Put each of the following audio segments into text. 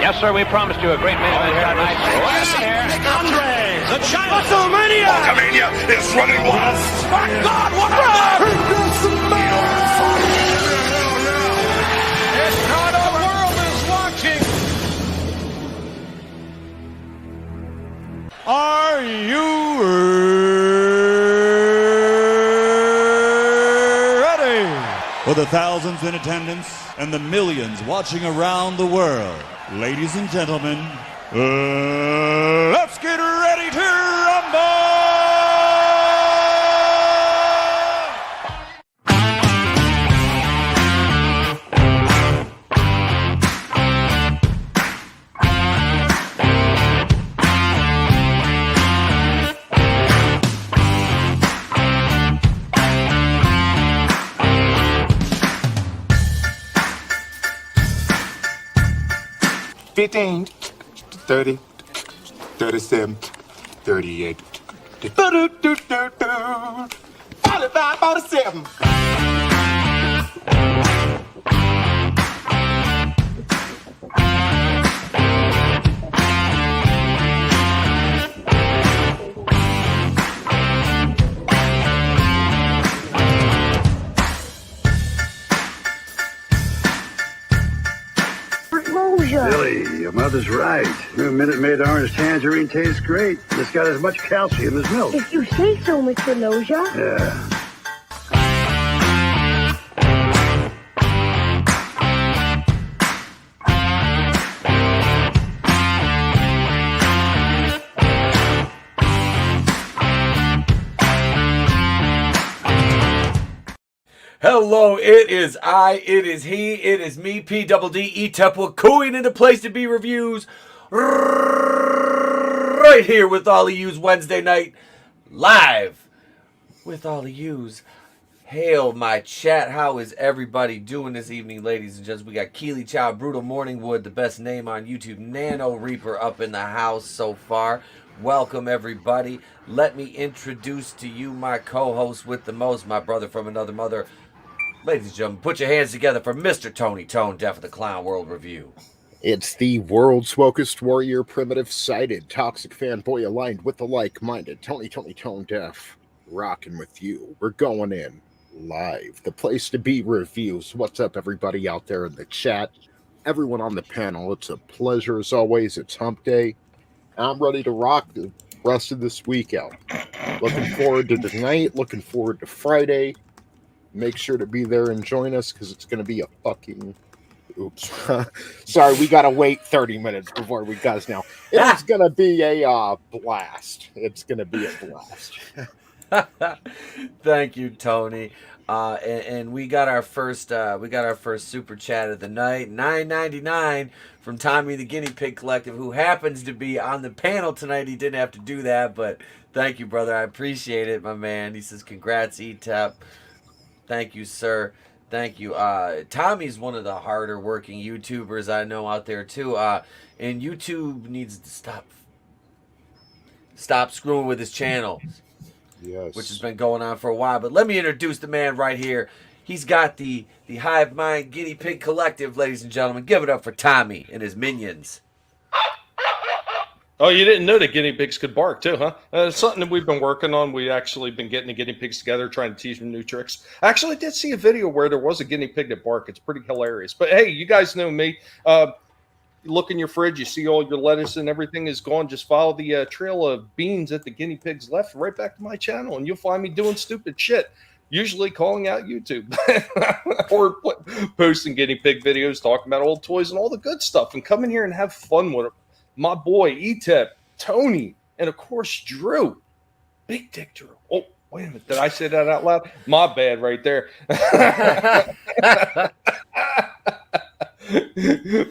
Yes, sir, we promised you a great main event here tonight. Listen here. Andre, the giant WrestleMania! Hulkamania is running wild. My God, what the? It's not the world is watching. Are you ready? For the thousands in attendance and the millions watching around the world, ladies and gentlemen, let's get ready to rumble! 15, 30, 37, 38, 45, 47. Billy, your mother's right. Your Minute Maid orange tangerine tastes great. It's got as much calcium as milk. If you say so, Mr. Loja. Yeah. Hello, it is I, it is he, it is me, P-double-D-E-Tep, cooing into Place to Be Reviews, right here with all of yous Wednesday night, live with all of yous. Hail my chat, how is everybody doing this evening, ladies and gents? We got Keely Chow, Brutal Morningwood, the best name on YouTube, Nano Reaper up in the house so far. Welcome, everybody. Let me introduce to you my co-host with the most, my brother from another mother. Ladies and gentlemen, put your hands together for Mr. Tony ToneDef of the Clown World Review. It's the world's wokest warrior, primitive-sided, toxic fanboy aligned with the like-minded Tony ToneDef, rocking with you. We're going in live. The Place to Be Reviews. What's up, everybody out there in the chat? Everyone on the panel, it's a pleasure as always. It's hump day. I'm ready to rock the rest of this week out. Looking forward to tonight. Looking forward to Friday. Make sure to be there and join us because it's going to be a fucking... Oops. Sorry, we got to wait 30 minutes before we guys now. It's going to be a blast. It's going to be a blast. Thank you, Tony. And we got our first super chat of the night, $9.99 from Tommy the Guinea Pig Collective, who happens to be on the panel tonight. He didn't have to do that, but thank you, brother. I appreciate it, my man. He says, "Congrats, ETEP." Thank you, sir. Thank you. Tommy's one of the harder working YouTubers I know out there too. And YouTube needs to stop screwing with his channel. Yes. Which has been going on for a while. But let me introduce the man right here. He's got the Hive Mind Guinea Pig Collective, ladies and gentlemen. Give it up for Tommy and his minions. Oh, you didn't know that guinea pigs could bark too, huh? It's something that we've been working on. We actually been getting the guinea pigs together, trying to teach them new tricks. Actually, I did see a video where there was a guinea pig that barked. It's pretty hilarious. But hey, you guys know me. You look in your fridge, you see all your lettuce and everything is gone. Just follow the trail of beans that the guinea pigs left right back to my channel, and you'll find me doing stupid shit. Usually calling out YouTube or posting guinea pig videos, talking about old toys and all the good stuff, and come in here and have fun with it. My boy, ETEP, Tony, and of course, Drew. Big Dick Drew. Oh, wait a minute. Did I say that out loud? My bad right there.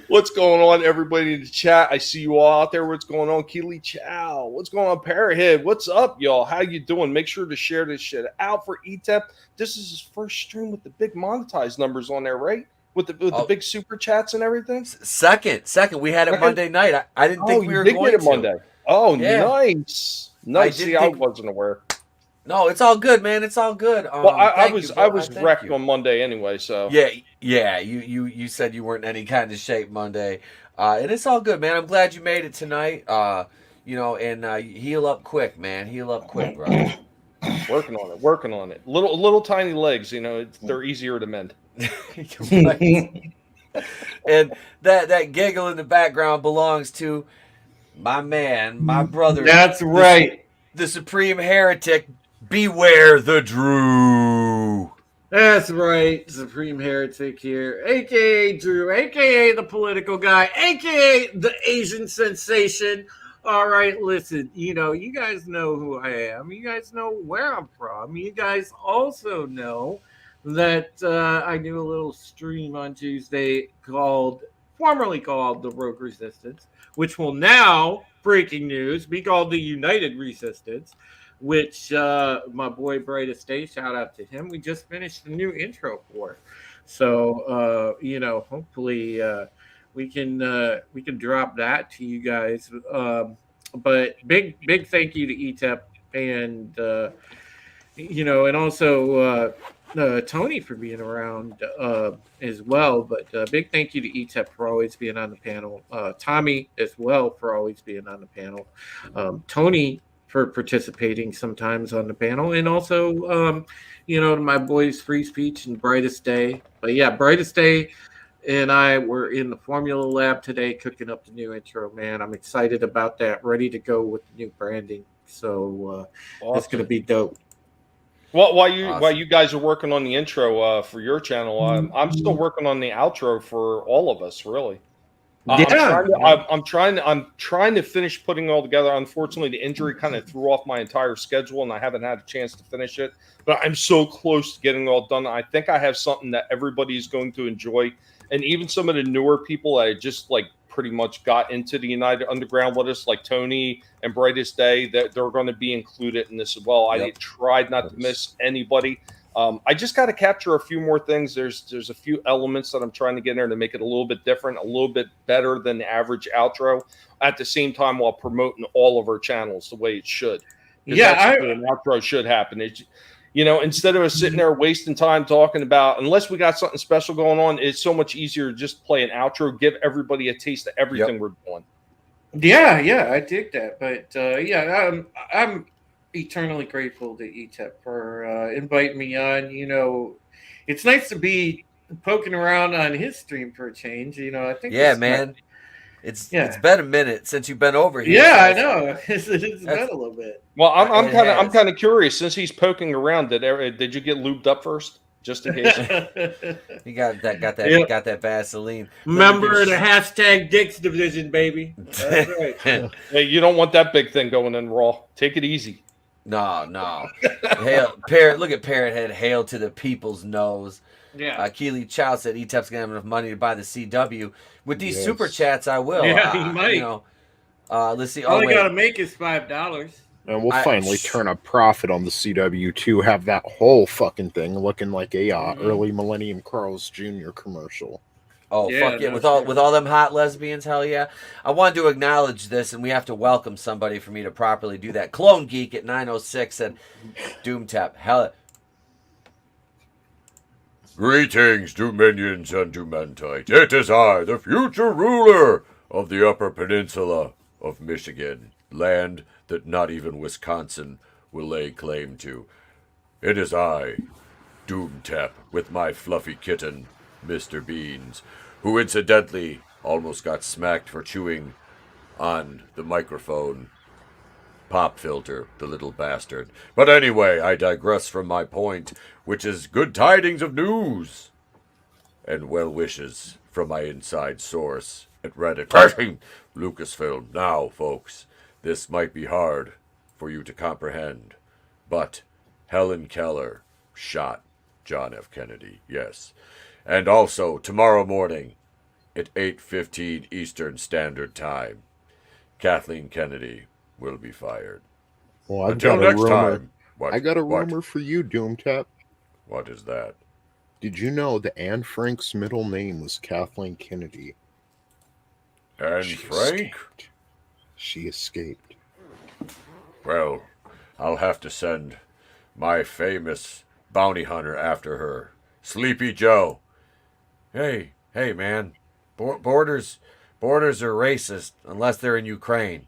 What's going on, everybody in the chat? I see you all out there. What's going on? Keely Chow. What's going on, Parrot? What's up, y'all? How you doing? Make sure to share this shit out for ETEP. This is his first stream with the big monetized numbers on there, right? With the big super chats and everything? Second. We had it Monday night. I didn't think we were going to. Monday. Oh, yeah. Nice. I wasn't aware. No, it's all good, man. It's all good. Well, I was wrecked on Monday anyway, so. Yeah, Yeah, you said you weren't in any kind of shape Monday, and it's all good, man. I'm glad you made it tonight. And heal up quick, man. Heal up quick, bro. Working on it. Little tiny legs, they're easier to mend. Right. And that giggle in the background belongs to my man, my brother. That's right. The Supreme Heretic. Beware the Drew. That's right. Supreme Heretic here, aka Drew, aka the political guy, aka the Asian sensation. All right, listen, you guys know who I am. You guys know where I'm from. You guys also know that I do a little stream on Tuesday formerly called the Rogue Resistance, which will now, breaking news, be called the United Resistance, which my boy Brightest Day, shout out to him. We just finished the new intro for. So, hopefully we can drop that to you guys. But big thank you to ETEP and and also Tony for being around as well. But big thank you to ETEP for always being on the panel. Tommy as well for always being on the panel. Tony for participating sometimes on the panel, and also my boys Free Speech and Brightest Day. But yeah, Brightest Day and I were in the Formula Lab today cooking up the new intro, man. I'm excited about that, ready to go with the new branding. So Awesome. It's going to be dope. Well, while you guys are working on the intro for your channel, I'm still working on the outro for all of us, really. I'm trying to finish putting it all together. Unfortunately, the injury kind of threw off my entire schedule, and I haven't had a chance to finish it. But I'm so close to getting it all done. I think I have something that everybody's going to enjoy, and even some of the newer people that I just pretty much got into the United Underground with us, like Tony and Brightest Day, that they're going to be included in this as well. Yep. I tried not to miss anybody. I just got to capture a few more things. There's a few elements that I'm trying to get in there to make it a little bit different, a little bit better than the average outro, at the same time while promoting all of our channels the way it should. Yeah, an outro should happen. Instead of us sitting there wasting time talking about, unless we got something special going on, it's so much easier to just play an outro, give everybody a taste of everything we're doing. Yeah, I dig that. But I'm eternally grateful to ETEP for inviting me on. It's nice to be poking around on his stream for a change. I think. Yeah, man. It's been a minute since you've been over here. Yeah, I know. It's been a little bit. Well, I'm kind of curious. Since he's poking around, did you get lubed up first, just in case? You got that Vaseline. Remember the hashtag Dix Division, baby. That's right. Hey, you don't want that big thing going in raw. Take it easy. No. Look at Parrot Head. Hail to the people's nose. Yeah. Keely Chow said ETEP's gonna have enough money to buy the CW. With these super chats, I will. Yeah, he might. Let's see. All you gotta make is $5. And we'll finally turn a profit on the CW to have that whole fucking thing looking like a early Millennium Carl's Jr. commercial. Oh, yeah, fuck yeah! With all them hot lesbians, hell yeah! I wanted to acknowledge this, and we have to welcome somebody for me to properly do that. Clone Geek at 906 said, "Doomtap, hell." Greetings, Dominions and Dumantite. It is I, the future ruler of the Upper Peninsula of Michigan, land that not even Wisconsin will lay claim to. It is I, Doomtap, with my fluffy kitten, Mr. Beans, who incidentally almost got smacked for chewing on the microphone pop filter, the little bastard. But anyway, I digress from my point, which is good tidings of news and well wishes from my inside source at Reddit. Lucasfilm. Now, folks, this might be hard for you to comprehend, but Helen Keller shot John F. Kennedy, yes. And also, tomorrow morning at 8:15 Eastern Standard Time, Kathleen Kennedy will be fired. Well, Until next time. I got a rumor for you, Doomtap. What is that? Did you know that Anne Frank's middle name was Kathleen Kennedy? Anne Frank? She escaped. Well, I'll have to send my famous bounty hunter after her. Sleepy Joe. Hey, man. Borders are racist unless they're in Ukraine.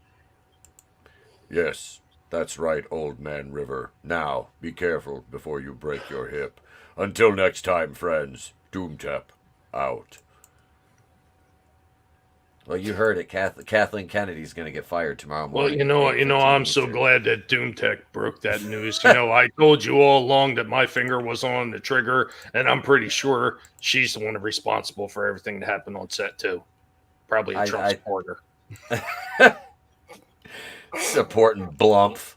Yes, that's right, Old Man River. Now, be careful before you break your hip. Until next time, friends, Doomtep out. Well, you heard it. Kathleen Kennedy's going to get fired tomorrow morning. Well, I'm so glad that Doomtech broke that news. I told you all along that my finger was on the trigger, and I'm pretty sure she's the one responsible for everything that happened on set too. Probably a Trump supporter. Supporting Blumph.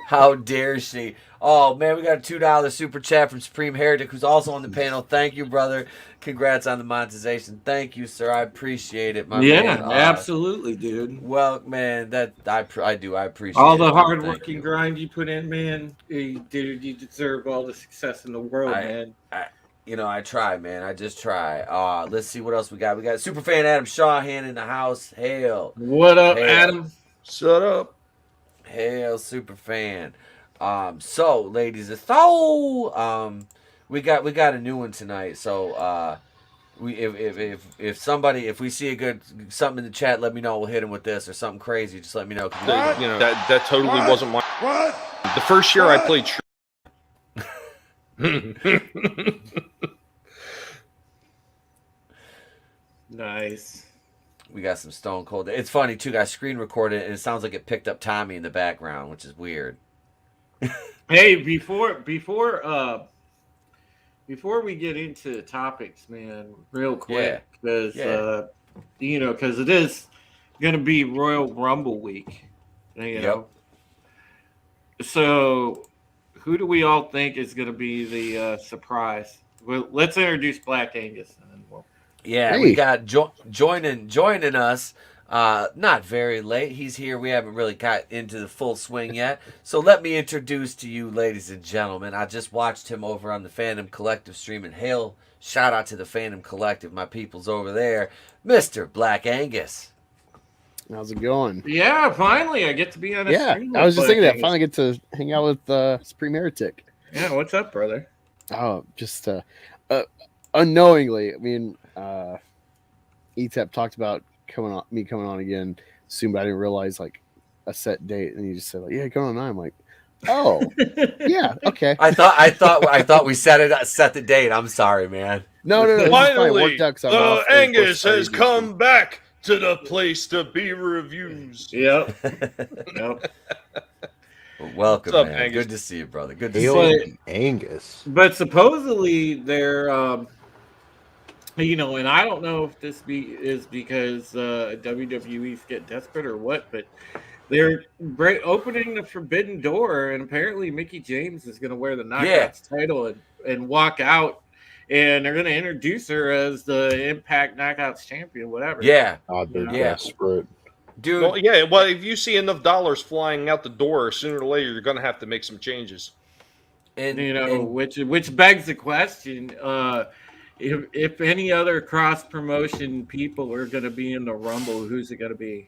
How dare she? Oh, man, we got a $2 super chat from Supreme Heretic, who's also on the panel. Thank you, brother. Congrats on the monetization. Thank you, sir. I appreciate it, my man. Yeah, absolutely, dude. Well, man, I appreciate all the it, hard-working grind you put in, man. Dude, you deserve all the success in the world, man. I try, man. I just try. Let's see what else we got. We got Superfan Adam Shawhan in the house. Hail. What up, Adam? Shut up. Hail, Superfan. So, ladies, we got a new one tonight. So, if we see something in the chat, let me know. We'll hit him with this or something crazy. Just let me know. That totally wasn't my. What? The first year I played. Nice. We got some Stone Cold. It's funny too, guys. Screen recorded, and it sounds like it picked up Tommy in the background, which is weird. Hey, before we get into topics, man, real quick, because because it is going to be Royal Rumble week, Yep. So, who do we all think is going to be the surprise? Well, let's introduce Black Angus. We got joining us. Not very late. He's here. We haven't really got into the full swing yet. So let me introduce to you, ladies and gentlemen. I just watched him over on the Phantom Collective stream, and hail, shout out to the Phantom Collective, my people's over there, Mr. Black Angus. How's it going? Yeah, finally I get to be on a stream. I was just thinking that. Finally get to hang out with Supreme Heretic. Yeah, what's up, brother? Oh, just unknowingly. I mean, ETEP talked about coming on again soon, but I didn't realize like a set date, and he just said like, "Yeah, come on." I'm like, "Oh, yeah, okay." I thought we set the date. I'm sorry, man. No. Finally, Angus has come back to the place to be reviews. Yep. Welcome, up, man. Angus? Good to see you, brother. Good to see you. Angus. But supposedly they're, and I don't know if this is because WWE's get desperate or what, but they're opening the forbidden door, and apparently Mickie James is going to wear the Knockouts title and walk out. And they're going to introduce her as the Impact Knockouts champion, whatever. Yeah. They're desperate. Dude. Well, if you see enough dollars flying out the door, sooner or later, you're going to have to make some changes. And which begs the question, if any other cross-promotion people are going to be in the Rumble, who's it going to be?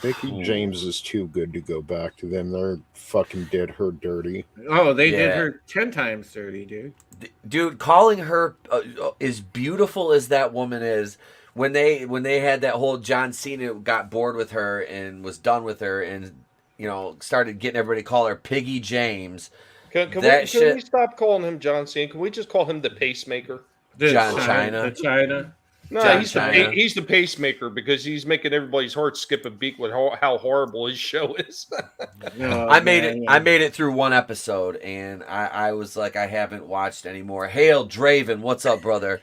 Mickie James is too good to go back to them. They're fucking did her dirty. Oh, they did her 10 times dirty, dude. Dude, calling her as beautiful as that woman is, when they had that whole John Cena got bored with her and was done with her, and started getting everybody to call her Piggy James. Can we stop calling him John Cena? Can we just call him the pacemaker? John China. The China. No, he's the pacemaker because he's making everybody's heart skip a beat with how horrible his show is. I made it through one episode, and I was like, I haven't watched anymore. Hail Draven, what's up, brother?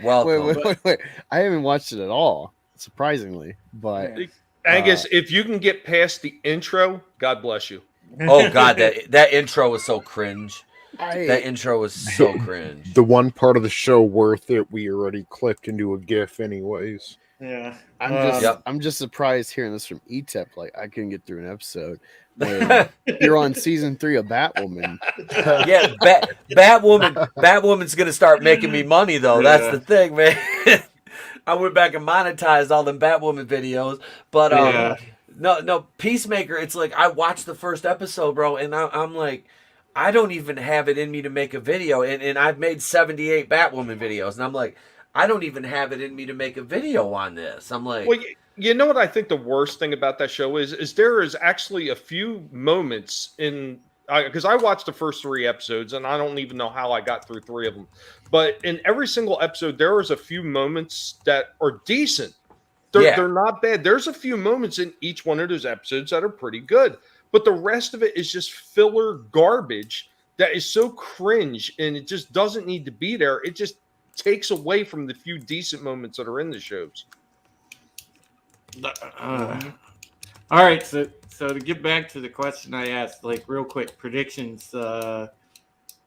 Welcome. Wait. I haven't watched it at all, surprisingly. But Angus, if you can get past the intro, God bless you. Oh God, that intro was so cringe. That intro was so cringe. The one part of the show worth it, we already clipped into a GIF, anyways. Yeah, I'm just surprised hearing this from ETEP. Like, I couldn't get through an episode. When you're on season 3 of Batwoman. Yeah, Batwoman's gonna start making me money though. Yeah. That's the thing, man. I went back and monetized all them Batwoman videos, but no, Peacemaker. It's like I watched the first episode, bro, and I'm like, I don't even have it in me to make a video, and I've made 78 Batwoman videos, and I'm like, I don't even have it in me to make a video on this. I'm like, well, you know what I think the worst thing about that show is there is actually a few moments in, because I watched the first 3 episodes, and I don't even know how I got through 3 of them, but in every single episode, there is a few moments that are decent. They're not bad. There's a few moments in each one of those episodes that are pretty good, but the rest of it is just filler garbage that is so cringe, and it just doesn't need to be there. It just takes away from the few decent moments that are in the shows. All right, so to get back to the question I asked, like real quick, predictions. Who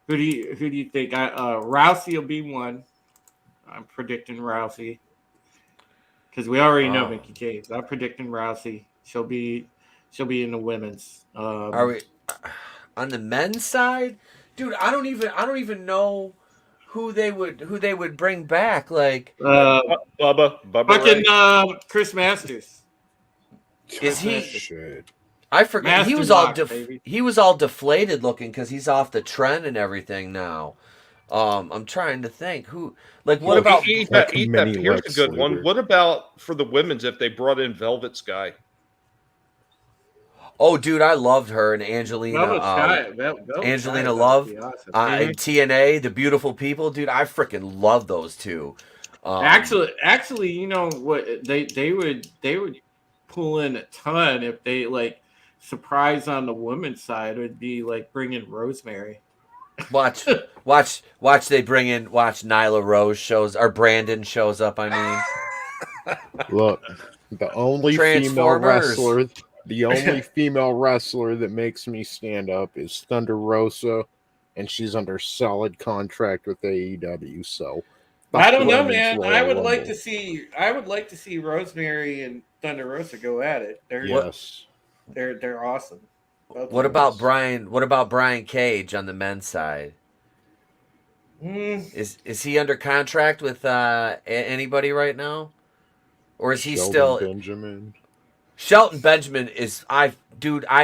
do you think? Rousey will be one. I'm predicting Rousey because we already know Mickey James. I'm predicting Rousey. She'll be in the women's. Are we on the men's side, dude? I don't even know who they would bring back. Like Bubba fucking Chris Masters. Is he? Shit. I forget. Master He was Lock, he was all deflated looking because he's off the trend and everything now. I'm trying to think who. Like, what about? Here's a good one. What about for the women's if they brought in Velvet's guy? Oh, dude, I loved her and Angelina. Angelina Love, and TNA, the Beautiful People, dude. I freaking love those two. Actually, you know what? They would pull in a ton if they like surprise on the women's side. Would be like bringing Rosemary. Watch. They bring in. Watch Nyla Rose Brandon shows up. I mean, look, the only female wrestler. The only female wrestler that makes me stand up is Thunder Rosa, and she's under solid contract with AEW. So I don't know, man. I would like to see Rosemary and Thunder Rosa go at it. They're awesome. What about Brian Cage on the men's side? Is he under contract with anybody right now, or is he still Benjamin? Shelton Benjamin is I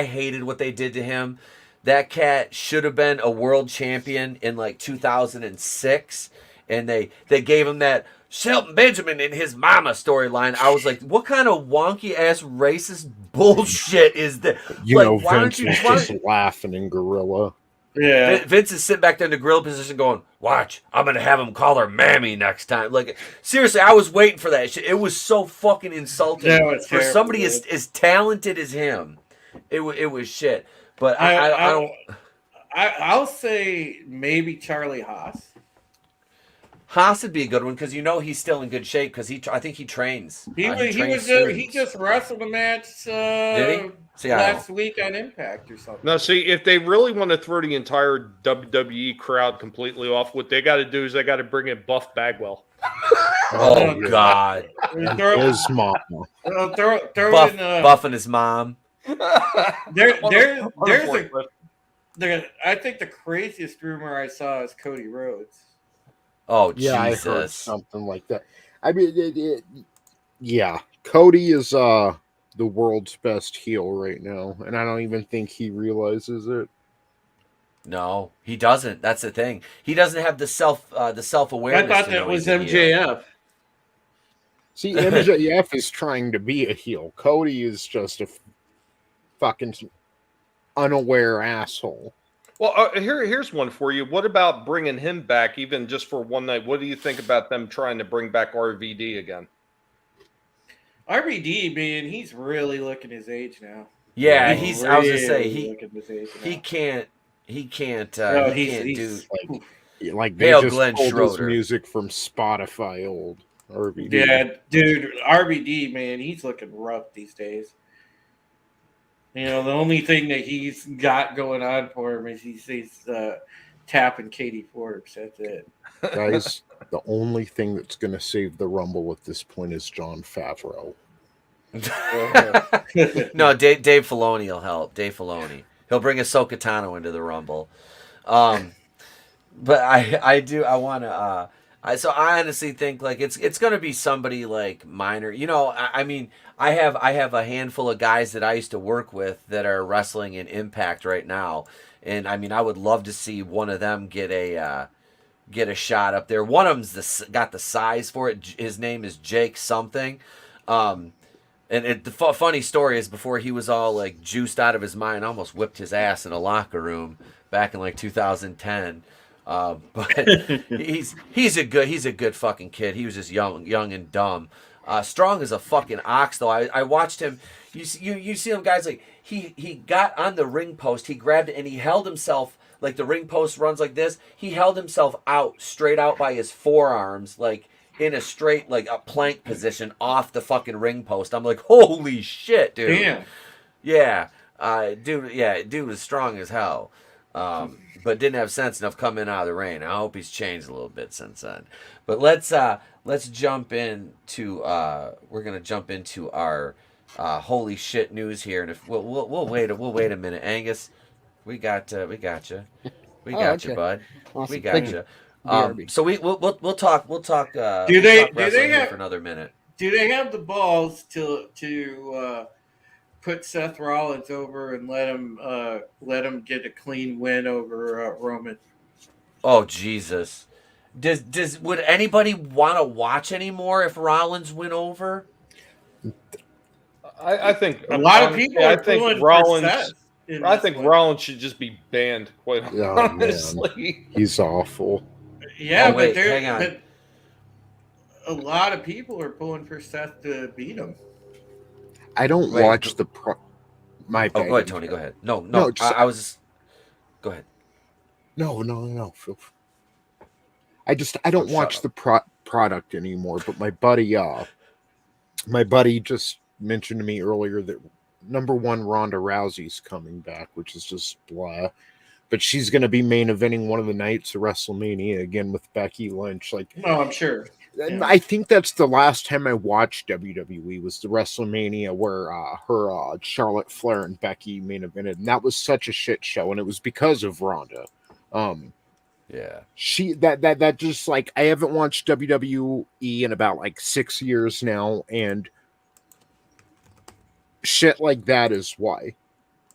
hated what they did to him. That cat should have been a world champion in like 2006, and they gave him that Shelton Benjamin and his mama storyline. I was like, what kind of wonky ass racist bullshit is that? Vince was just laughing in gorilla. Yeah, Vince is sitting back there in the gorilla position going, watch, I'm going to have him call her Mammy next time. Like, seriously, I was waiting for that shit. It was so fucking insulting for somebody as talented as him. It was shit. But I don't... I'll say maybe Charlie Haas. Haas would be a good one because he's still in good shape because I think he trains. He just wrestled a match did he? last week on Impact or something. No, see, if they really want to throw the entire WWE crowd completely off, what they got to do is they got to bring in Buff Bagwell. Oh God, his mom. Buff and his mom. I think the craziest rumor I saw is Cody Rhodes. Oh, yeah, Jesus. I heard something like that. I mean, Cody is the world's best heel right now, and I don't even think he realizes it. No, he doesn't. That's the thing. He doesn't have the self-awareness. I thought that was MJF. See, MJF is trying to be a heel. Cody is just a fucking unaware asshole. Well, here's one for you. What about bringing him back, even just for one night? What do you think about them trying to bring back RVD again? RVD, man, he's really looking his age now. Yeah, I was gonna say he can't. He can't do like they just Glenn pulled his music from Spotify. Old RVD. Yeah, dude, RVD, man, he's looking rough these days. The only thing that he's got going on for him is he's tapping Katie Forbes. That's it. Guys, the only thing that's going to save the Rumble at this point is Jon Favreau. No, Dave Filoni will help. Dave Filoni. He'll bring Ahsoka Tano into the Rumble. But I want to So I honestly think like it's gonna be somebody like minor. You know, I mean, I have a handful of guys that I used to work with that are wrestling in Impact right now, and I mean, I would love to see one of them get a shot up there. One of them's got the size for it. His name is Jake something. And the funny story is, before he was all like juiced out of his mind, I almost whipped his ass in a locker room back in like 2010. But he's a good fucking kid. He was just young and dumb. Strong as a fucking ox though. I watched him. You see him, guys, like he got on the ring post. He grabbed it and he held himself, like the ring post runs like this. He held himself straight out by his forearms, like in a straight, like a plank position off the fucking ring post. I'm like, holy shit, dude. Damn. Yeah. Dude was strong as hell. But didn't have sense enough coming out of the rain. I hope he's changed a little bit since then. But let's jump into we're gonna jump into our holy shit news here, and if we'll wait a minute, Angus. We got you. We got you, bud. Awesome. We got you. So we'll talk. Do they have for another minute? Do they have the balls to put Seth Rollins over and let him get a clean win over Roman? Oh Jesus! Would anybody want to watch anymore if Rollins went over? I think a lot of people. I think Rollins. I think Rollins should just be banned. Quite honestly, man. He's awful. Yeah, wait, but hang on. But a lot of people are pulling for Seth to beat him. I don't watch the my. Oh, go ahead, Tony. Go ahead. No. I was. Go ahead. No. I don't watch the product anymore. But my buddy just mentioned to me earlier that number one Ronda Rousey's coming back, which is just blah. But she's going to be main eventing one of the nights of WrestleMania again with Becky Lynch. Like, no, I'm sure. Yeah. I think that's the last time I watched WWE was the WrestleMania where her Charlotte Flair and Becky main evented, and that was such a shit show, and it was because of Ronda. Yeah, she that just like I haven't watched WWE in about like 6 years now, and shit like that is why.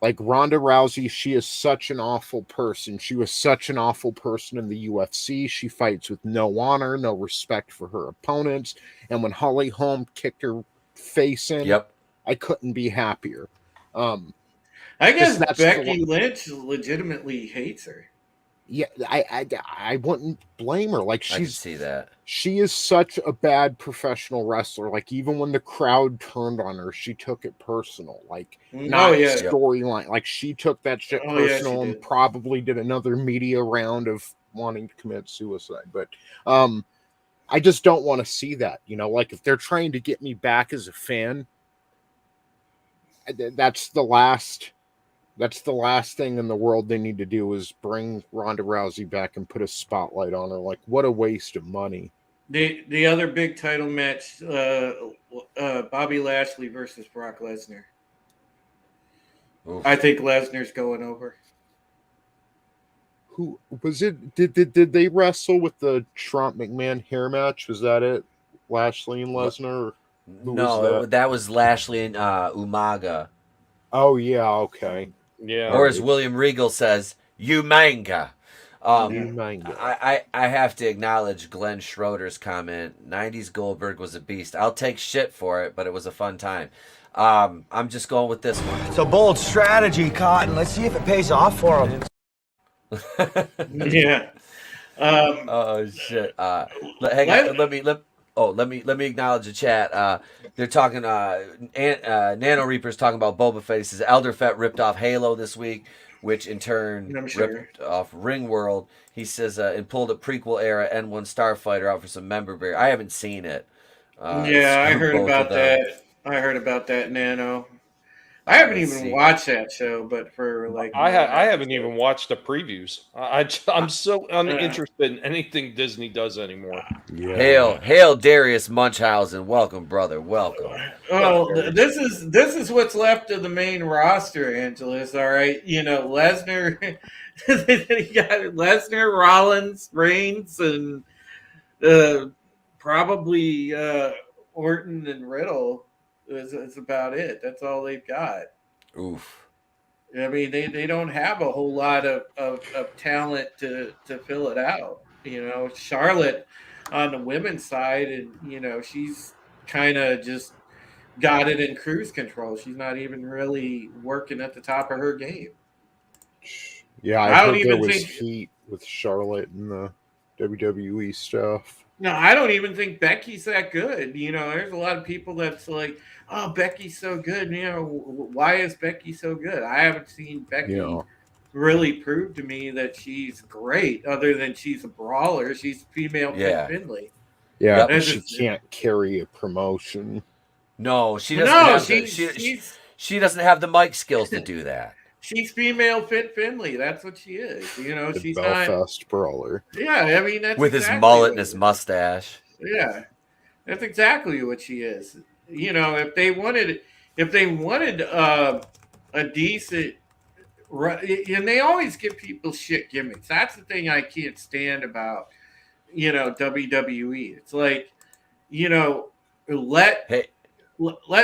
Like Ronda Rousey, she is such an awful person. She was such an awful person in the UFC. She fights with no honor, no respect for her opponents. And when Holly Holm kicked her face in, I couldn't be happier. I guess Becky Lynch legitimately hates her. Yeah, I wouldn't blame her. Like I can see that. She is such a bad professional wrestler. Like even when the crowd turned on her, she took it personal. Like not storyline. Like she took that shit personal and probably did another media round of wanting to commit suicide. But I just don't want to see that. You know, like if they're trying to get me back as a fan, that's the last thing in the world they need to do is bring Ronda Rousey back and put a spotlight on her. Like, what a waste of money. The other big title match, Bobby Lashley versus Brock Lesnar. Oof. I think Lesnar's going over. Who was it? Did they wrestle with the Trump McMahon hair match? Was that it? Lashley and Lesnar? No, that was Lashley and Umaga. Oh yeah, okay. Yeah. Or as William Regal says, you manga. I have to acknowledge Glenn Schroeder's comment. 90s Goldberg was a beast. I'll take shit for it, but it was a fun time. I'm just going with this one. It's a bold strategy, Cotton. Let's see if it pays off for him. Yeah. Oh shit. Hang on. Let me acknowledge the chat. They're talking. Nano Reaper's talking about Boba Fett. He says Elder Fett ripped off Halo this week, which in turn ripped off Ringworld. He says and pulled a prequel era N1 Starfighter out for some member beer. I haven't seen it. I heard about that. I heard about that, Nano. I haven't even watched that show, but for like I haven't even watched the previews. I'm so uninterested in anything Disney does anymore. Yeah. Hail Darius Munchausen. Welcome, brother. Welcome. Oh, this is what's left of the main roster, Angelus. All right, you know, Lesnar, you got Lesnar, Rollins, Reigns, and Probably Orton and Riddle is about it. That's all they've got. Oof. I mean, they don't have a whole lot of talent to fill it out. You know, Charlotte on the women's side, and you know, she's kind of just got it in cruise control. She's not even really working at the top of her game. Yeah, I heard there was heat with Charlotte and the WWE stuff. No, I don't even think Becky's that good. You know, there's a lot of people that's like, "Oh, Becky's so good." You know, why is Becky so good? I haven't seen Becky really prove to me that she's great, other than she's a brawler. She's female Finley. Yeah, but she can't carry a promotion. No, she doesn't. She doesn't have the mic skills to do that. She's female Finley. That's what she is. You know, The she's Belfast brawler. Yeah, I mean that's with exactly his mullet and his mustache. Yeah, that's exactly what she is. You know, if they wanted a decent, and they always give people shit gimmicks. That's the thing I can't stand about, you know, WWE. It's like, you know, let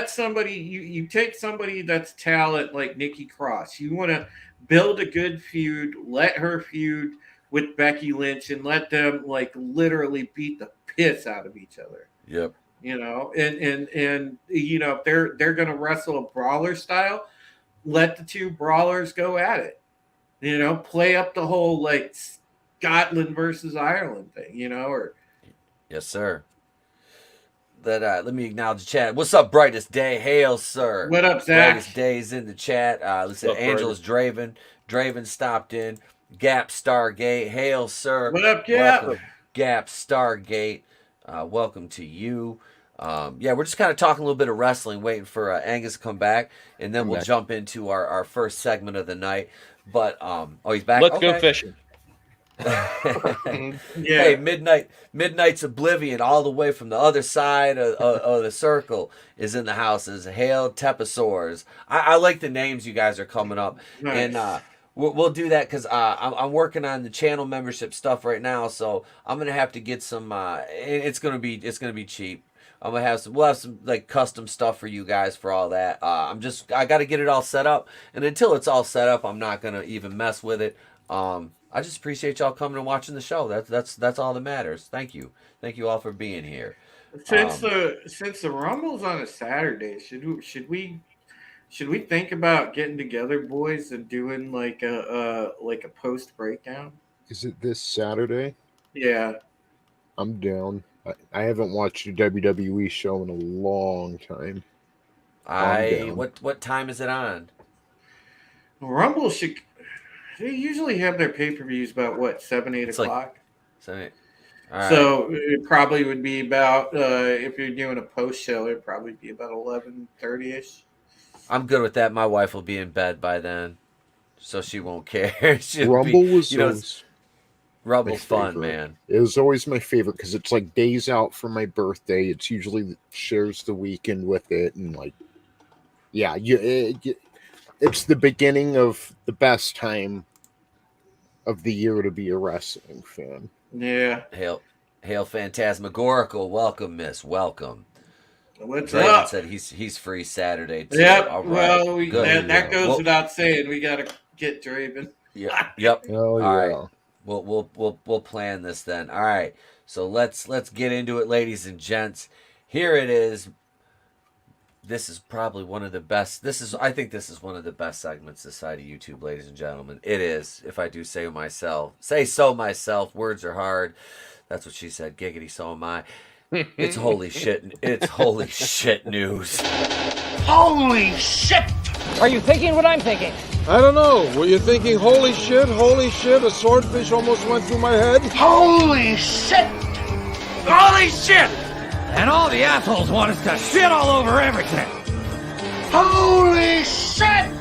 somebody, you take somebody that's talent like Nikki Cross. You want to build a good feud, let her feud with Becky Lynch and let them like literally beat the piss out of each other. Yep. You know, and you know, if they're going to wrestle a brawler style, let the two brawlers go at it. You know, play up the whole like Scotland versus Ireland thing, you know, or yes, sir. Let me acknowledge the chat. What's up, Brightest Day? Hail, sir. What up, Zach? Brightest Day's in the chat. Listen, Angela's Draven. Draven stopped in. Gap Stargate. Hail, sir. What up, Gap? Welcome, Gap Stargate. Welcome to you. Yeah, we're just kind of talking a little bit of wrestling, waiting for Angus to come back, and then we'll jump into our first segment of the night. But he's back. Let's go fishing. Hey, Midnight's Oblivion, all the way from the other side of the circle, is in the house. Is Hail Tepasaurs. I like the names you guys are coming up, and we'll do that because I'm working on the channel membership stuff right now, so I'm gonna have to get some. It's gonna be cheap. We'll have some like custom stuff for you guys for all that. I got to get it all set up, and until it's all set up, I'm not gonna even mess with it. I just appreciate y'all coming and watching the show. That's all that matters. Thank you all for being here. Since the Rumble's on a Saturday, should we think about getting together, boys, and doing like a post breakdown? Is it this Saturday? Yeah, I'm down. I haven't watched a WWE show in a long time. What time is it on? Rumble should. They usually have their pay-per-views about, 7-8 o'clock? 7-8. All right. So it probably would be about, if you're doing a post-show, it'd probably be about 11:30-ish. I'm good with that. My wife will be in bed by then, so she won't care. Rumble was Rumble's fun, man. It was always my favorite because it's like days out from my birthday. It's usually shares the weekend with it, and like, yeah, it's the beginning of the best time of the year to be a wrestling fan. Yeah. Hail Phantasmagorical. Welcome, miss. Welcome. What's Draven up? said he's free Saturday too. Yep. All right. Well, that goes without saying. We got to get Draven. Yep. Oh, all yeah. right. We'll plan this then. All right. So let's get into it, ladies and gents. Here it is. This is probably one of the best. I think this is one of the best segments this side of YouTube, ladies and gentlemen. It is, if I do say so myself. Words are hard. That's what she said. Giggity, so am I. It's holy shit. It's holy shit news. Holy shit! Are you thinking what I'm thinking? I don't know. Were you thinking, holy shit, a swordfish almost went through my head? Holy shit! Holy shit! And all the assholes want us to shit all over everything. Holy shit!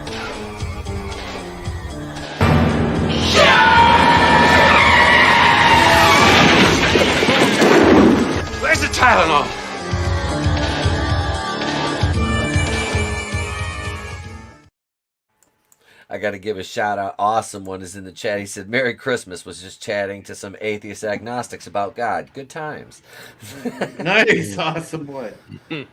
Where's the Tylenol? I got to give a shout out. Awesome one is in the chat. He said, Merry Christmas. Was just chatting to some atheist agnostics about God. Good times. Nice. Awesome one.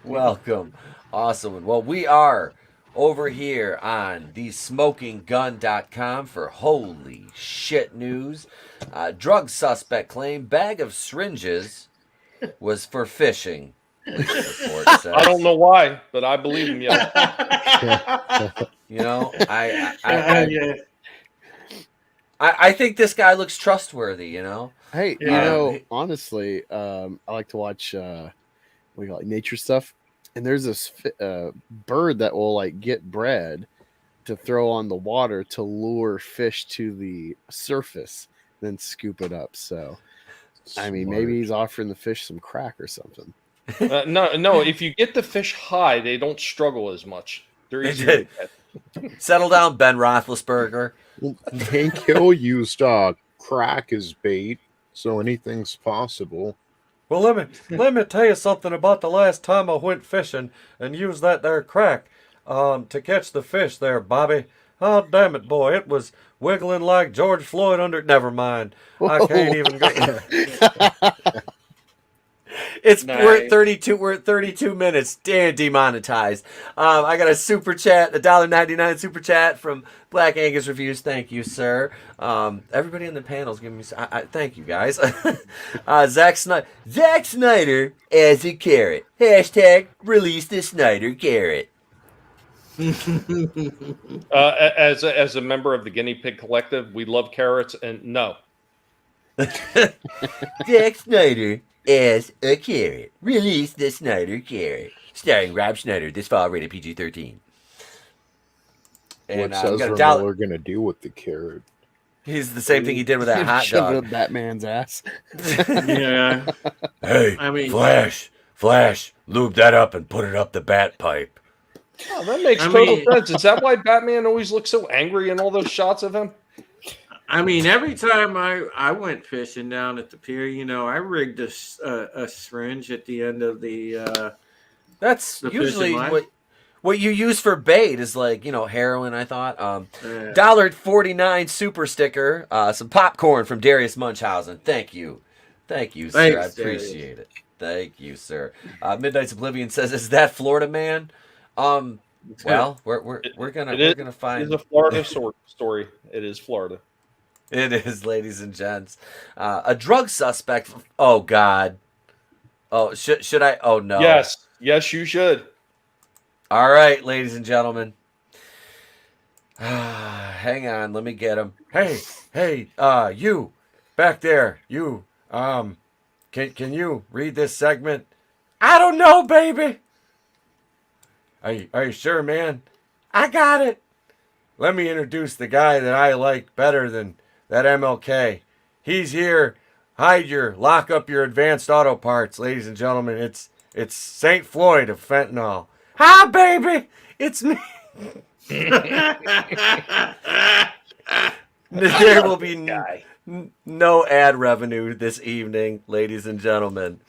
Welcome. Awesome one. Well, we are over here on thesmokinggun.com for holy shit news. Drug suspect claim bag of syringes was for fishing. I don't know why, but I believe him. Yeah. You know, I think this guy looks trustworthy. You know. Hey, you know, honestly, I like to watch we call it nature stuff, and there's this bird that will like get bread to throw on the water to lure fish to the surface, then scoop it up. So, I mean, maybe he's offering the fish some crack or something. No. If you get the fish high, they don't struggle as much. They're easy to get. Settle down, Ben Roethlisberger. Hank Hill used crack as bait, so anything's possible. Well, let me tell you something about the last time I went fishing and used that there crack to catch the fish there, Bobby. Oh, damn it, boy. It was wiggling like George Floyd under... Never mind. I can't even go... It's Nice. we're at 32 minutes. Damn, demonetized. I got a super chat, $1.99 super chat from Black Angus Reviews. Thank you, sir. Everybody in the panel's giving me. Thank you, guys. Zack Snyder as a carrot. Hashtag release the Snyder carrot. As a member of the Guinea Pig Collective, we love carrots, and no. Zack Snyder as a carrot. Release the Snyder carrot. Starring Rob Schneider. This fall rated PG-13. What says we're going to do with the carrot? He's the same thing he did with that hot Shove dog. it up Batman's ass. Yeah. Hey, I mean, Flash, lube that up and put it up the bat pipe. Oh, that makes total sense. Is that why Batman always looks so angry in all those shots of him? I mean, every time I went fishing down at the pier, you know, I rigged a syringe at the end of the. That's usually what you use for bait is like, you know, heroin. I thought $1.49 super sticker, some popcorn from Darius Munchausen. Thank you, sir. Thanks, I appreciate it. Thank you, sir. Midnight's Oblivion says, "Is that Florida man?" Well, we're gonna find. It's a Florida story. It is Florida. It is, ladies and gents. A drug suspect. Oh God. Oh, should I? Oh no. Yes, you should. All right, ladies and gentlemen. Hang on, let me get him. Hey, you back there, you. Can you read this segment? I don't know, baby. Are you sure, man? I got it. Let me introduce the guy that I like better than that MLK. He's here. Lock up your advanced auto parts, ladies and gentlemen. It's St. Floyd of fentanyl. Hi, baby. It's me. There will be no ad revenue this evening, ladies and gentlemen.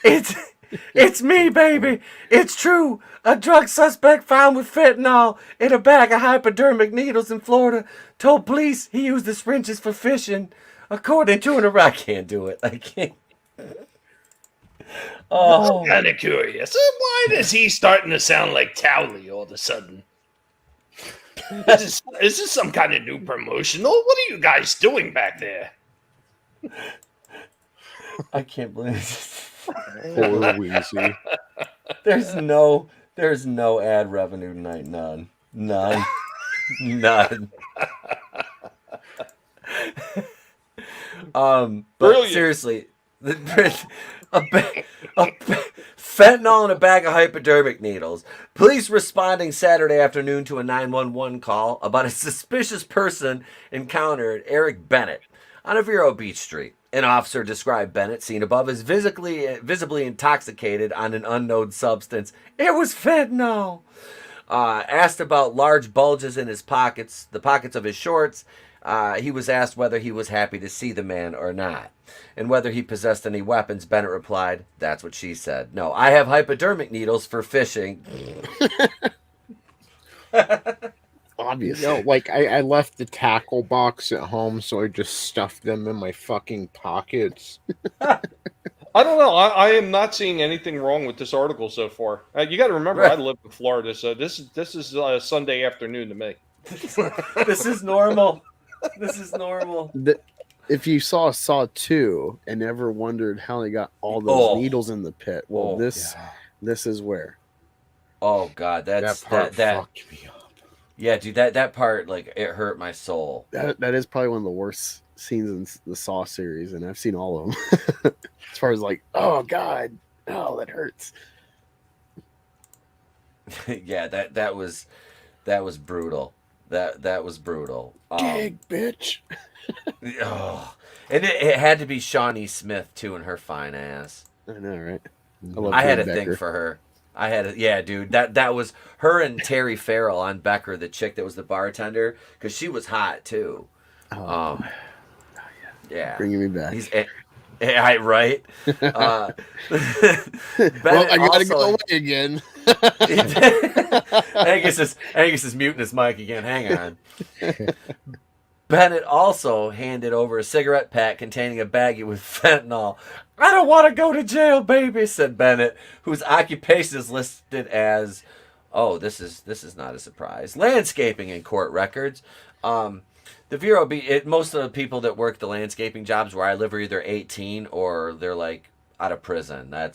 It's me, baby. It's true. A drug suspect found with fentanyl in a bag of hypodermic needles in Florida told police he used the syringes for fishing. According to an I can't do it. I can't. I'm kind of curious. Why does he starting to sound like Towley all of a sudden? Is this some kind of new promotional? What are you guys doing back there? I can't believe this. Poor Wheezy. There's no ad revenue tonight. None. But seriously, fentanyl in a bag of hypodermic needles. Police responding Saturday afternoon to a 911 call about a suspicious person encountered Eric Bennett on a Vero Beach Street. An officer described Bennett, seen above, as visibly intoxicated on an unknown substance. It was fentanyl. Asked about large bulges in his pockets, the pockets of his shorts, he was asked whether he was happy to see the man or not. And whether he possessed any weapons, Bennett replied, "That's what she said. No, I have hypodermic needles for fishing." Obviously. No, like I left the tackle box at home, so I just stuffed them in my fucking pockets. I don't know. I am not seeing anything wrong with this article so far. You got to remember, I live in Florida, so this is Sunday afternoon to me. This is normal. This is normal. If you saw Saw 2 and ever wondered how they got all those needles in the pit, well, this is where. Oh God, that fucked me up. Yeah, dude, that part, like, it hurt my soul. That is probably one of the worst scenes in the Saw series, and I've seen all of them. As far as like, oh God, oh, that hurts. Yeah, that was brutal. That was brutal. Gig, bitch. Oh. And it had to be Shawnee Smith too, and her fine ass. I know, right? I had a thing for her. Dude. That was her and Terry Farrell on Becker, the chick that was the bartender, because she was hot too. Yeah, bringing me back. Right. Well, I gotta go away again. Angus is muting his mic again. Hang on. Bennett also handed over a cigarette pack containing a baggie with fentanyl. I don't want to go to jail, baby, said Bennett, whose occupation is listed as, this is not a surprise, landscaping in court records. The Bureau, most of the people that work the landscaping jobs where I live are either 18 or they're like out of prison. I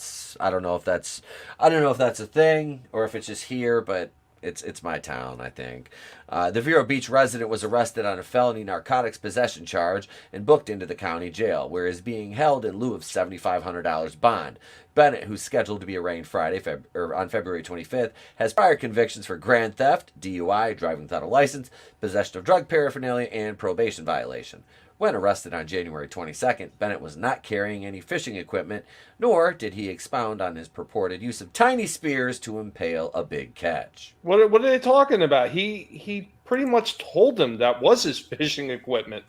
don't know if that's a thing or if it's just here, but it's my town, I think. The Vero Beach resident was arrested on a felony narcotics possession charge and booked into the county jail, where he is being held in lieu of $7,500 bond. Bennett, who's scheduled to be arraigned Friday, on February 25th, has prior convictions for grand theft, DUI, driving without a license, possession of drug paraphernalia, and probation violation. When arrested on January 22nd, Bennett was not carrying any fishing equipment, nor did he expound on his purported use of tiny spears to impale a big catch. What are they talking about? He pretty much told them that was his fishing equipment.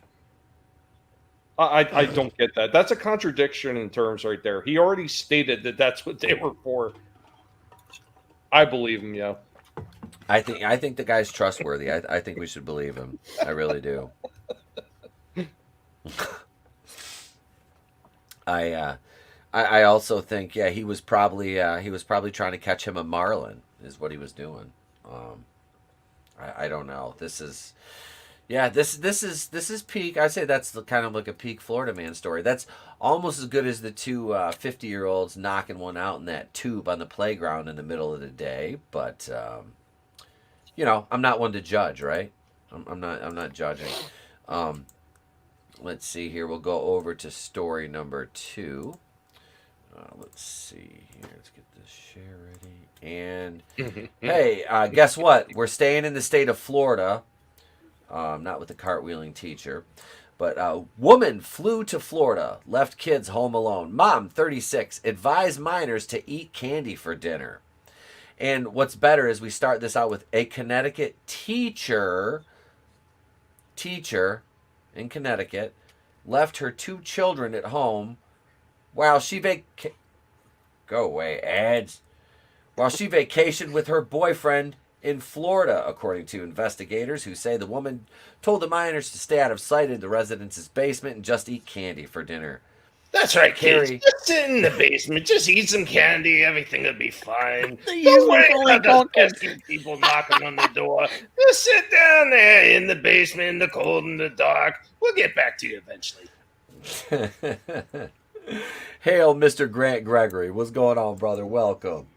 I don't get that. That's a contradiction in terms right there. He already stated that that's what they were for. I believe him, yo. I think the guy's trustworthy. I think we should believe him. I really do. I also think he was probably trying to catch him a marlin is what he was doing. I don't know. This is peak. I'd say that's kind of like a peak Florida man story. That's almost as good as the two 50-year-olds knocking one out in that tube on the playground in the middle of the day. But I'm not one to judge, right? I'm not judging. Let's see here. We'll go over to story number 2. Let's see here. Let's get this share ready. And hey, guess what? We're staying in the state of Florida. Not with the cartwheeling teacher. But woman flew to Florida, left kids home alone. Mom, 36, advised minors to eat candy for dinner. And what's better is we start this out with a Connecticut teacher in Connecticut left her 2 children at home while she vacationed with her boyfriend in Florida, according to investigators who say the woman told the minors to stay out of sight in the residence's basement and just eat candy for dinner. That's right, kids. Carrie. Just sit in the basement. Just eat some candy. Everything will be fine. Don't worry about those pesky people knocking on the door. Just sit down there in the basement, in the cold, in the dark. We'll get back to you eventually. Hail, Mr. Grant Gregory. What's going on, brother? Welcome.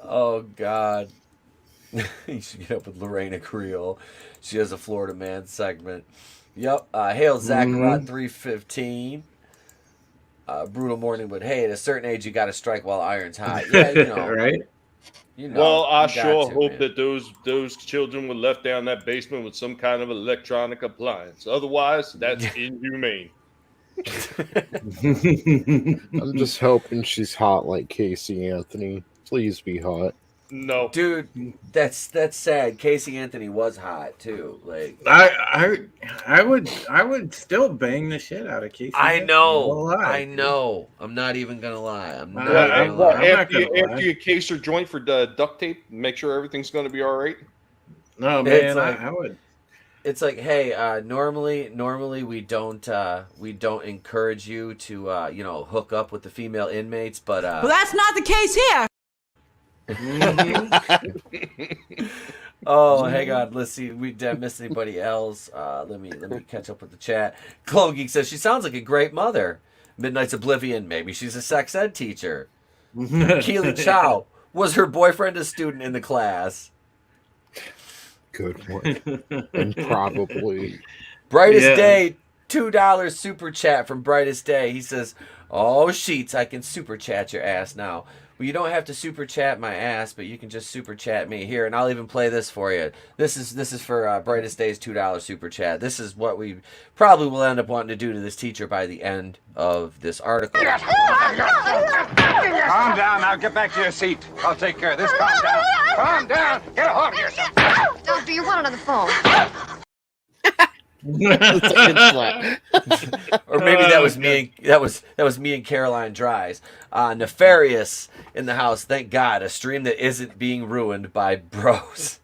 Oh, God. You should get up with Lorena Creel. She has a Florida Man segment. Yep. Hail, Zacharod 315. Brutal morning, but hey, at a certain age, you got to strike while iron's hot. Yeah, right? Well, I sure hope that those children were left down that basement with some kind of electronic appliance. Otherwise, that's inhumane. I'm just hoping she's hot like Casey Anthony. Please be hot. No, dude, that's sad. Casey Anthony was hot too. Like I would still bang the shit out of Casey. I know. I'm not even gonna lie. After you case her joint for duct tape, make sure everything's gonna be all right. No, It's man, like, I would. it's like, hey, normally we don't encourage you to hook up with the female inmates, but Well, that's not the case here. Oh, hang on. Let's see. We didn't miss anybody else. Let me catch up with the chat. Clone Geek says she sounds like a great mother. Midnight's Oblivion. Maybe she's a sex ed teacher. Keely Chow. Was her boyfriend a student in the class? Good one. And probably. Brightest Day, $2 super chat from Brightest Day. He says, "Oh, sheets, I can super chat your ass now." Well, you don't have to super chat my ass, but you can just super chat me here, and I'll even play this for you. This is for Brightest Day's $2 super chat. This is what we probably will end up wanting to do to this teacher by the end of this article. Calm down now. Get back to your seat. I'll take care of this. Calm down. Calm down. Get a hold of yourself. Doctor, you want another phone? Or maybe that was me. That was me and Caroline Dries. Nefarious in the house. Thank God, a stream that isn't being ruined by bros.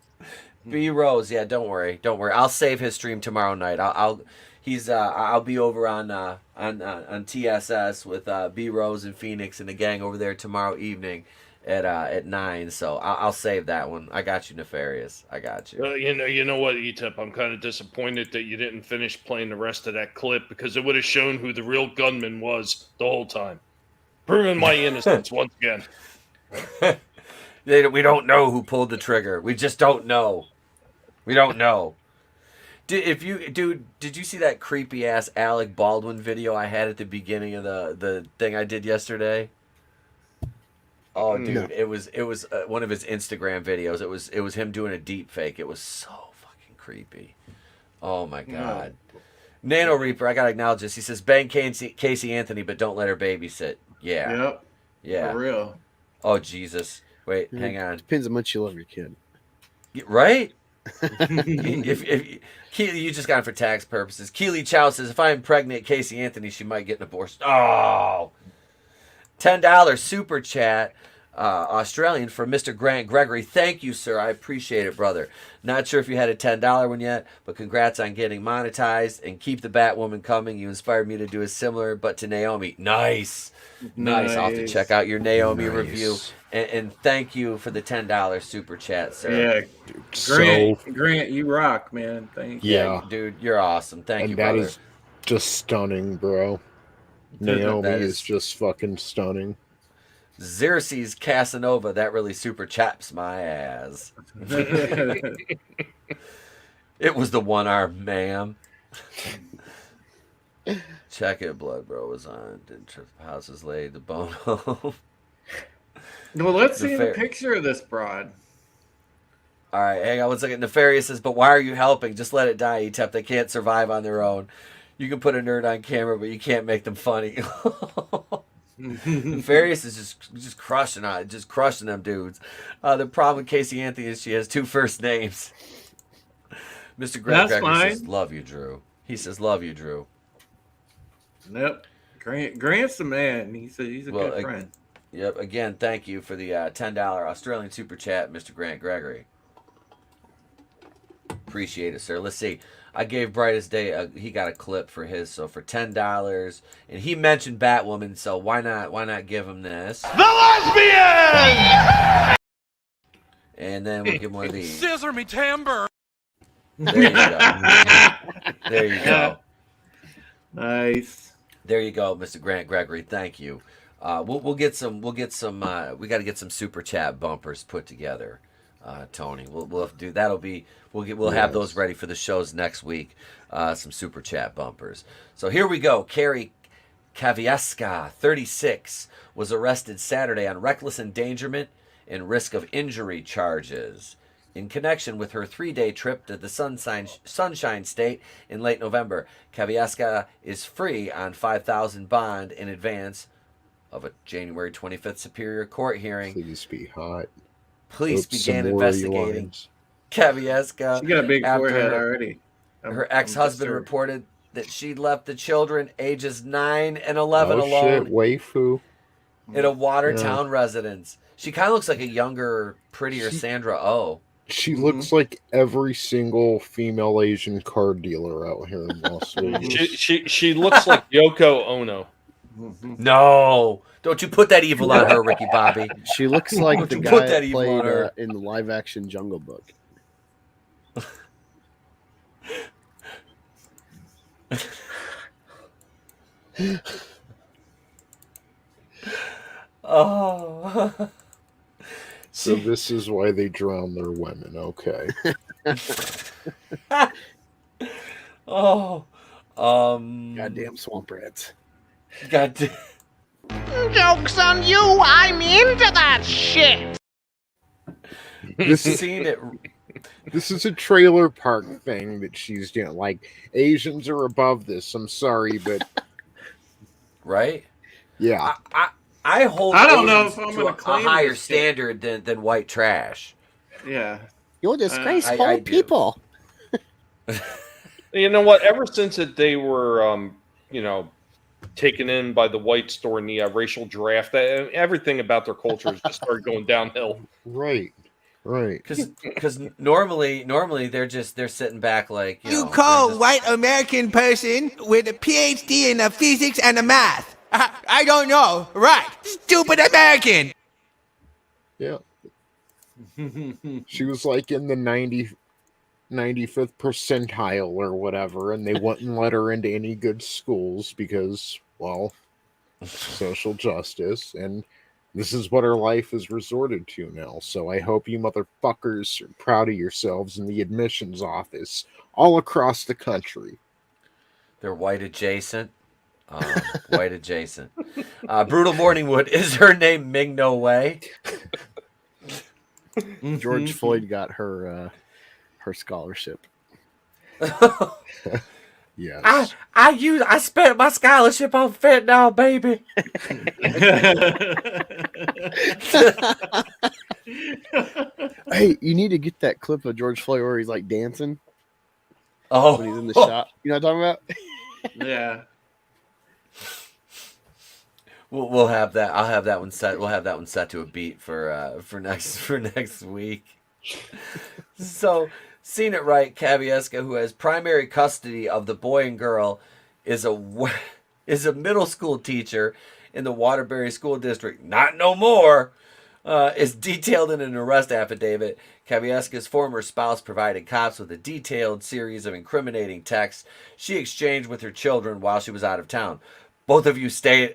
B Rose, yeah, don't worry. I'll save his stream tomorrow night. I'll be over on TSS with B Rose and Phoenix and the gang over there tomorrow evening at 9. So I'll save that one. I got you, Nefarious. I got you. You know what, ETEP? I'm kind of disappointed that you didn't finish playing the rest of that clip because it would have shown who the real gunman was the whole time, proving my innocence once again. We don't know who pulled the trigger. We just don't know. We don't know. Did you see that creepy ass Alec Baldwin video I had at the beginning of the thing I did yesterday? Oh, dude, no. It was one of his Instagram videos. It was him doing a deep fake. It was so fucking creepy. Oh my god. No. Nano Reaper, I gotta acknowledge this. He says bang Casey Anthony, but don't let her babysit. Yeah. Yep. Yeah. For real. Oh Jesus. Wait, hang on. Depends how much you love your kid. Right? if you just got it for tax purposes. Keely Chow says if I impregnate Casey Anthony, she might get an abortion. Oh. $10 super chat, Australian from Mr. Grant Gregory. Thank you, sir. I appreciate it, brother. Not sure if you had a $10 one yet, but congrats on getting monetized and keep the Batwoman coming. You inspired me to do a similar, but to Naomi. Nice. I'll have to check out your Naomi review. And thank you for the $10 super chat, sir. Yeah, Grant, you rock, man. Thank you. Yeah, dude, you're awesome. Thank you, brother. That is just stunning, bro. Naomi is just fucking stunning. Xerxes Casanova, that really super chaps my ass. It was the one-armed ma'am. Check it, blood bro was on. Didn't trip the houses laid, the bone home. Well, let's see the picture of this broad. All right, hang on one second. Nefarious says, but why are you helping? Just let it die, ETEP. They can't survive on their own. You can put a nerd on camera, but you can't make them funny. Nefarious is just crushing them dudes. The problem with Casey Anthony is she has 2 first names. Mr. Greg Gregory says, love you, Drew. He says, love you, Drew. Nope. Grant's the man. He's a good friend. Yep. Again, thank you for the $10 Australian super chat, Mr. Grant Gregory. Appreciate it, sir. Let's see. I gave Brightest Day he got a clip for his, so for $10, and he mentioned Batwoman, so why not give him this? The lesbian! And then we'll give him one of these. Scissor me timber. There you go. There you go. Nice. There you go, Mr. Grant Gregory. Thank you. We'll get some. We got to get some super chat bumpers put together. Tony, we'll do that'll be we'll have those ready for the shows next week. Some super chat bumpers. So here we go. Carrie Kavieska, 36, was arrested Saturday on reckless endangerment and risk of injury charges in connection with her 3-day trip to the Sunshine State in late November. Kavieska is free on $5,000 bond in advance of a January 25th Superior Court hearing. Please be hot. Police began investigating Kavieska. She got a big forehead already. Her ex-husband reported that she left the children ages 9 and 11 alone. Shit, waifu. In a Watertown residence. She kind of looks like a younger, prettier Sandra Oh. She looks like every single female Asian car dealer out here in Las Vegas. She looks like Yoko Ono. No, don't you put that evil on her, Ricky Bobby. She looks like Don't the you guy put that that evil played on her. in the live-action Jungle Book. Oh. So this is why they drown their women, okay. Oh. Goddamn swamp rats. Goddamn. Joke's on you, I'm into that shit! This Seen it. This is a trailer park thing that she's doing. Like, Asians are above this. I'm sorry, but Right? yeah. I hold I don't know Asians if I'm to gonna a claim higher this shit. standard than white trash. Yeah. You're disgraceful I do. people. You know what? Ever since they were, taken in by the whites during the racial draft, everything about their culture has just started going downhill. Right. Because normally they're sitting back like You call white American person with a PhD in physics and math. I don't know. Right. Stupid American. Yeah. She was like in the 95th percentile or whatever, and they wouldn't let her into any good schools because, well, social justice, and this is what her life is resorted to now. So I hope you motherfuckers are proud of yourselves in the admissions office all across the country. They're white adjacent. White adjacent. Brutal Morningwood, is her name Ming No Way? George Floyd got her scholarship. Yes. I spent my scholarship on fentanyl, baby. Hey, you need to get that clip of George Floyd where he's like dancing. Oh, when he's in the shop. You know what I'm talking about? Yeah. We'll have that. I'll have that one set. We'll have that one set to a beat for next week. So, seen it right. Kabieska, who has primary custody of the boy and girl, is a middle school teacher in the Waterbury School District. Not no more. Is detailed in an arrest affidavit. Kabieska's former spouse provided cops with a detailed series of incriminating texts she exchanged with her children while she was out of town. Both of you stay.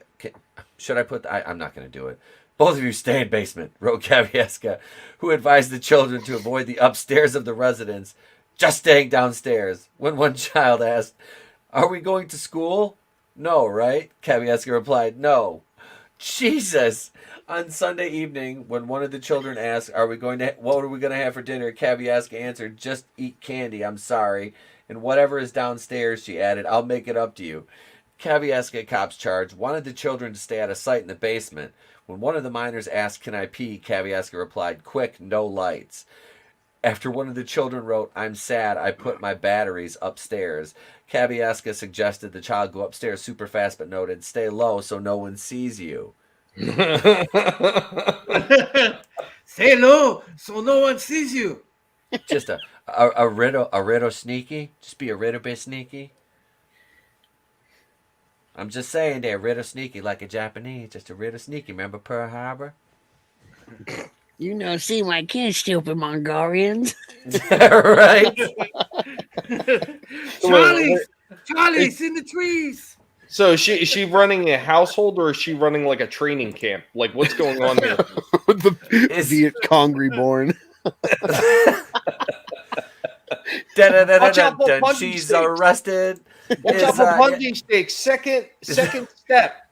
Should I put? I'm not going to do it. Both of you stay in basement, wrote Kabieska, who advised the children to avoid the upstairs of the residence, just staying downstairs. When one child asked, "Are we going to school?" "No, right?" Kabieska replied, "No." Jesus. On Sunday evening, when one of the children asked, what are we going to have for dinner?" Kabieska answered, "Just eat candy, I'm sorry. And whatever is downstairs," she added, "I'll make it up to you." Kabieska, cops charged, wanted the children to stay out of sight in the basement. When one of the minors asked, "Can I pee?" Kabieska replied, "Quick, no lights." After one of the children wrote, "I'm sad, I put my batteries upstairs," Kabieska suggested the child go upstairs super fast, but noted, "Stay low so no one sees you." Say low so no one sees you. Just a riddle sneaky. Just be a riddle bit sneaky. I'm just saying they're riddle sneaky like a Japanese. Just a riddle sneaky. Remember Pearl Harbor? You know, see my kids, stupid Mongolians. Right? Charlie's in the trees. So is she running a household or is she running like a training camp? Like what's going on here? The Viet Cong reborn. She's arrested. Watch out for bungee stakes. Second step.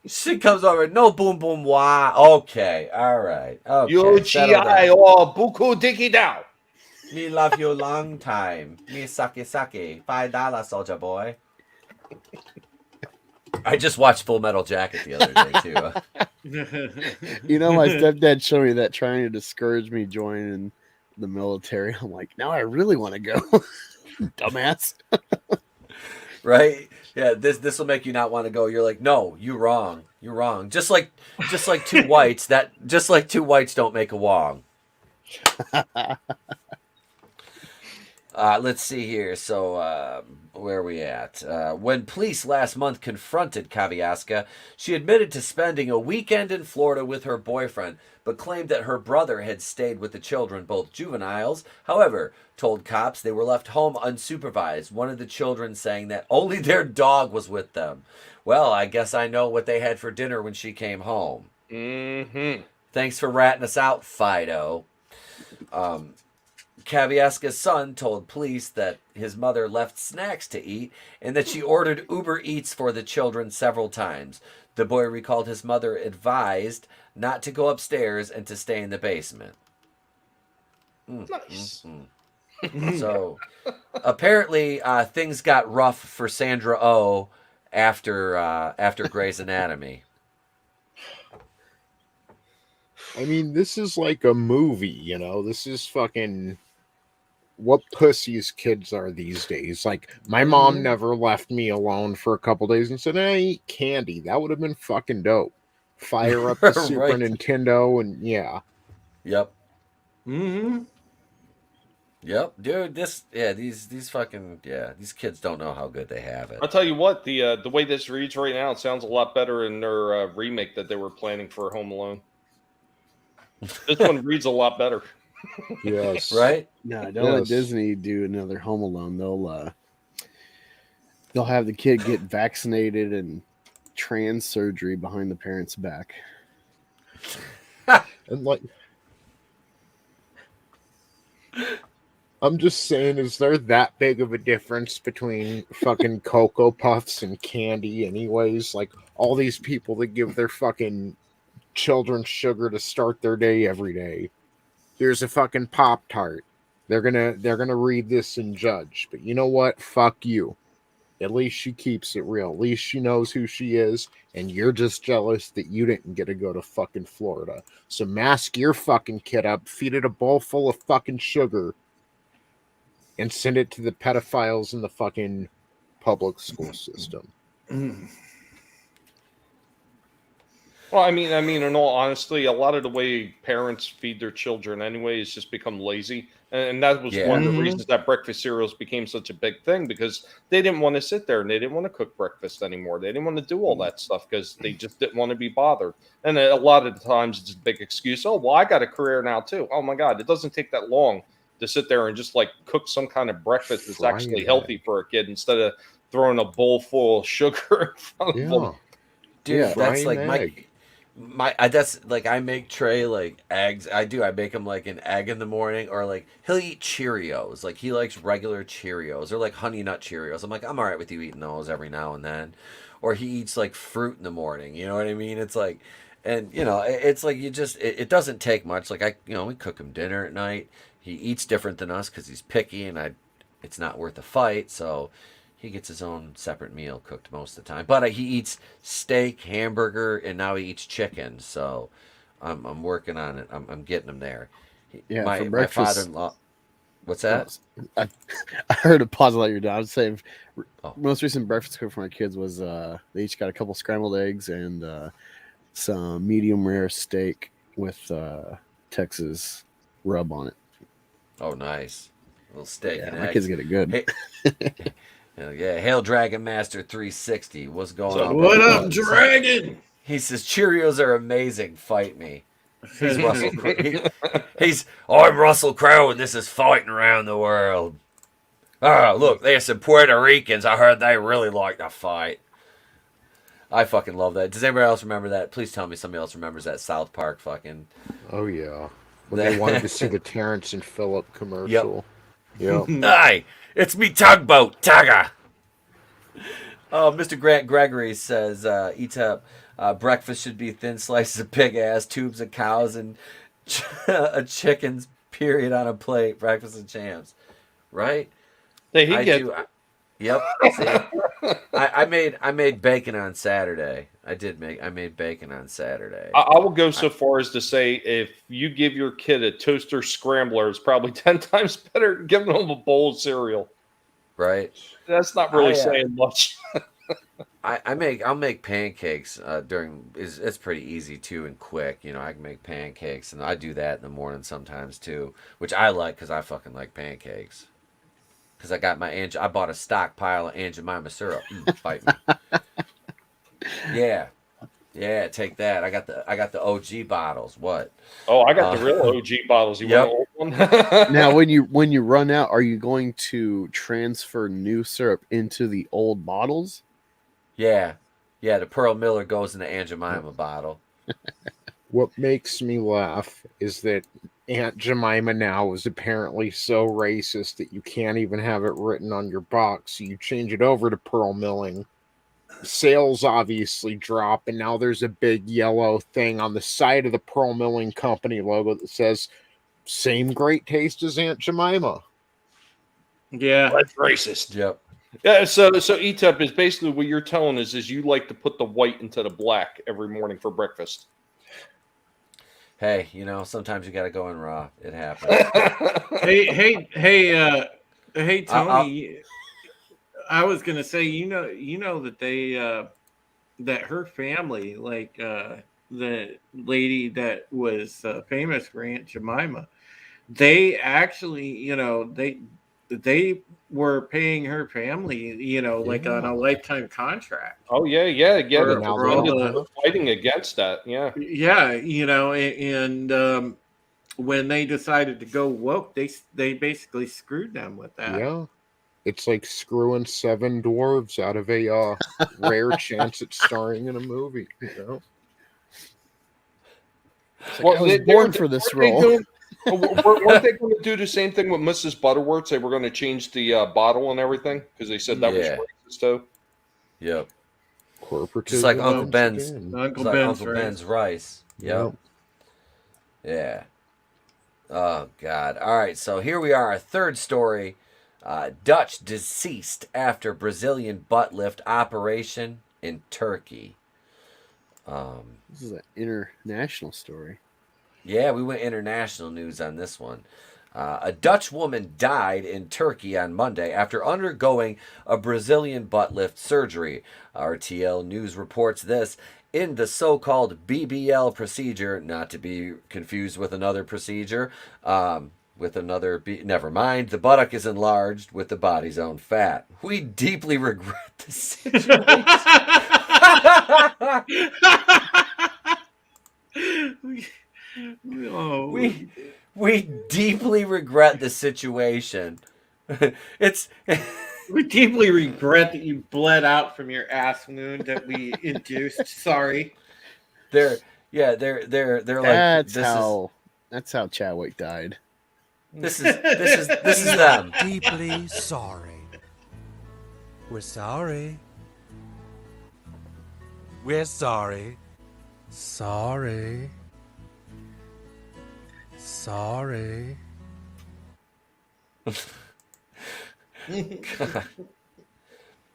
She comes over. No boom boom wah. Okay, all right. Okay, UGI or buku diki down. Me love you long time. Me sake $5 soldier boy. I just watched Full Metal Jacket the other day too. You know, my stepdad showed me that trying to discourage me joining the military. I'm like, now I really want to go. Dumbass. Right? Yeah, this will make you not want to go. You're like, no, you're wrong. You're wrong. Just like two whites don't make a wong. Let's see here. So, where are we at? When police last month confronted Kavyaska, she admitted to spending a weekend in Florida with her boyfriend, but claimed that her brother had stayed with the children, both juveniles. However, told cops they were left home unsupervised, one of the children saying that only their dog was with them. Well, I guess I know what they had for dinner when she came home. Mm-hmm. Thanks for ratting us out, Fido. Kavyaska's son told police that his mother left snacks to eat and that she ordered Uber Eats for the children several times. The boy recalled his mother advised not to go upstairs and to stay in the basement. Nice. So, apparently, things got rough for Sandra Oh after Grey's Anatomy. I mean, this is like a movie, you know? This is fucking what pussies kids are these days. Like, my mom never left me alone for a couple days and said, I eat candy. That would have been fucking dope. Fire up the Super Right. Nintendo and yeah. Yep. Mm-hmm. Yep, dude. These kids don't know how good they have it. I'll tell you what, the way this reads right now, it sounds a lot better in their remake that they were planning for Home Alone. This one reads a lot better. Yes. Right? No, don't let Disney do another Home Alone. They'll have the kid get vaccinated and trans surgery behind the parents' back. And like, I'm just saying, is there that big of a difference between fucking Cocoa Puffs and candy anyways? Like, all these people that give their fucking children sugar to start their day every day. Here's a fucking Pop-Tart. They're gonna read this and judge. But you know what? Fuck you. At least she keeps it real. At least she knows who she is, and you're just jealous that you didn't get to go to fucking Florida. So mask your fucking kid up, feed it a bowl full of fucking sugar, and send it to the pedophiles in the fucking public school system. Well, I mean, in all honesty, a lot of the way parents feed their children anyway has just become lazy. And that was one of the reasons that breakfast cereals became such a big thing, because they didn't want to sit there and they didn't want to cook breakfast anymore. They didn't want to do all that stuff because they just didn't want to be bothered. And a lot of the times it's a big excuse. Oh, well, I got a career now too. Oh my God, it doesn't take that long to sit there and just like cook some kind of breakfast that's actually healthy for a kid instead of throwing a bowl full of sugar in front of them. Dude, that's like that's like, I make Trey like eggs. I make him like an egg in the morning, or like he'll eat Cheerios. Like, he likes regular Cheerios or like Honey Nut Cheerios. I'm like, I'm all right with you eating those every now and then. Or he eats like fruit in the morning. You know what I mean? It's like, and you know, it's like, it doesn't take much. Like, we cook him dinner at night. He eats different than us because he's picky, and it's not worth a fight. So he gets his own separate meal cooked most of the time. But he eats steak, hamburger, and now he eats chicken. So I'm working on it. I'm getting him there. Yeah, my for breakfast. My father-in-law. What's that? I heard a pause while you're done. I was saying, most recent breakfast cook for my kids was they each got a couple scrambled eggs and some medium rare steak with Texas rub on it. Oh, nice. A little steak and my eggs. kids get it good. Hey, yeah, Hail Dragon Master 360. What's going on? What up, Dragon? He says Cheerios are amazing. Fight me. He's Russell Crowe. I'm Russell Crowe, and this is Fighting Around the World. Oh, look, there's some Puerto Ricans. I heard they really like to fight. I fucking love that. Does anybody else remember that? Please tell me somebody else remembers that South Park fucking. Oh yeah, when they wanted to see the Terrence and Phillip commercial. Yep. Hi, it's me tugboat, Tugger. Oh, Mr. Grant Gregory says, eats up. Breakfast should be thin slices of pig ass, tubes of cows, and a chicken's period on a plate. Breakfast and champs, right? Yep. See, I made bacon on Saturday. I made bacon on Saturday. I will go so far as to say, if you give your kid a toaster scrambler, it's probably 10 times better than giving them a bowl of cereal. Right. That's not really saying much. I'll make pancakes it's pretty easy too and quick. You know, I can make pancakes and I do that in the morning sometimes too, which I like because I fucking like pancakes. Because I got I bought a stockpile of Aunt Jemima syrup. Bite me. Yeah, take that. I got the OG bottles. What? Oh, I got the real OG bottles. You want an old one? Now, when you run out, are you going to transfer new syrup into the old bottles? Yeah, the Pearl Miller goes in the Aunt Jemima bottle. What makes me laugh is that Aunt Jemima now is apparently so racist that you can't even have it written on your box. So you change it over to Pearl Milling. Sales obviously drop, and now there's a big yellow thing on the side of the Pearl Milling Company logo that says, same great taste as Aunt Jemima. Yeah. That's racist. Yep. Yeah, so ETEP is basically what you're telling us is you like to put the white into the black every morning for breakfast. Hey, you know, sometimes you got to go in raw. It happens. Hey, Tony. I was gonna say, you know that they that her family, like the lady that was famous for Aunt Jemima, they actually, they were paying her family, like on a lifetime contract. Oh yeah. For all the fighting against that. Yeah. Yeah, and when they decided to go woke, they basically screwed them with that. Yeah. It's like screwing 7 dwarves out of a rare chance at starring in a movie, you know? Like, I was born for this role. Weren't they going to do the same thing with Mrs. Butterworth? They were going to change the bottle and everything because they said that was racist too. Yep. Corporate. Just like Uncle Ben's. Uncle Ben's rice. Yep. Yeah. Oh God. All right. So here we are. Our third story. Dutch deceased after Brazilian butt lift operation in Turkey. This is an international story. Yeah, we went international news on this one. A Dutch woman died in Turkey on Monday after undergoing a Brazilian butt lift surgery. RTL News reports this. In the so-called BBL procedure, not to be confused with another procedure, never mind, the buttock is enlarged with the body's own fat. We deeply regret the situation. We deeply regret the situation. We deeply regret that you bled out from your ass wound that we induced. Sorry. They're like That's how Chadwick died. This is them. Deeply sorry. We're sorry. We're sorry. Sorry. Sorry.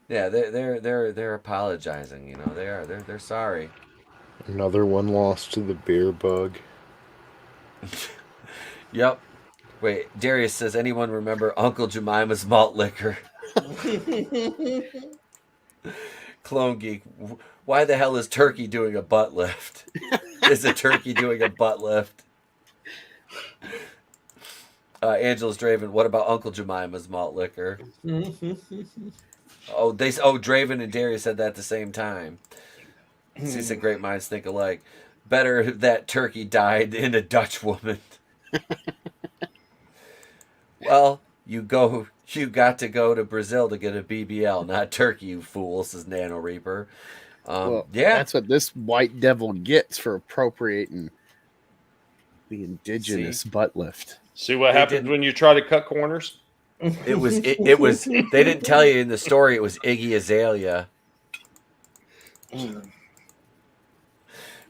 Yeah, they're apologizing. You know, they're sorry. Another one lost to the beer bug. Yep. Wait, Darius says, anyone remember Uncle Jemima's malt liquor? Clone Geek, why the hell is Turkey doing a butt lift? Is a turkey doing a butt lift? Angela's Draven, what about Uncle Jemima's malt liquor? Draven and Darius said that at the same time. She said great minds think alike. Better that turkey died in a Dutch woman. Well, you got to go to Brazil to get a BBL, not Turkey, you fool, says Nano Reaper. That's what this white devil gets for appropriating the indigenous butt lift. See what happens when you try to cut corners? It was they didn't tell you in the story it was Iggy Azalea.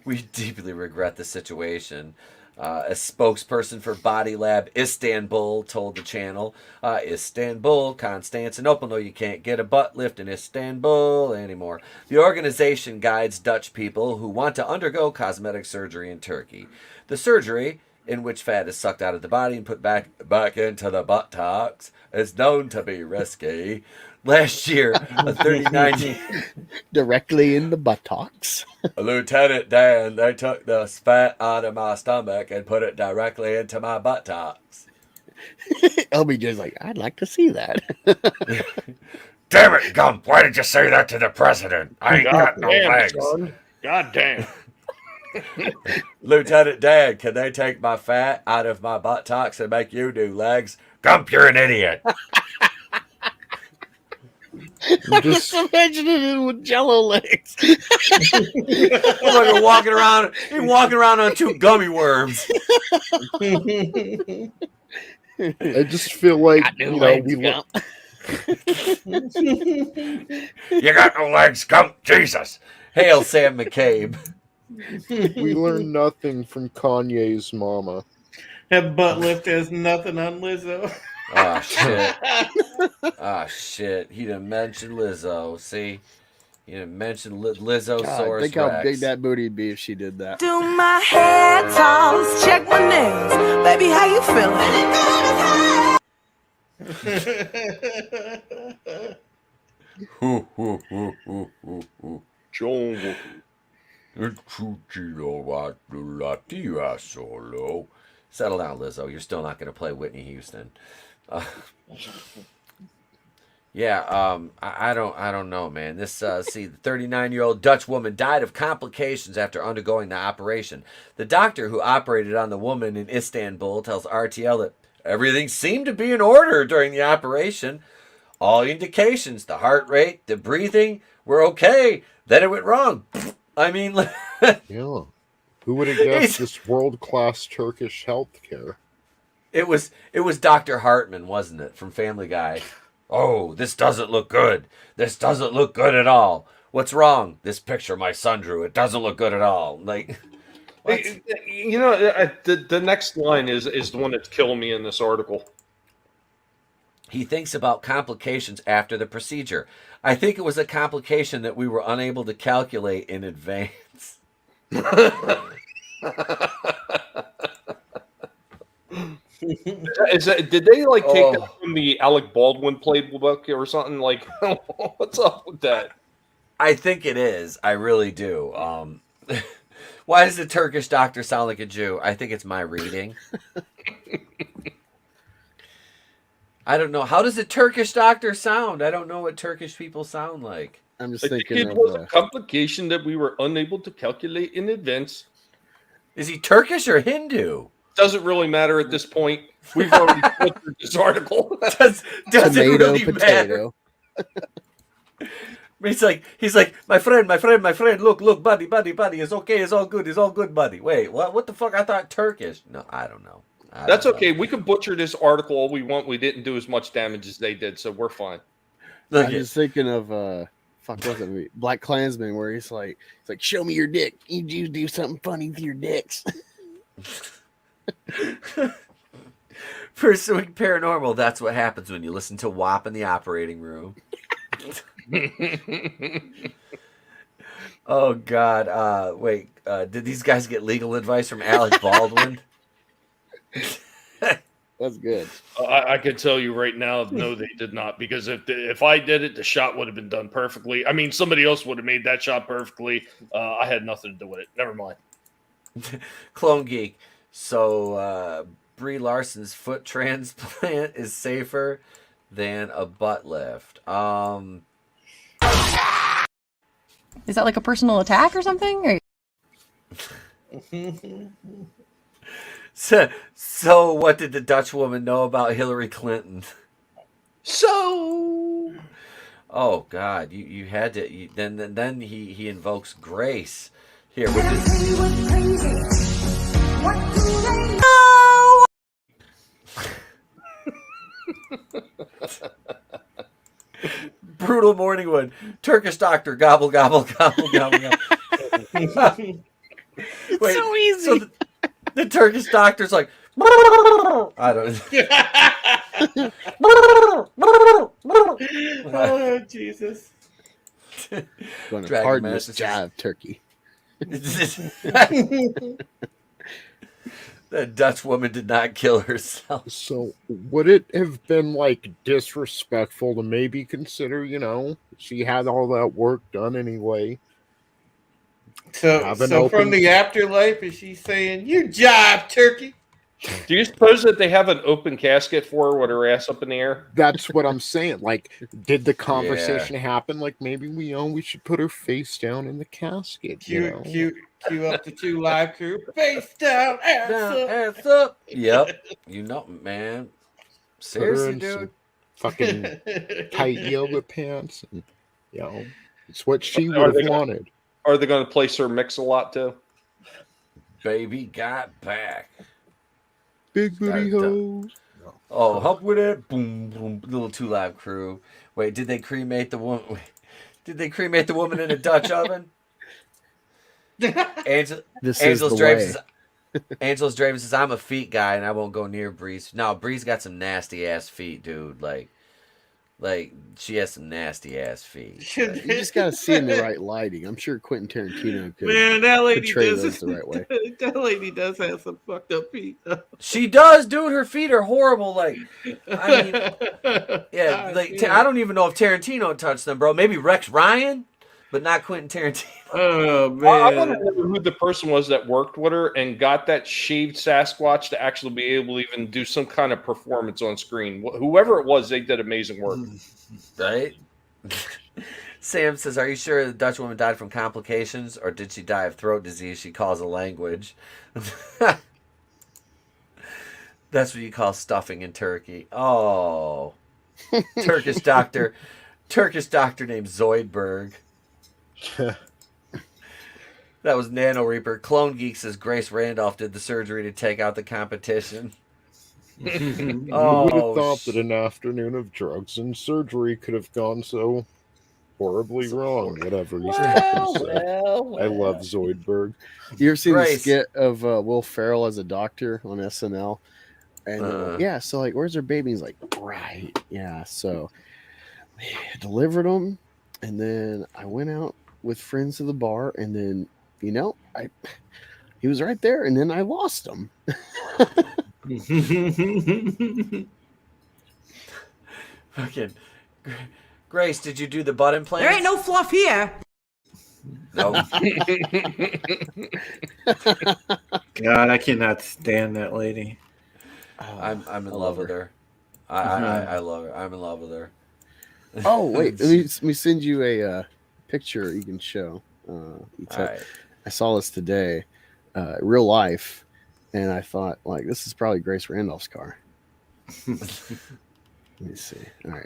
We deeply regret the situation. A spokesperson for Body Lab Istanbul told the channel, Istanbul, Constantinople, no, you can't get a butt lift in Istanbul anymore. The organization guides Dutch people who want to undergo cosmetic surgery in Turkey. The surgery in which fat is sucked out of the body and put back into the buttocks, is known to be risky. Last year, a 39 directly in the buttocks. Lieutenant Dan, they took the fat out of my stomach and put it directly into my buttocks. LBJ's like, I'd like to see that. Damn it, Gump! Why did you say that to the president? I ain't got no legs. Son. God damn. Lieutenant Dan, can they take my fat out of my buttocks and make you do legs? Gump, you're an idiot. Just imagining it with Jello legs. Like walking around on 2 gummy worms. I just feel like You got no legs, Gump. Jesus. Hail Sam McCabe. we learned nothing from Kanye's mama. That butt lift has nothing on Lizzo. Oh shit. Oh shit. He didn't mention Lizzo. See? He didn't mention Lizzo Source think how big that booty'd be if she did that. Do my hair toss, check my nails. Baby, how you feeling? John. Settle down, Lizzo. You're still not going to play Whitney Houston. I don't know, man. This the 39-year-old Dutch woman died of complications after undergoing the operation. The doctor who operated on the woman in Istanbul tells RTL that everything seemed to be in order during the operation. All indications, the heart rate, the breathing were okay. Then it went wrong. I mean, yeah. Who would have guessed this world-class Turkish healthcare? It was Dr. Hartman, wasn't it, from Family Guy? Oh, this doesn't look good. This doesn't look good at all. What's wrong? This picture my son drew. It doesn't look good at all. Like, you know, the next line is the one that's killing me in this article. He thinks about complications after the procedure. I think it was a complication that we were unable to calculate in advance. Did they take that from the Alec Baldwin playbook or something? Like, what's up with that? I think it is. I really do. Why does the Turkish doctor sound like a Jew? I think it's my reading. I don't know. How does a Turkish doctor sound? I don't know what Turkish people sound like. I'm just thinking it was a complication that we were unable to calculate in advance. Is he Turkish or Hindu? Doesn't really matter at this point. We've already filtered this article. Does it really potato. matter? He's like, my friend, look, buddy, it's okay, it's all good, buddy. Wait, what the fuck? I thought Turkish. No, I don't know. That's okay. We can butcher this article all we want. We didn't do as much damage as they did, so we're fine. I was thinking of Black Klansman, where he's like, show me your dick. You do something funny with your dicks. Pursuing Paranormal. That's what happens when you listen to WAP in the operating room. Oh God. Wait. Did these guys get legal advice from Alec Baldwin? That's good. I can tell you right now, no, they did not. Because if I did it, the shot would have been done perfectly. I mean, somebody else would have made that shot perfectly. I had nothing to do with it. Never mind. Clone Geek. So Brie Larson's foot transplant is safer than a butt lift. Is that like a personal attack or something? So what did the Dutch woman know about Hillary Clinton? Oh God, you had to. Then he invokes grace. Here, what Brutal morning wood. Turkish doctor gobble gobble gobble gobble gobble. Wait, so easy. So the Turkish doctor's like, I don't. Oh Jesus! Going to Dragon pardon this Master jive turkey. That Dutch woman did not kill herself. So would it have been like disrespectful to maybe consider, she had all that work done anyway? So from the afterlife, is she saying, "You jive, turkey"? Do you suppose that they have an open casket for her with her ass up in the air? That's what I'm saying. Like, did the conversation happen? Like, maybe we should put her face down in the casket. Cue up the 2 Live crew. Face down, ass up. Yep. Man. Seriously, Put her in dude. Fucking tight yoga pants. And, it's what she would have wanted. Are they going to play Sir Mix-a-Lot too? Baby got back. Big booty hoes. Oh, help with it. Boom, boom. Little 2 Live crew. Wait, did they cremate the woman? Did they cremate the woman in a Dutch oven? Angel's Draven says, I'm a feet guy and I won't go near Breeze. No, Breeze got some nasty ass feet, dude. Like she has some nasty ass feet. You just gotta see in the right lighting. I'm sure Quentin Tarantino could that lady portray does those the right way. That lady does have some fucked up feet. She does, dude. Her feet are horrible. Like, I mean, yeah. Like, I don't even know if Tarantino touched them, bro. Maybe Rex Ryan, but not Quentin Tarantino. Oh man! I want to know who the person was that worked with her and got that shaved Sasquatch to actually be able to even do some kind of performance on screen. Whoever it was, they did amazing work. Right? Sam says, are you sure the Dutch woman died from complications, or did she die of throat disease she calls a language? That's what you call stuffing in Turkey. Oh. Turkish doctor named Zoidberg. That was Nano Reaper. Clone Geek says Grace Randolph did the surgery to take out the competition. Who would have thought that an afternoon of drugs and surgery could have gone so horribly wrong? Whatever he's trying to say. I love Zoidberg. You ever seen the skit of Will Ferrell as a doctor on SNL? And yeah, so like, where's her baby? He's like, right, yeah. So they delivered him, and then I went out with friends to the bar, and then he was right there, and then I lost him. Fucking Grace, did you do the butt implant? There ain't no fluff here. No. God, I cannot stand that lady. I'm in love with her. I love her. I'm in love with her. Oh wait, let me send you a picture you can show. Right. I saw this today, real life, and I thought, like, this is probably Grace Randolph's car. Let me see. All right,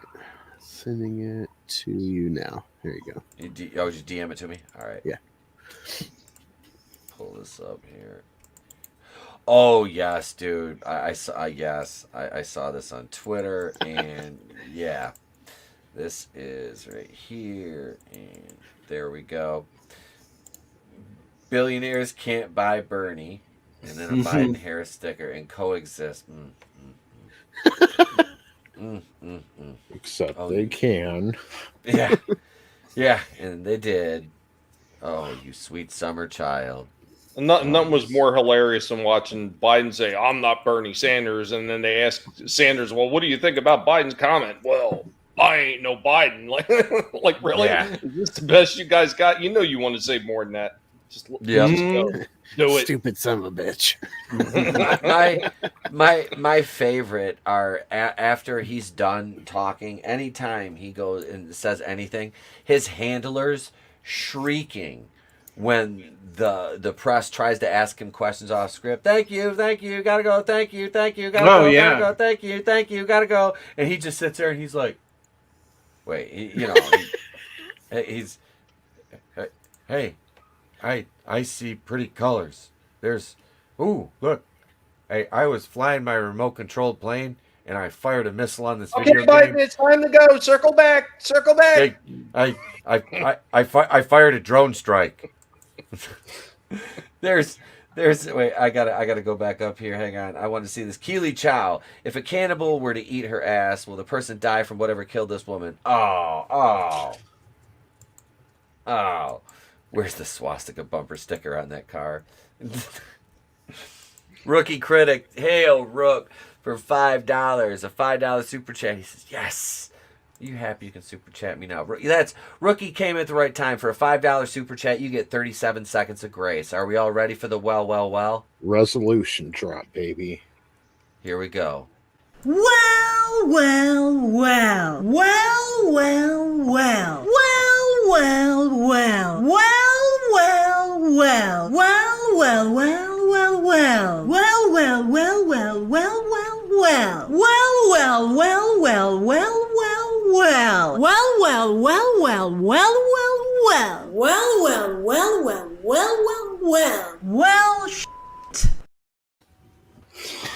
sending it to you now. Here you go. You DM it to me? All right. Yeah. Pull this up here. Oh yes, dude. I saw. I saw this on Twitter, and yeah, this is right here, and there we go. Billionaires can't buy Bernie, and then a Biden Harris sticker and coexist. Except they can. Yeah. Yeah, and they did. Oh, you sweet summer child. Nothing was more hilarious than watching Biden say, I'm not Bernie Sanders. And then they ask Sanders, well, what do you think about Biden's comment? Well, I ain't no Biden. Like really? Yeah. Is this the best you guys got? You know you want to say more than that. Just go. Do it. Stupid son of a bitch. my favorite are after he's done talking, anytime he goes and says anything, his handlers shrieking when the press tries to ask him questions off script. Thank you, gotta go, thank you, gotta go, gotta go, thank you, gotta go. And he just sits there and he's like, wait, he's hey, I see pretty colors. Look, I was flying my remote controlled plane and I fired a missile on this video Biden, game. it's time to go. Circle back. Hey, I fired a drone strike. There's wait, I gotta go back up here. Hang on. I want to see this. Keely Chow. If a cannibal were to eat her ass, will the person die from whatever killed this woman? Oh. Where's the swastika bumper sticker on that car? Rookie Critic, hail Rook for $5. A $5 super chat. He says, yes. You happy you can super chat me now. That's Rookie came at the right time. For a $5 super chat, you get 37 seconds of grace. Are we all ready for the well? Resolution drop, baby. Here we go. Well.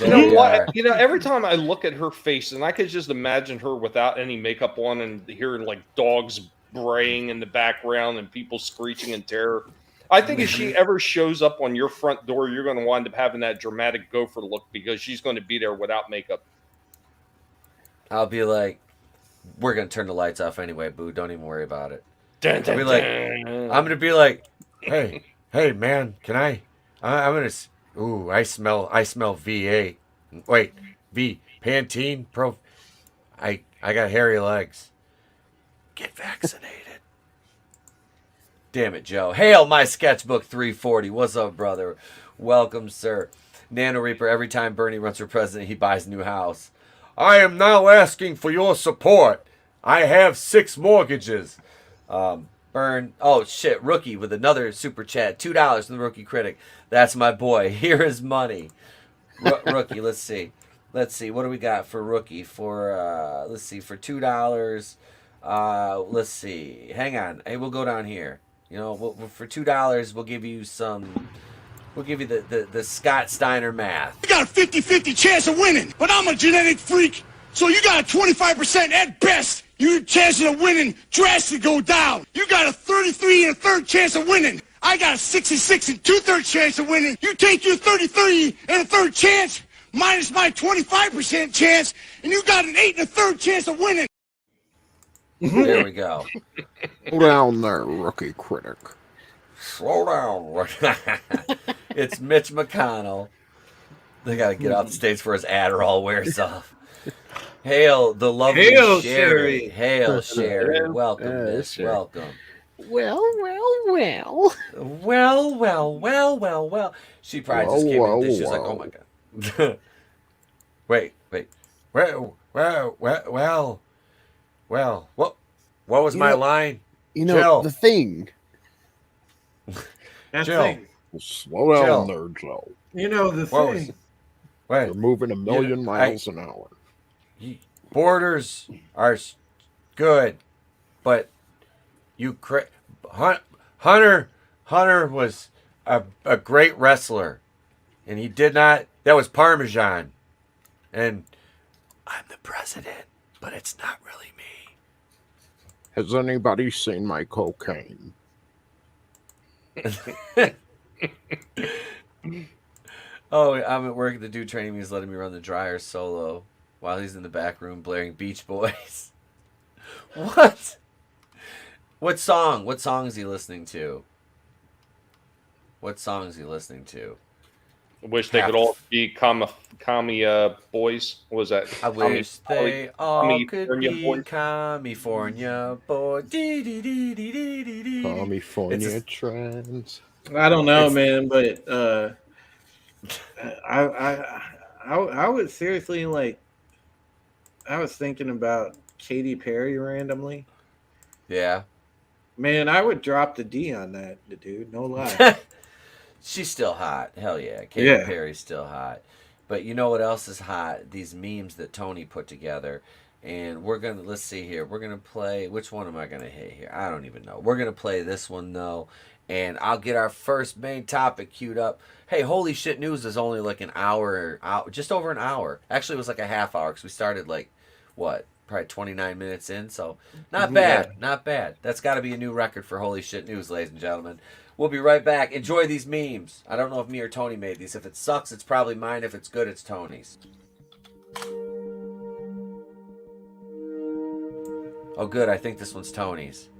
You know what? You know, every time I look at her face, and I could just imagine her without any makeup on, and hearing like dogs braying in the background and people screeching in terror. I think if she ever shows up on your front door, you're going to wind up having that dramatic gopher look because she's going to be there without makeup. I'll be like, we're going to turn the lights off anyway, boo. Don't even worry about it. Dun, dun, I'm going to be like, hey, man, can I'm going to... Ooh, I smell V8. Wait, Pantene Pro. I got hairy legs. Get vaccinated. Damn it, Joe. Hail my sketchbook 340. What's up, brother? Welcome, sir. Nano Reaper, every time Bernie runs for president, he buys a new house. I am now asking for your support. I have 6 mortgages. Burn. Oh, shit. Rookie with another super chat. $2 from the Rookie Critic. That's my boy. Here is money. Rookie, let's see. What do we got for Rookie? For, let's see, for $2. Let's see. Hang on. Hey, we'll go down here. You know, for $2, we'll give you some... We'll give you the Scott Steiner math. You got a 50-50 chance of winning, but I'm a genetic freak, so you got a 25% at best. Your chances of winning drastically go down. You got a 33 1/3 chance of winning. I got a 66 2/3 chance of winning. You take your 33 1/3 chance minus my 25% chance, and you got an 8 1/3 chance of winning. There we go. Slow down there, Rookie Critic. Slow down. It's Mitch McConnell. They got to get off the stage for his Adderall wears off. Hail the lovely Sherry. Hail Sherry. Welcome, Miss. Welcome. Well. She probably just came in. She's like, oh my god. Wait. Well. What was my line? You know, Jill. the thing. Jill. Slow down there, Joe. You know, the thing. You're moving a million miles an hour. Borders are good, but Hunter was a great wrestler, and he did not. That was Parmesan, and I'm the president, but it's not really me. Has anybody seen my cocaine? Oh, I'm at work. The dude training me is letting me run the dryer solo while he's in the back room blaring Beach Boys. What? What song? What song is he listening to? I wish they could all be commie boys. What was that? I wish they all could be California boys. California trends. I don't know, man, but I would seriously like. I was thinking about Katy Perry randomly. Yeah. Man, I would drop the D on that, dude. No lie. She's still hot. Hell yeah. Katy Perry's still hot. But you know what else is hot? These memes that Tony put together. And let's see here. We're going to play, which one am I going to hit here? I don't even know. We're going to play this one, though. And I'll get our first main topic queued up. Hey, Holy Shit News is only like an hour, just over an hour. Actually, it was like a half hour because we started like, probably 29 minutes in. So not bad. Not bad. That's got to be a new record for Holy Shit News, ladies and gentlemen. We'll be right back. Enjoy these memes. I don't know if me or Tony made these. If it sucks, it's probably mine. If it's good, it's Tony's. Oh, good. I think this one's Tony's.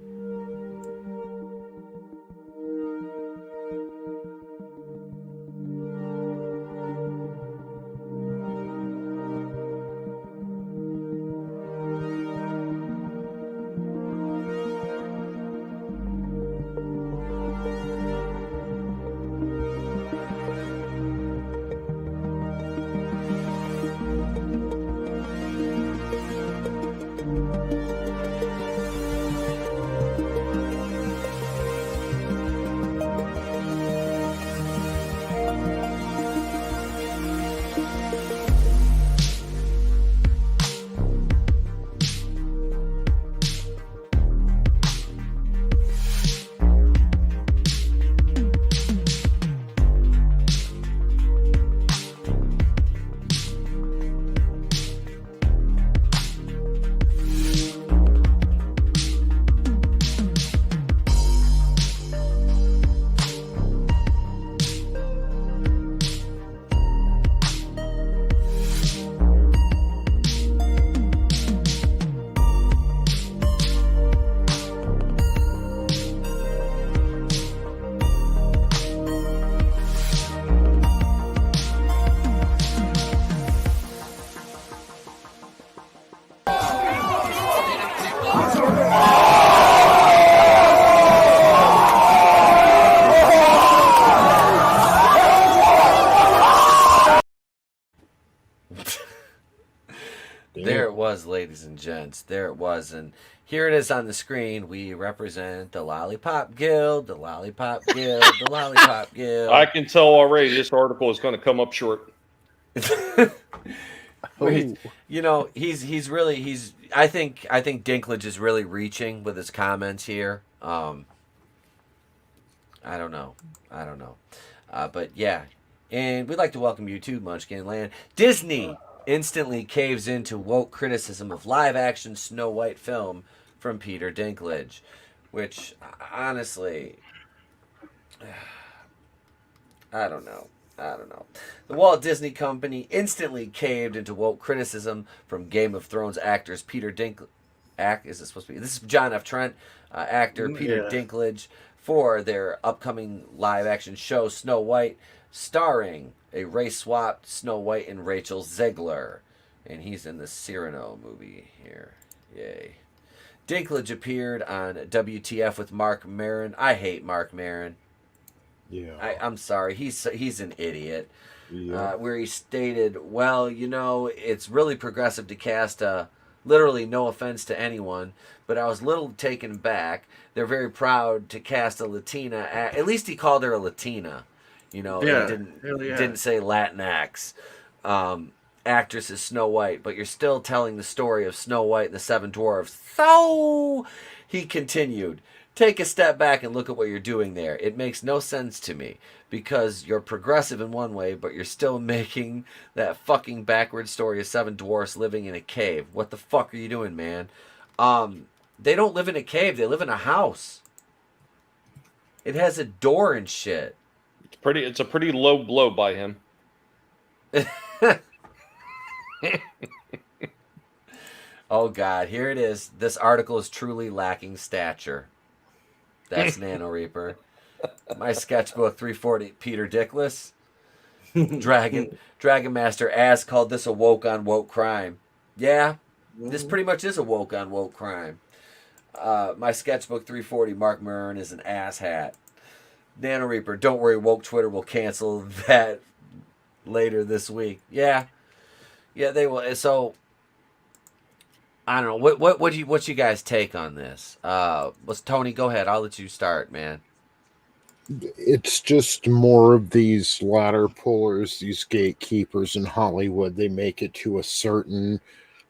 There it was, ladies and gents. There it was. And here it is on the screen. We represent the Lollipop Guild, the Lollipop Guild, the Lollipop Guild. I can tell already this article is going to come up short. Wait, you know, he's really I think Dinklage is really reaching with his comments here. I don't know. But yeah. And we'd like to welcome you to Munchkin Land. Disney instantly caves into woke criticism of live-action Snow White film from Peter Dinklage, which, honestly, I don't know. The Walt Disney Company instantly caved into woke criticism from Game of Thrones actors Peter Dinklage. Is it supposed to be? This is John F. Trent, actor Peter Dinklage, for their upcoming live-action show Snow White, starring a race-swapped Snow White and Rachel Zegler. And he's in the Cyrano movie here. Yay. Dinklage appeared on WTF with Mark Maron. I hate Mark Maron. Yeah. I'm sorry. He's an idiot. Yeah. Where he stated, well, you know, it's really progressive to cast literally no offense to anyone, but I was a little taken back. They're very proud to cast a Latina. At least he called her a Latina. You know, he didn't say Latinx. Actress is Snow White, but you're still telling the story of Snow White and the Seven Dwarfs. So, he continued, take a step back and look at what you're doing there. It makes no sense to me, because you're progressive in one way, but you're still making that fucking backward story of seven dwarfs living in a cave. What the fuck are you doing, man? They don't live in a cave. They live in a house. It has a door and shit. It's a pretty low blow by him. Oh God, here it is. This article is truly lacking stature. That's Nano Reaper. My sketchbook 340 Peter Dickless. Dragon Master Ass called this a woke on woke crime. Yeah, this pretty much is a woke on woke crime. My sketchbook 340 Mark Maron is an ass hat. Nano Reaper, don't worry, woke Twitter will cancel that later this week. Yeah, they will. So I don't know. What you guys take on this? Let's Tony, go ahead. I'll let you start, man. It's just more of these ladder pullers, these gatekeepers in Hollywood. They make it to a certain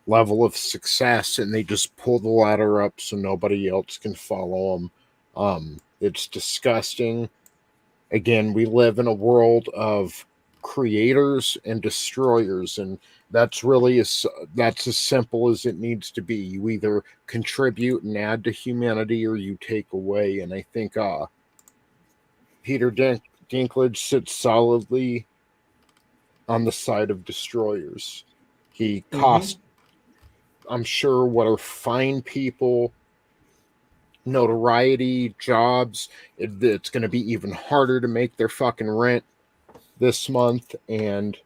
level of success and they just pull the ladder up so nobody else can follow them. It's disgusting. Again, we live in a world of creators and destroyers, and that's as simple as it needs to be. You either contribute and add to humanity or you take away, and I think Peter Dinklage sits solidly on the side of destroyers. He cost, I'm sure, what are fine people notoriety, jobs. It's going to be even harder to make their fucking rent this month, and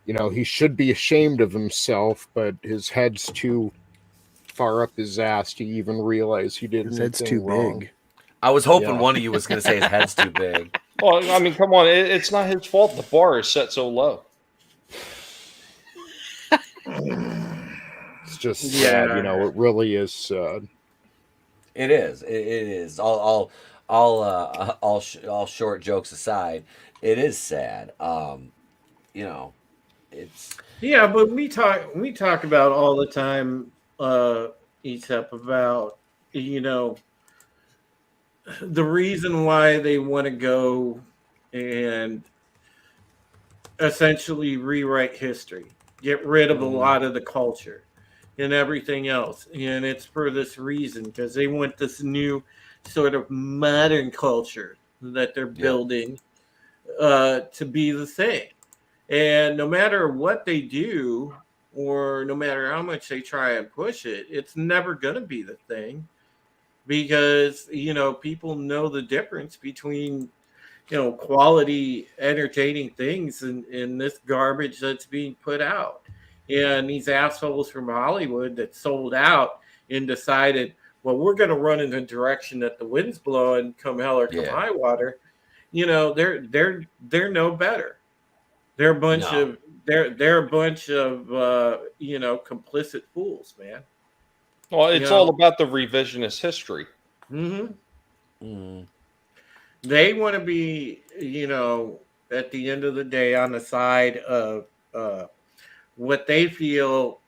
you know, he should be ashamed of himself, but his head's too far up his ass to even realize he did anything too wrong. big. I was hoping one of you was going to say his head's too big. Well, I mean, come on. It's not his fault the bar is set so low. It's just sad, you know, it really is sad. It is. It is. All short jokes aside, it is sad. You know, it's but we talk about all the time, except about, you know, the reason why they want to go and essentially rewrite history, get rid of a lot of the culture and everything else. And it's for this reason, because they want this new sort of modern culture that they're building to be the thing. And no matter what they do, or no matter how much they try and push it, it's never going to be the thing. Because, you know, people know the difference between, you know, quality, entertaining things and this garbage that's being put out. And these assholes from Hollywood that sold out and decided, well, we're going to run in the direction that the wind's blowing, come hell or come high water. You know, they're no better. They're a bunch of they're a bunch of complicit fools, man. Well, it's all about the revisionist history. They want to be, at the end of the day, on the side of what they feel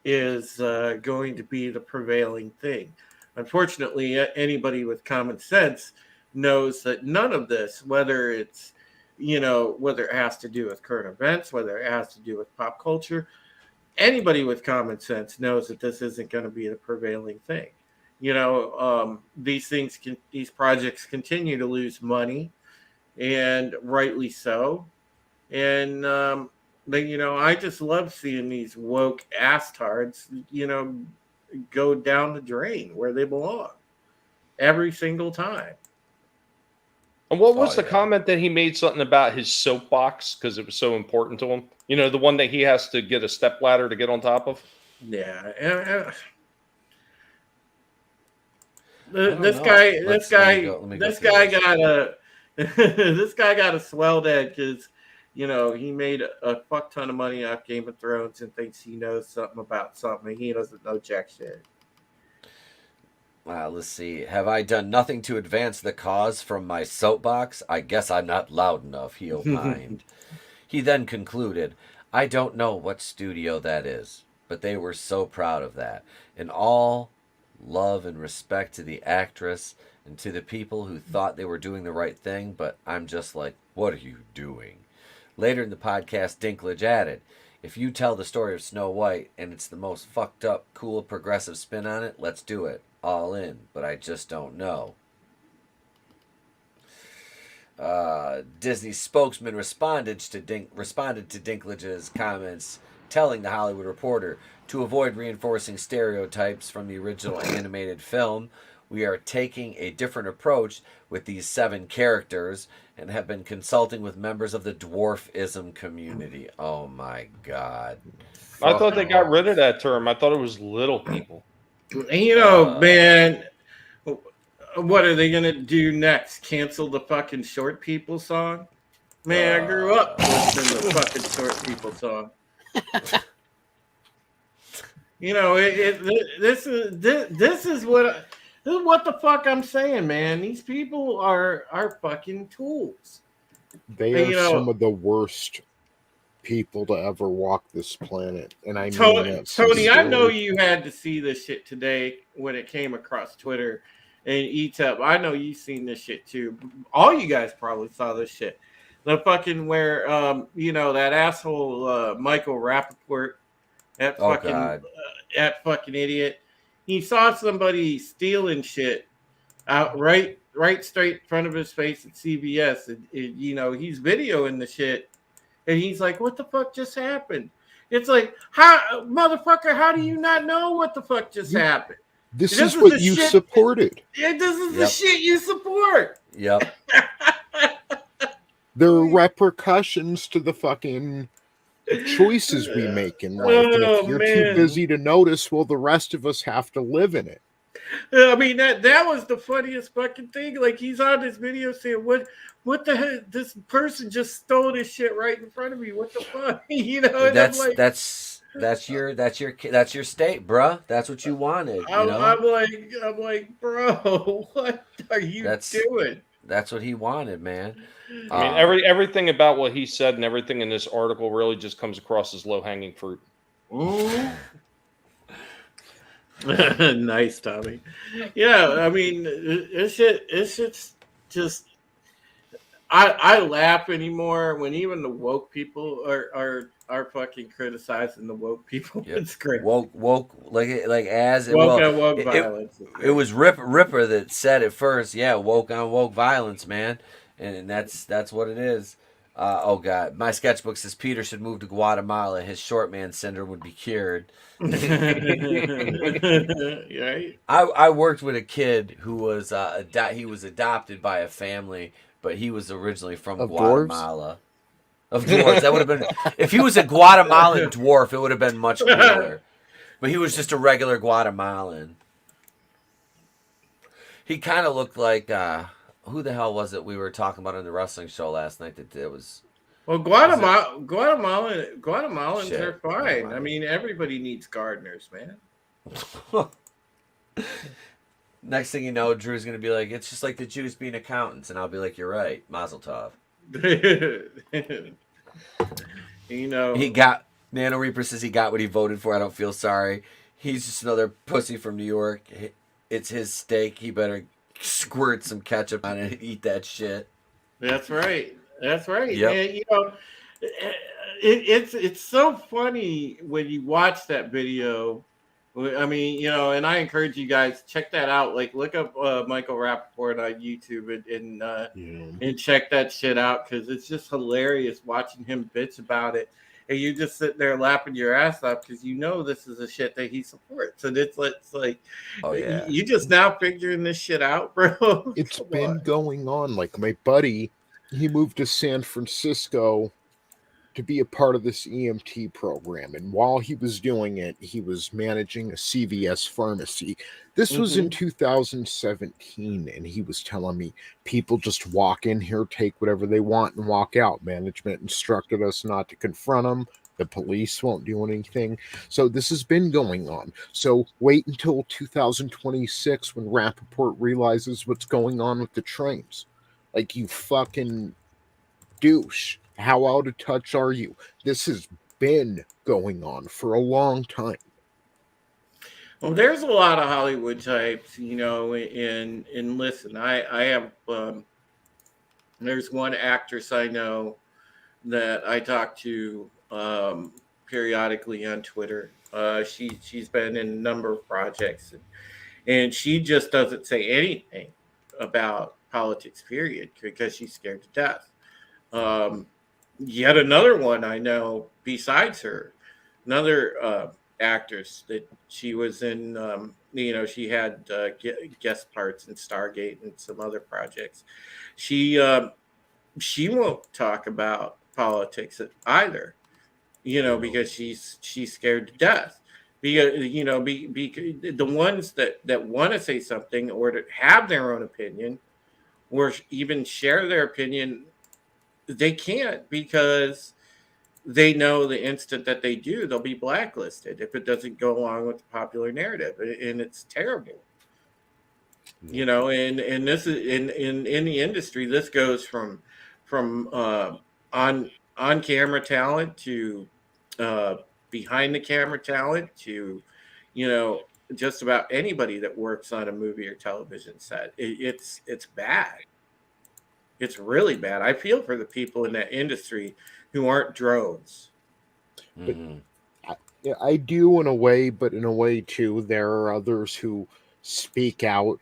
is going to be the prevailing thing. Unfortunately, anybody with common sense knows that none of this, whether it's, whether it has to do with current events, whether it has to do with pop culture, anybody with common sense knows that this isn't going to be the prevailing thing. These projects continue to lose money, and rightly so. And I just love seeing these woke astards, go down the drain where they belong every single time. And what was the comment that he made something about his soapbox because it was so important to him? The one that he has to get a stepladder to get on top of? Yeah. This guy got a this guy got a swelled head because he made a fuck ton of money off Game of Thrones and thinks he knows something about something, and he doesn't know jack shit. Wow, let's see. Have I done nothing to advance the cause from my soapbox? I guess I'm not loud enough, he opined. He then concluded, I don't know what studio that is, but they were so proud of that. In all love and respect to the actress and to the people who thought they were doing the right thing, but I'm just like, what are you doing? Later in the podcast, Dinklage added, if you tell the story of Snow White and it's the most fucked up, cool, progressive spin on it, let's do it. All in, but I just don't know. Disney spokesman responded to Dinklage's comments, telling The Hollywood Reporter, to avoid reinforcing stereotypes from the original animated film, we are taking a different approach with these 7 characters and have been consulting with members of the dwarfism community. Oh my God. I thought they got rid of that term. I thought it was little people. Man, what are they gonna do next? Cancel the fucking short people song? Man, I grew up listening to the fucking short people song. This is what the fuck I'm saying, man. These people are fucking tools. They are some of the worst people to ever walk this planet, and I mean that. Tony, I know you had to see this shit today when it came across Twitter and ETEP. I know you've seen this shit too. All you guys probably saw this shit. The fucking where that asshole Michael Rappaport, that fucking idiot. He saw somebody stealing shit out right straight in front of his face at CBS, and he's videoing the shit. And he's like, what the fuck just happened? It's like, motherfucker, how do you not know what the fuck just happened? This is what you supported. Yeah, this is the shit you support. Yep. There are repercussions to the fucking choices we make in life. And if you're too busy to notice, well, the rest of us have to live in it. I mean, that was the funniest fucking thing. Like, he's on this video saying, what the heck? This person just stole this shit right in front of me. What the fuck? And that's your state, bruh. That's what you wanted. I'm like, bro, what are you doing? That's what he wanted, man. I mean, everything about what he said and everything in this article really just comes across as low-hanging fruit. Nice, Tommy. Yeah, I mean, it's just. I laugh anymore when even the woke people are fucking criticizing the woke people. Yep. It's great. Woke like as woke on woke violence. It was Ripper that said it first. Yeah, woke on woke violence, man, and that's what it is. Oh God, my sketchbook says Peter should move to Guatemala. His short man syndrome would be cured. Right. I worked with a kid who was he was adopted by a family, but he was originally from Guatemala. Of dwarves. That would have been, if he was a Guatemalan dwarf, it would have been much cooler. But he was just a regular Guatemalan. He kind of looked like who the hell was it we were talking about on the wrestling show last night? That it was Well, Guatemalans Shit. are fine. I mean, everybody needs gardeners, man. Next thing you know, Drew's gonna be like, "It's just like the Jews being accountants," and I'll be like, "You're right, Mazel Tov." You know, he got Nano Reaper says he got what he voted for. I don't feel sorry. He's just another pussy from New York. It's his steak. He better squirt some ketchup on it and eat that shit. That's right. That's right. Yep. Man, you know, it's so funny when you watch that video. I mean, you know, and I encourage you guys check that out. Like, look up Michael Rappaport on YouTube and check that shit out because it's just hilarious watching him bitch about it. And you just sit there laughing your ass off because you know this is the shit that he supports. And it's like, oh yeah, you just now figuring this shit out, bro. It's been going on. Like my buddy, he moved to San Francisco to be a part of this EMT program. And while he was doing it, he was managing a CVS pharmacy. This was in 2017. And he was telling me people just walk in here, take whatever they want and walk out. Management instructed us not to confront them. The police won't do anything. So this has been going on. So wait until 2026 when Rappaport realizes what's going on with the trains. Like, you fucking douche. How out of touch are you? This has been going on for a long time. Well, there's a lot of Hollywood types, you know, and listen, I have, there's one actress I know that I talk to periodically on Twitter. She's been in a number of projects, and she just doesn't say anything about politics, period, because she's scared to death. Yet another one I know besides her, another actress that she was in, you know, she had guest parts in Stargate and some other projects. She won't talk about politics either, you know, because she's scared to death. Because, you know, the ones that want to say something or to have their own opinion or even share their opinion, they can't because they know the instant that they do, they'll be blacklisted if it doesn't go along with the popular narrative, and it's terrible. You know, and this is in the industry. This goes from on camera talent to behind the camera talent to, you know, just about anybody that works on a movie or television set. It's bad. It's really bad. I feel for the people in that industry who aren't drones. But I do in a way, but in a way too, there are others who speak out,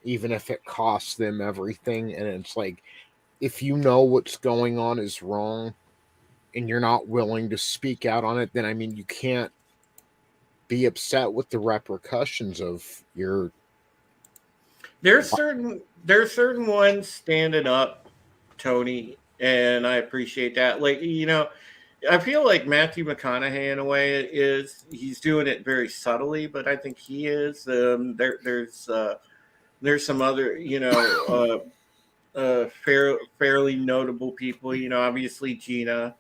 even if it costs them everything. And it's like, if you know what's going on is wrong and you're not willing to speak out on it, then I mean, you can't be upset with the repercussions of your. There's certain ones standing up, Tony, and I appreciate that. Like, you know, I feel like Matthew McConaughey in a way he's doing it very subtly, but I think he is. There's some other, you know, fairly notable people. You know, obviously Gina,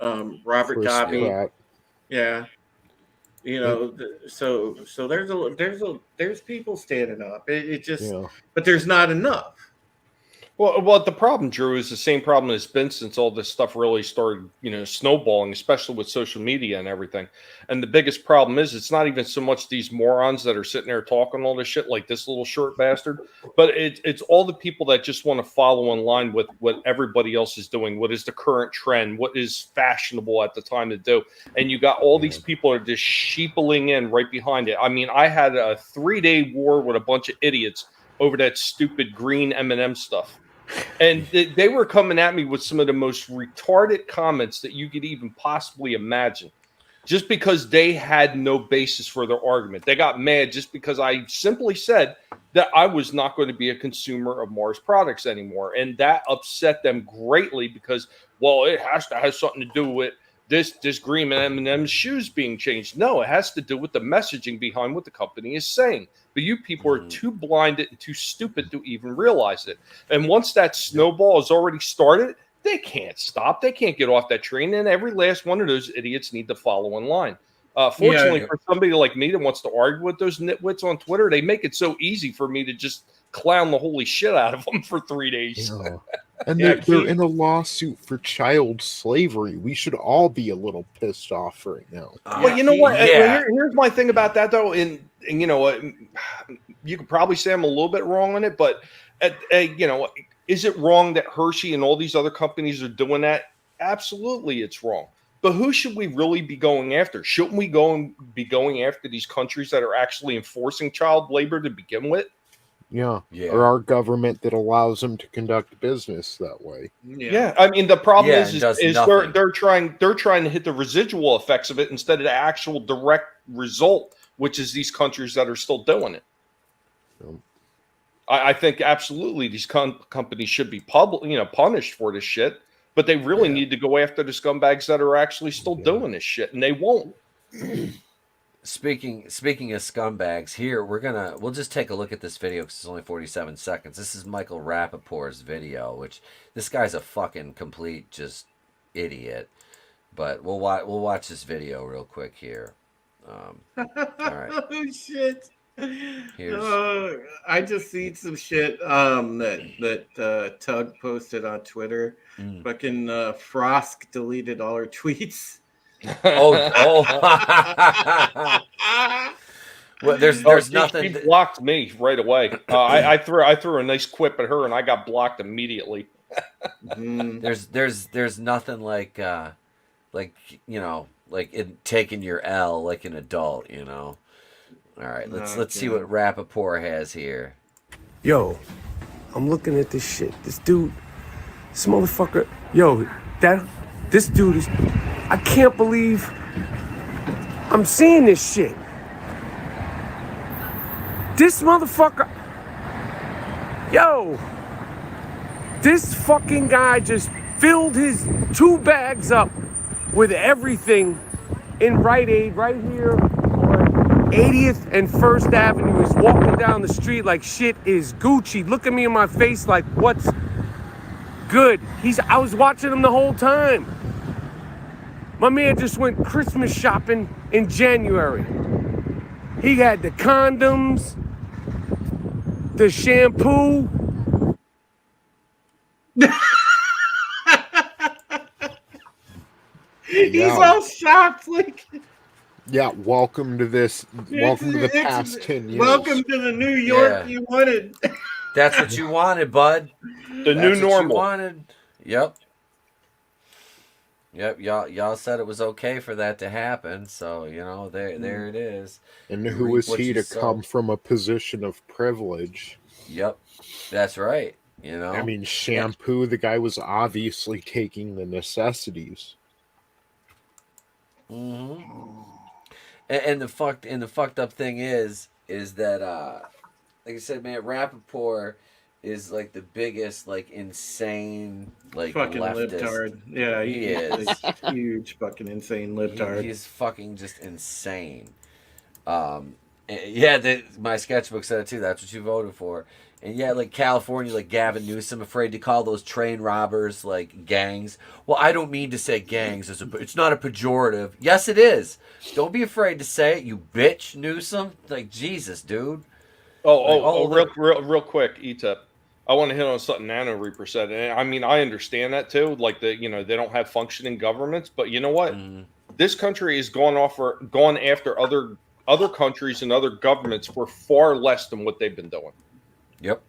Robert Dobby, yeah. You know, so there's people standing up. It just, but there's not enough. Well, the problem, Drew, is the same problem that's been since all this stuff really started, you know, snowballing, especially with social media and everything. And the biggest problem is it's not even so much these morons that are sitting there talking all this shit like this little short bastard, but it's all the people that just want to follow in line with what everybody else is doing, what is the current trend, what is fashionable at the time to do. And you got all these people that are just sheepling in right behind it. I mean, I had a 3-day war with a bunch of idiots over that stupid green M&M stuff. And they were coming at me with some of the most retarded comments that you could even possibly imagine, just because they had no basis for their argument. They got mad just because I simply said that I was not going to be a consumer of Mars products anymore. And that upset them greatly because, well, it has to have something to do with this green M&M shoes being changed. No, it has to do with the messaging behind what the company is saying. But you people are too blinded and too stupid to even realize it. And once that snowball has already started, They can't stop. They can't get off that train. And every last one of those idiots need to follow in line. Fortunately, for somebody like me that wants to argue with those nitwits on Twitter, they make it so easy for me to just clown the holy shit out of them for 3 days. Yeah. And they're in a lawsuit for child slavery. We should all be a little pissed off right now. Well, you know what? Here's my thing about that, though. And you know what? You could probably say I'm a little bit wrong on it, but you know, is it wrong that Hershey and all these other companies are doing that? Absolutely, it's wrong. But who should we really be going after? Shouldn't we be going after these countries that are actually enforcing child labor to begin with? Yeah. Or our government that allows them to conduct business that way. Yeah. I mean, the problem is they're trying to hit the residual effects of it instead of the actual direct result, which is these countries that are still doing it. I think absolutely these companies should be punished for this shit, but they really need to go after the scumbags that are actually still doing this shit, and they won't. Speaking of scumbags, here we'll just take a look at this video because it's only 47 seconds. This is Michael Rappaport's video, which this guy's a fucking complete just idiot. But we'll watch this video real quick here. All right. Oh shit! I just seen some shit that Tug posted on Twitter. Fucking Frosk deleted all her tweets. Well, there's nothing. She blocked me right away. I threw a nice quip at her, and I got blocked immediately. There's nothing like you know, like taking your L like an adult, you know. All right, let's see what Rappaport has here. Yo, I'm looking at this shit. This dude, this motherfucker. Yo, this dude is. I can't believe I'm seeing this shit. This motherfucker. Yo, this fucking guy just filled his 2 bags up with everything in Rite Aid right here on 80th and 1st Avenue. He's walking down the street like shit is Gucci. Look at me in my face like what's good. I was watching him the whole time. My man just went Christmas shopping in January. He had the condoms, the shampoo. He's all shocked, like. Yeah, welcome to this. Welcome to the past 10 years. Welcome to the New York you wanted. That's what you wanted, bud. The new normal. You wanted. Yep. Y'all said it was okay for that to happen, so you know there it is. And who is he to come from a position of privilege? Yep, that's right. You know, I mean, shampoo. The guy was obviously taking the necessities. Mm-hmm. And the fucked up thing is that like I said, man, Rappaport is like the biggest, like insane, like fucking leftist. libtard. Yeah, he is huge, fucking insane libtard. He's fucking just insane. Yeah, my sketchbook said it too. That's what you voted for. And yeah, like California, like Gavin Newsom, afraid to call those train robbers like gangs. Well, I don't mean to say gangs. It's not a pejorative. Yes, it is. Don't be afraid to say it, you bitch, Newsom. Like, Jesus, dude. Real quick, ETEP. I want to hit on something Nano Reaper said. And I mean, I understand that too. Like they don't have functioning governments, but you know what? This country is gone after other countries and other governments for far less than what they've been doing. Yep.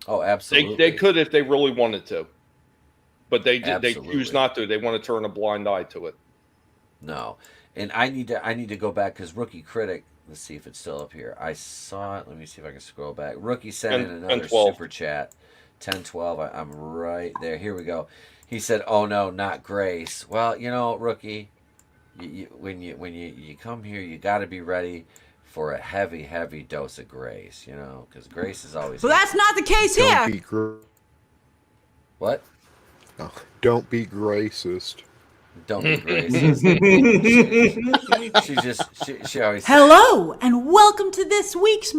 Oh, absolutely. They could if they really wanted to, but they choose not to. They want to turn a blind eye to it. No, and I need to go back because Rookie Critic. Let's see if it's still up here. I saw it. Let me see if I can scroll back. Rookie sent in another super chat. 1012. I'm right there. Here we go. He said, "Oh no, not Grace." Well, you know, Rookie, when you come here, you got to be ready for a heavy dose of grace, you know, because grace is always. Well, that's not the case here. What? Oh, don't be racist. Don't be racist. she always. Hello and welcome to this week's.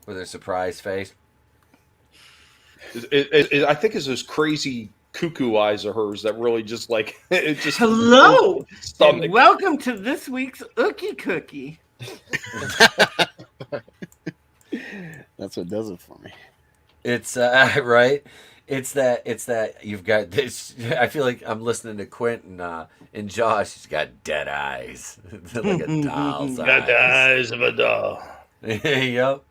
With her surprise face. I think it's those crazy cuckoo eyes of hers that really just like it just Hello, stomach. and welcome to this week's Ookie Cookie. That's what does it for me. It's right. It's that you've got this. I feel like I'm listening to Quentin and Josh. He's got dead eyes, like a doll's Got the eyes of a doll. Yep.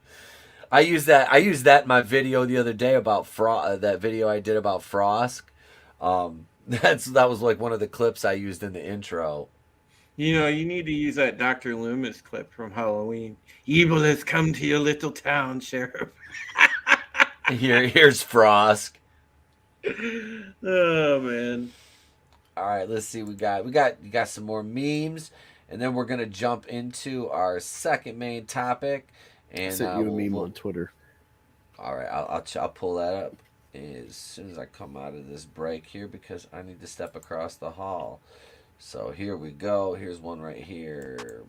I used that in my video the other day about that video I did about Frost. That was like one of the clips I used in the intro. You know, you need to use that Dr. Loomis clip from Halloween. Evil has come to your little town, Sheriff. Here's Frost. Oh man. All right, let's see. We got some more memes, and then we're gonna jump into our second main topic. And I sent you a meme on Twitter. All right, I'll pull that up as soon as I come out of this break here because I need to step across the hall. So here we go. Here's one right here.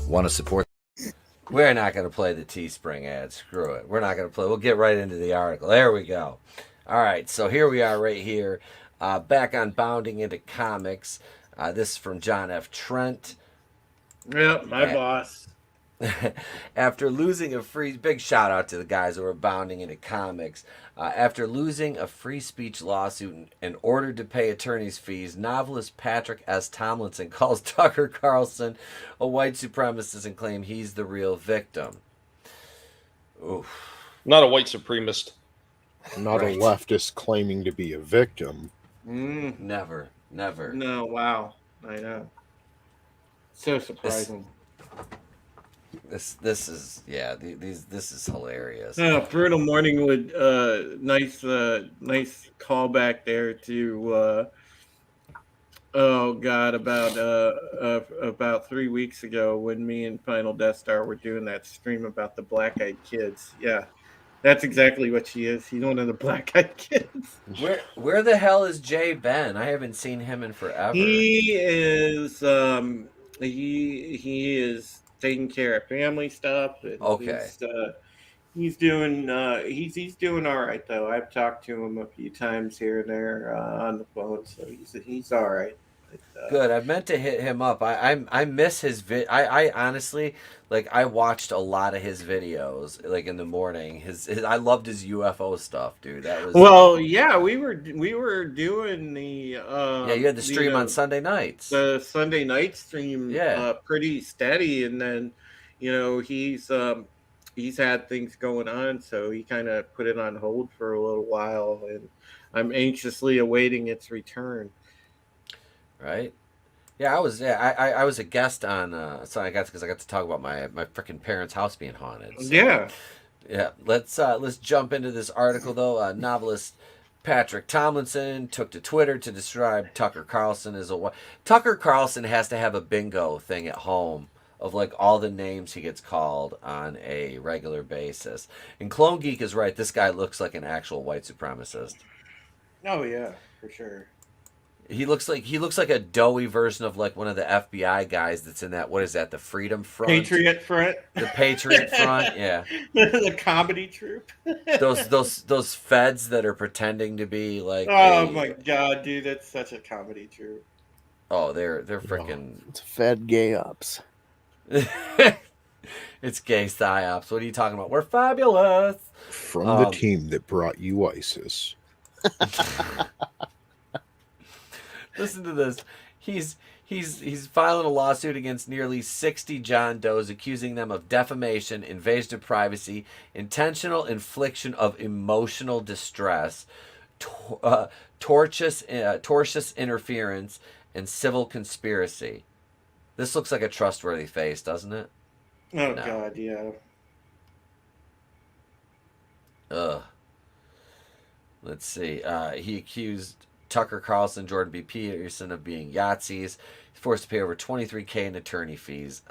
Want to support? We're not going to play the Teespring ad. Screw it. We're not going to play. We'll get right into the article. There we go. All right. So here we are right here. Back on Bounding into Comics. This is from John F. Trent. Yep, my boss. After losing a big shout out to the guys who are Bounding into Comics. After losing a free speech lawsuit and ordered to pay attorney's fees, novelist Patrick S. Tomlinson calls Tucker Carlson a white supremacist and claims he's the real victim. Oof. Not a white supremacist. Not a leftist claiming to be a victim. Never. No, wow. I know. So surprising. This is this is hilarious. Brutal Morningwood, nice callback there to about 3 weeks ago when me and Final Death Star were doing that stream about the black-eyed kids. Yeah, that's exactly what she is. She's one of the black-eyed kids. Where the hell is Jay Ben? I haven't seen him in forever. He is he is taking care of family stuff. Okay. He's doing he's doing all right though. I've talked to him a few times here and there on the phone, so he's all right. Good. I meant to hit him up. I miss his I honestly I watched a lot of his videos in the morning. His I loved his UFO stuff, dude. That was we were doing the you had the stream on Sunday nights. The Sunday night stream pretty steady, and then he's had things going on, so he kind of put it on hold for a little while, and I'm anxiously awaiting its return. Right. Yeah, I was. Yeah, I was a guest on. So I got to talk about my freaking parents' house being haunted. So. Yeah. Yeah. Let's jump into this article though. Novelist Patrick Tomlinson took to Twitter to describe Tucker Carlson as a. Tucker Carlson has to have a bingo thing at home of like all the names he gets called on a regular basis. And Clone Geek is right. This guy looks like an actual white supremacist. Oh yeah, for sure. He looks like a doughy version of like one of the FBI guys that's in that, what is that, the Freedom Front? Patriot Front. The Patriot Front, yeah. The comedy troupe. those feds that are pretending to be like Oh my god, dude, that's such a comedy troupe. Oh, they're freaking It's Fed gay ops. It's gay psyops. What are you talking about? We're fabulous. From the team that brought you ISIS. Listen to this. He's filing a lawsuit against nearly 60 John Does, accusing them of defamation, invasion of privacy, intentional infliction of emotional distress, tortious interference, and civil conspiracy. This looks like a trustworthy face, doesn't it? Oh god, yeah. Ugh. Let's see. He accused Tucker Carlson, Jordan B. Peterson of being Yahtzees. He's forced to pay over $23K in attorney fees.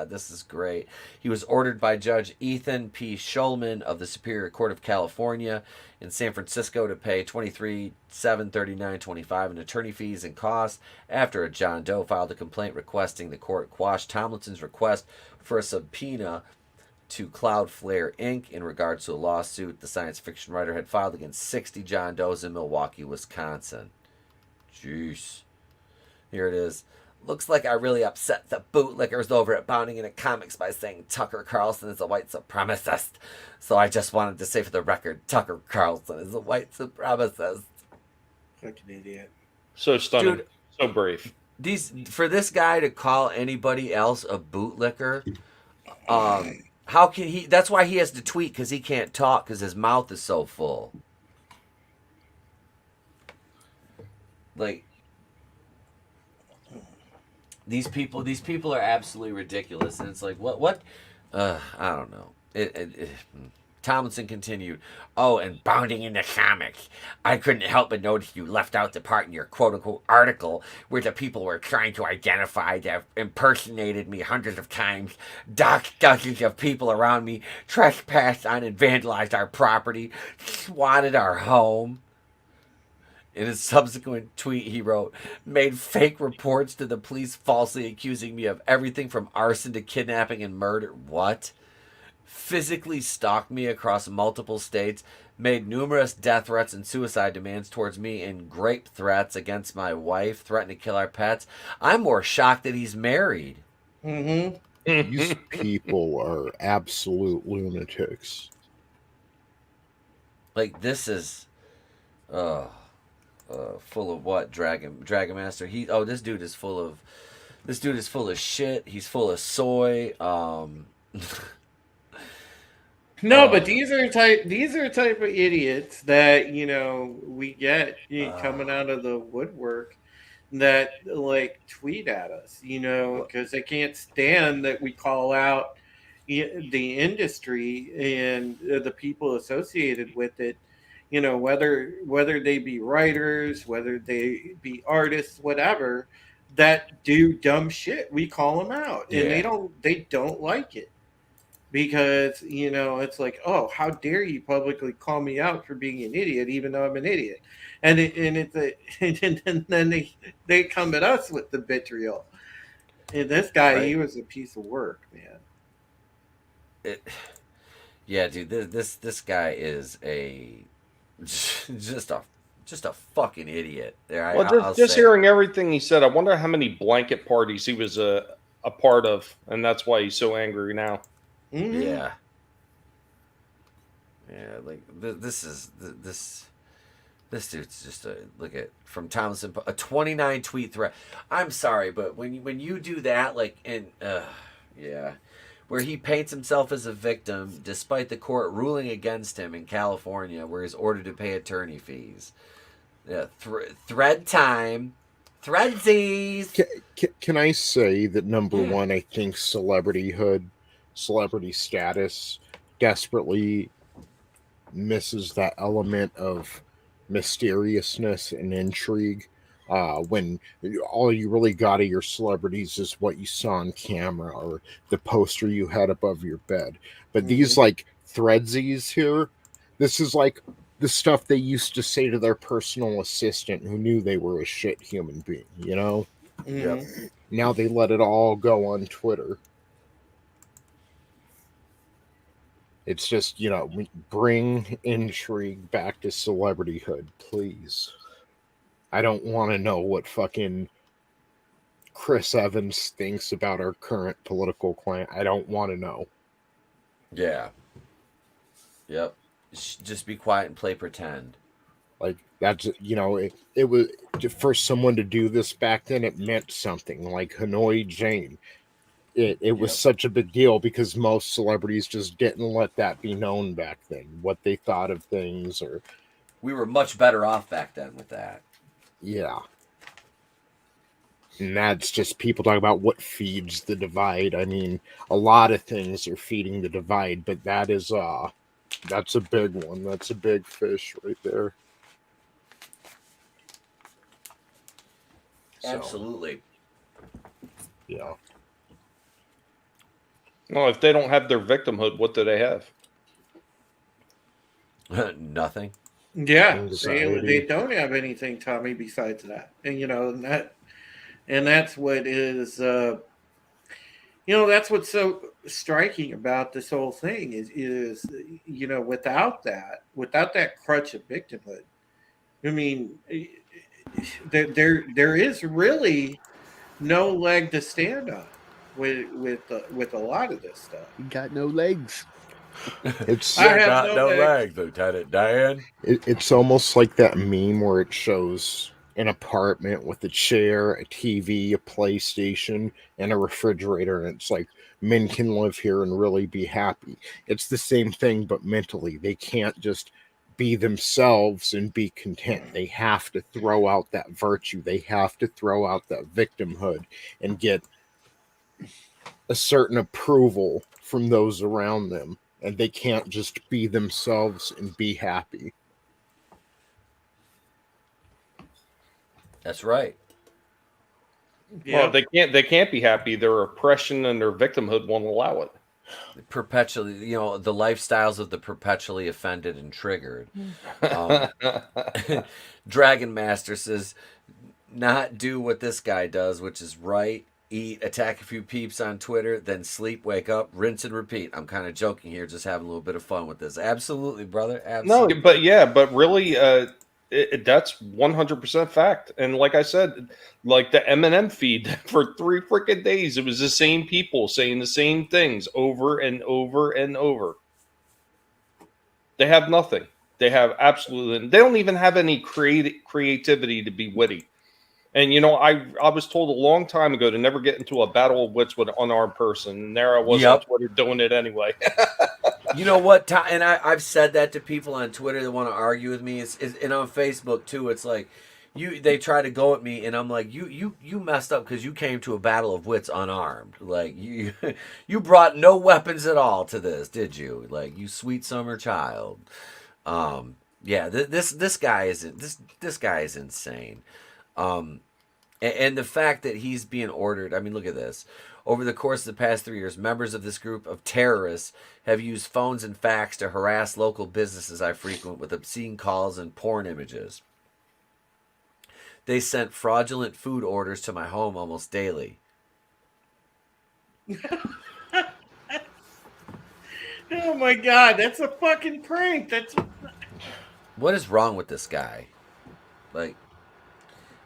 This is great. He was ordered by Judge Ethan P. Schulman of the Superior Court of California in San Francisco to pay $23,739.25 in attorney fees and costs after a John Doe filed a complaint requesting the court quash Tomlinson's request for a subpoena to Cloudflare Inc. in regards to a lawsuit the science fiction writer had filed against 60 John Does in Milwaukee, Wisconsin. Jeez. Here it is. Looks like I really upset the bootlickers over at Bounding Into Comics by saying Tucker Carlson is a white supremacist. So I just wanted to say for the record, Tucker Carlson is a white supremacist. Fucking idiot. So stunning. Dude, so brave. For this guy to call anybody else a bootlicker, how can he? That's why he has to tweet, because he can't talk because his mouth is so full. Like, these people are absolutely ridiculous, and it's like, what? I don't know. Tomlinson continued, "Oh, and Bounding Into Comics, I couldn't help but notice you left out the part in your quote-unquote article where the people were trying to identify that impersonated me hundreds of times, doxed dozens of people around me, trespassed on and vandalized our property, swatted our home." In his subsequent tweet, he wrote, "Made fake reports to the police falsely accusing me of everything from arson to kidnapping and murder." What? Physically stalked me across multiple states, made numerous death threats and suicide demands towards me, and grape threats against my wife, threatened to kill our pets. I'm more shocked that he's married. Mm-hmm. These people are absolute lunatics. Like, this is full of what? Dragon Master. This dude is full of shit. He's full of soy. No, but these are type of idiots that we get coming out of the woodwork that like tweet at us, because they can't stand that we call out the industry and the people associated with it. Whether they be writers, whether they be artists, whatever, that do dumb shit, we call them out, and they don't like it. Because, it's like, oh, how dare you publicly call me out for being an idiot, even though I'm an idiot. And then they come at us with the vitriol. And this guy, right. He was a piece of work, man. Yeah, dude, this guy is just a fucking idiot. Just hearing everything he said, I wonder how many blanket parties he was a part of, and that's why he's so angry now. Mm-hmm. Yeah, like this dude's just from Tomlinson, a 29 tweet threat. I'm sorry, but when you do that, like, where he paints himself as a victim despite the court ruling against him in California, where he's ordered to pay attorney fees. Yeah, thread time Threadsies. Can I say that number one, I think celebrity status desperately misses that element of mysteriousness and intrigue. When all you really got of your celebrities is what you saw on camera or the poster you had above your bed. But these like threadsies here, this is like the stuff they used to say to their personal assistant who knew they were a shit human being, you know? Yep. Now they let it all go on Twitter. It's just, you know, bring intrigue back to celebrityhood, please. I don't want to know what fucking Chris Evans thinks about our current political climate. I don't want to know. Yeah. Yep. Just be quiet and play pretend. Like, that's, you know, it was, for someone to do this back then, it meant something. Like Hanoi Jane. It was such a big deal because most celebrities just didn't let that be known back then, what they thought of things. Or we were much better off back then with that. Yeah. And that's just people talking about what feeds the divide. I mean, a lot of things are feeding the divide, but that's a big one. That's a big fish right there. Absolutely. Yeah. Well, if they don't have their victimhood, what do they have? Nothing. Yeah, they don't have anything, Tommy, besides that. And you know, that's what is that's what's so striking about this whole thing is you know, without that crutch of victimhood, I mean, there is really no leg to stand on with a lot of this stuff. You got no legs. It's I got no legs, Lieutenant Dan. It's almost like that meme where it shows an apartment with a chair, a TV, a PlayStation, and a refrigerator, and it's like, men can live here and really be happy. It's the same thing, but mentally. They can't just be themselves and be content. They have to throw out that virtue. They have to throw out that victimhood and get a certain approval from those around them. And they can't just be themselves and be happy. That's right. Well, they can't be happy. Their oppression and their victimhood won't allow it. Perpetually, you know, the lifestyles of the perpetually offended and triggered. Dragon Master says, not do what this guy does, which is right. Eat, attack a few peeps on Twitter, then sleep, wake up, rinse and repeat. I'm kind of joking here, just having a little bit of fun with this. Absolutely, brother. Absolutely. No, but really, that's 100% fact. And like I said, like the M&M feed for 3 freaking days, it was the same people saying the same things over and over and over. They have nothing. They have absolutely. They don't even have any creativity to be witty. And, you know, I was told a long time ago to never get into a battle of wits with an unarmed person. And there I was on Twitter doing it anyway. You know what? And I've said that to people on Twitter that want to argue with me. And on Facebook, too. It's like, they try to go at me, and I'm like, you messed up because you came to a battle of wits unarmed. Like, you brought no weapons at all to this, did you? Like, you sweet summer child. Yeah, this guy is insane. And the fact that he's being ordered, I mean, look at this. Over the course of the past 3 years, members of this group of terrorists have used phones and fax to harass local businesses I frequent with obscene calls and porn images. They sent fraudulent food orders to my home almost daily. Oh my God, that's a fucking prank. What is wrong with this guy? Like,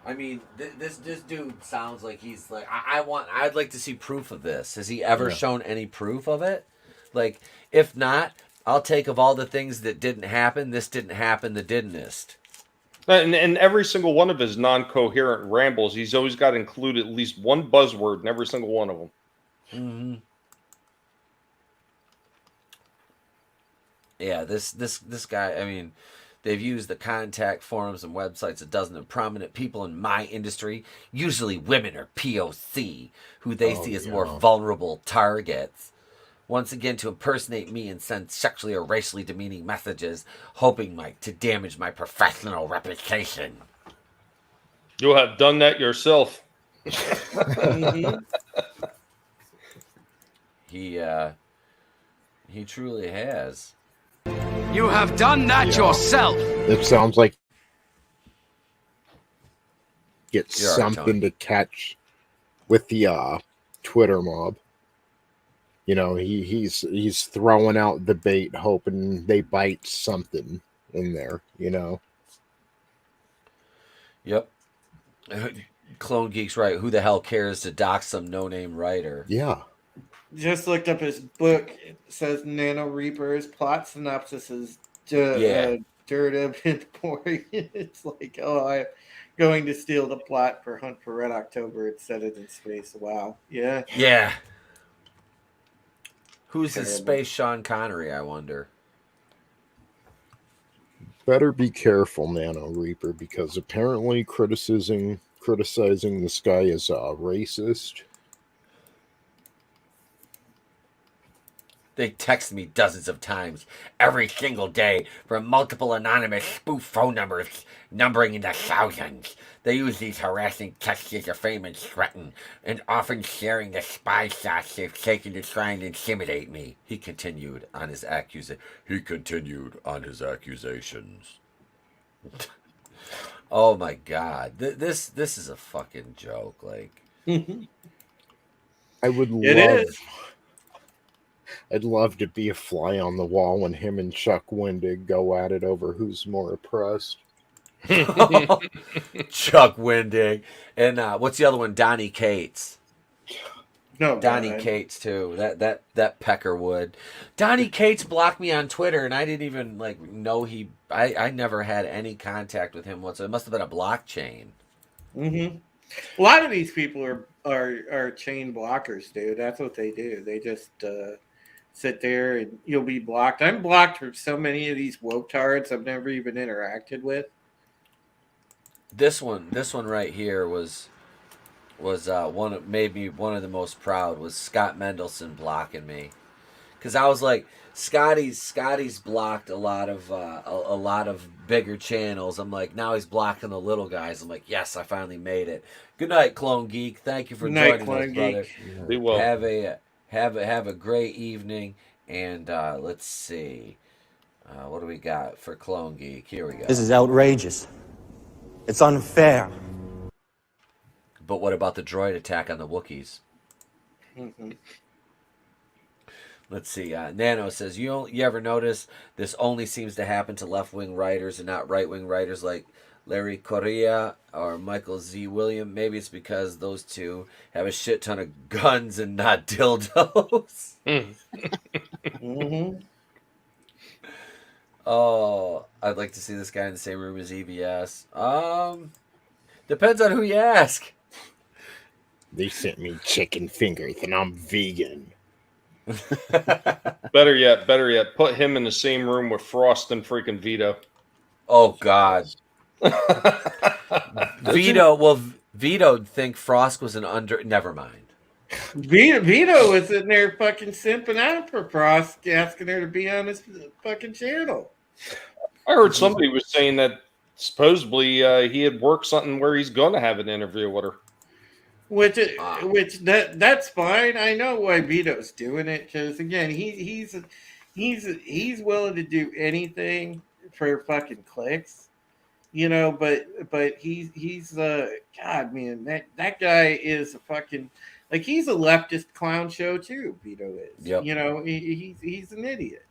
I mean, this dude sounds like he's like, I'd like to see proof of this. Has he ever shown any proof of it? Like, if not, I'll take of all the things that didn't happen, this didn't happen, the didn'test. And every single one of his non-coherent rambles, he's always got to include at least one buzzword in every single one of them. Mm-hmm. Yeah, this guy, I mean, They've used the contact forums and websites a dozen of prominent people in my industry, usually women or POC, who they see as more vulnerable targets, once again to impersonate me and send sexually or racially demeaning messages, hoping to damage my professional reputation. You have done that yourself. He truly has. You have done that yourself. It sounds like it's You're something right, to catch with the Twitter mob. You know, he's throwing out the bait, hoping they bite something in there. You know. Yep. Clone Geek's right. Who the hell cares to dox some no-name writer? Yeah. Just looked up his book. It says Nano Reapers. Plot synopsis is dirt and boring. It's like, I'm going to steal the plot for Hunt for Red October and set it in space. Wow. Yeah. Yeah. Who's his space Sean Connery, I wonder? Better be careful, Nano Reaper, because apparently criticizing this guy is racist. They text me dozens of times every single day from multiple anonymous spoof phone numbers numbering in the thousands. They use these harassing texts to defame and threaten, and often sharing the spy shots they've taken to try and intimidate me. He continued on his accusations. Oh my God, this is a fucking joke. Like, I would love. I'd love to be a fly on the wall when him and Chuck Wendig go at it over who's more oppressed. Chuck Wendig. And what's the other one? Donnie Cates. No, Donnie Cates too. That Peckerwood. Donnie Cates blocked me on Twitter, and I didn't even know he. I never had any contact with him whatsoever. It must have been a blockchain. Mm-hmm. A lot of these people are chain blockers, dude. That's what they do. They just sit there and you'll be blocked. I'm blocked from so many of these woke tards I've never even interacted with. This one right here was made me one of the most proud was Scott Mendelson blocking me, because I was like, Scotty's blocked a lot of bigger channels. I'm like, now he's blocking the little guys. I'm like, yes, I finally made it. Good night, Clone Geek. Thank you for joining us, brother. Be well. Have a great evening, and let's see, what do we got for Clone Geek? Here we go. This is outrageous. It's unfair. But what about the droid attack on the Wookiees? Mm-hmm. Let's see. Nano says, you ever notice this only seems to happen to left-wing writers and not right-wing writers like Larry Correa or Michael Z. William? Maybe it's because those two have a shit ton of guns and not dildos. Mm-hmm. Oh, I'd like to see this guy in the same room as EBS. Depends on who you ask. They sent me chicken fingers and I'm vegan. Better yet, put him in the same room with Frost and freaking Vito. Oh, God. Vito'd think Frost was an never mind. Vito was in there fucking simping out for Frost, asking her to be on his fucking channel. I heard somebody was saying that supposedly he had worked something where he's going to have an interview with her. That's fine. I know why Vito's doing it, because again, he's willing to do anything for fucking clicks, you know. But he's God, man, that guy is a fucking, like, he's a leftist clown show too. Vito is, yep. You know, he's an idiot,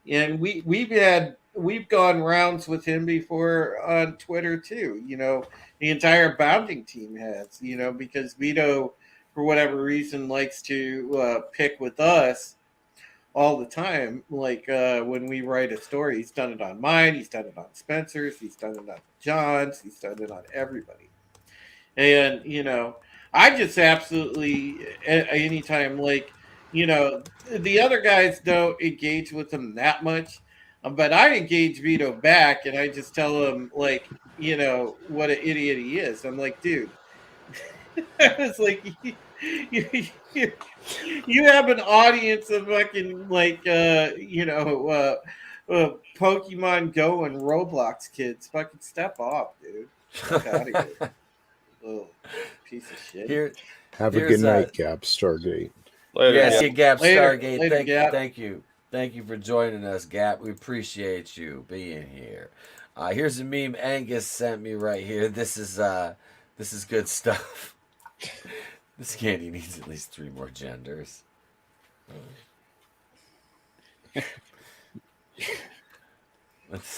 and we've gone rounds with him before on Twitter too. You know, the entire bounding team has, you know, because Vito, for whatever reason, likes to pick with us all the time. Like when we write a story, he's done it on mine, he's done it on Spencer's, he's done it on John's, he's done it on everybody. And, you know, I just absolutely, anytime, like, you know, the other guys don't engage with him that much. But I engage Vito back, and I just tell him, like, you know, what an idiot he is. I'm like, dude, it's like you have an audience of fucking like Pokemon Go and Roblox kids. Fucking step off, dude. Fuck out of here. Oh, piece of shit. Have a good night, Gap Stargate. See you, Gap Stargate. Later, Gap. Thank you. Thank you for joining us, Gap. We appreciate you being here. Here's a meme Angus sent me right here. This is good stuff. This candy needs at least 3 more genders.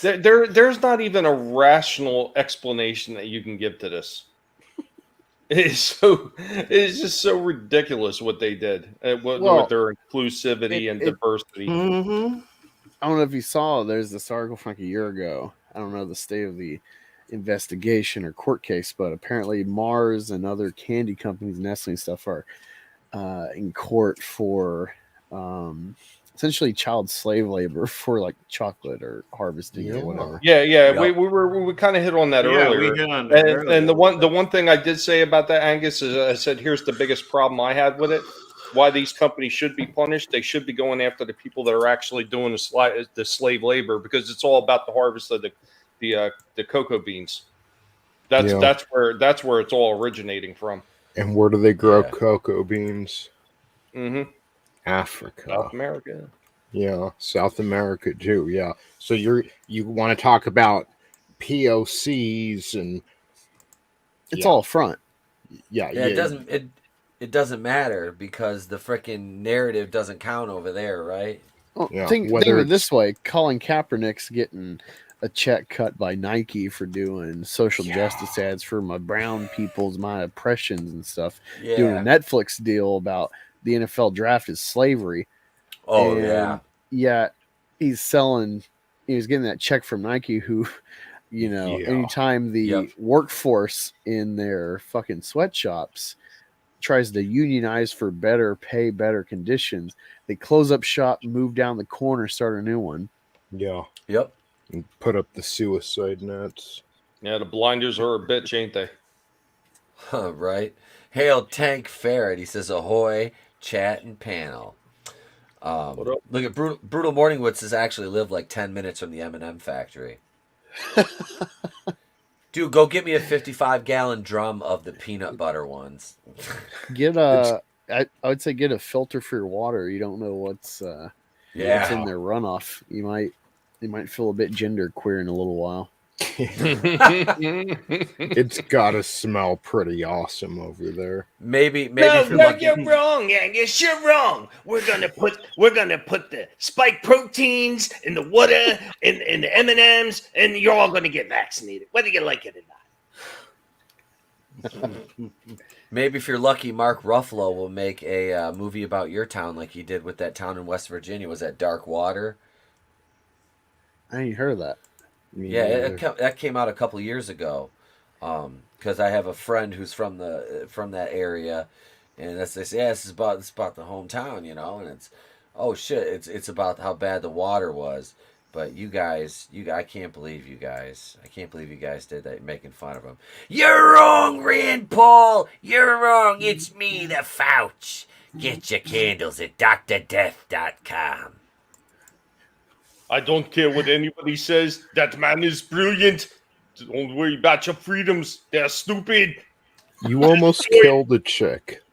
There's not even a rational explanation that you can give to this. It's just so ridiculous what they did with their inclusivity and diversity. Mm-hmm. I don't know if you saw. There's this article from like a year ago. I don't know the state of the investigation or court case, but apparently Mars and other candy companies, Nestle and stuff, are in court for essentially child slave labor for like chocolate or harvesting or whatever. Yeah. We kind of hit on that earlier. We hit on that earlier. And the one thing I did say about that, Angus, is I said here's the biggest problem I had with it. Why these companies should be punished? They should be going after the people that are actually doing the slave labor, because it's all about the harvest of the cocoa beans. That's where it's all originating from. And where do they grow cocoa beans? Mm-hmm. Africa, South America. Yeah, South America too. Yeah. So you want to talk about POCs and it's all front. Yeah. It doesn't matter because the frickin' narrative doesn't count over there, right? Well, think of it this way: Colin Kaepernick's getting a check cut by Nike for doing social justice ads for my brown people's, my oppressions and stuff. Yeah. Doing a Netflix deal about the NFL draft is slavery. Oh, and yeah, he's getting that check from Nike, who, you know, anytime the workforce in their fucking sweatshops tries to unionize for better pay, better conditions, they close up shop, move down the corner, start a new one. Yeah. Yep. And put up the suicide nets. Yeah, the blinders are a bitch, ain't they? Right. Hail Tank Ferret. He says, ahoy, chat and panel. Look at Brutal Morningwoods has actually lived like 10 minutes from the M&M factory. Dude, go get me a 55-gallon drum of the peanut butter ones. I would say get a filter for your water. You don't know what's in their runoff. You might feel a bit genderqueer in a little while. It's gotta smell pretty awesome over there. Maybe No, you're wrong, Angus. You're wrong. We're gonna put the spike proteins in the water in the M&Ms, and you're all gonna get vaccinated, whether you like it or not. Maybe if you're lucky, Mark Ruffalo will make a movie about your town like he did with that town in West Virginia. Was that Dark Water? I ain't heard of that. Yeah, that came out a couple years ago. Because I have a friend who's from that area, and they say, this is about the hometown, you know, and it's about how bad the water was. But you guys, I can't believe you guys. I can't believe you guys did that, making fun of him. You're wrong, Rand Paul. You're wrong. It's me, the Fouch. Get your candles at drdeath.com. I don't care what anybody says. That man is brilliant. Don't worry about your freedoms. They're stupid. You almost killed a chick.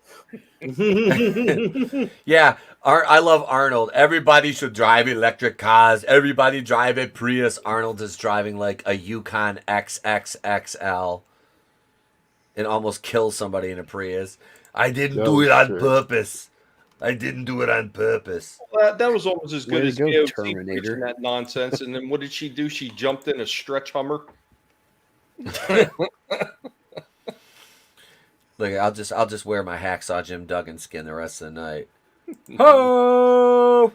Yeah, I love Arnold. Everybody should drive electric cars. Everybody drive a Prius. Arnold is driving like a Yukon XXXL and almost kills somebody in a Prius. I didn't do it on purpose. I didn't do it on purpose. Well, that was almost as good as GOT Terminator. preaching that nonsense. And then what did she do? She jumped in a stretch Hummer. Look, I'll just wear my hacksaw Jim Duggan skin the rest of the night. Ho!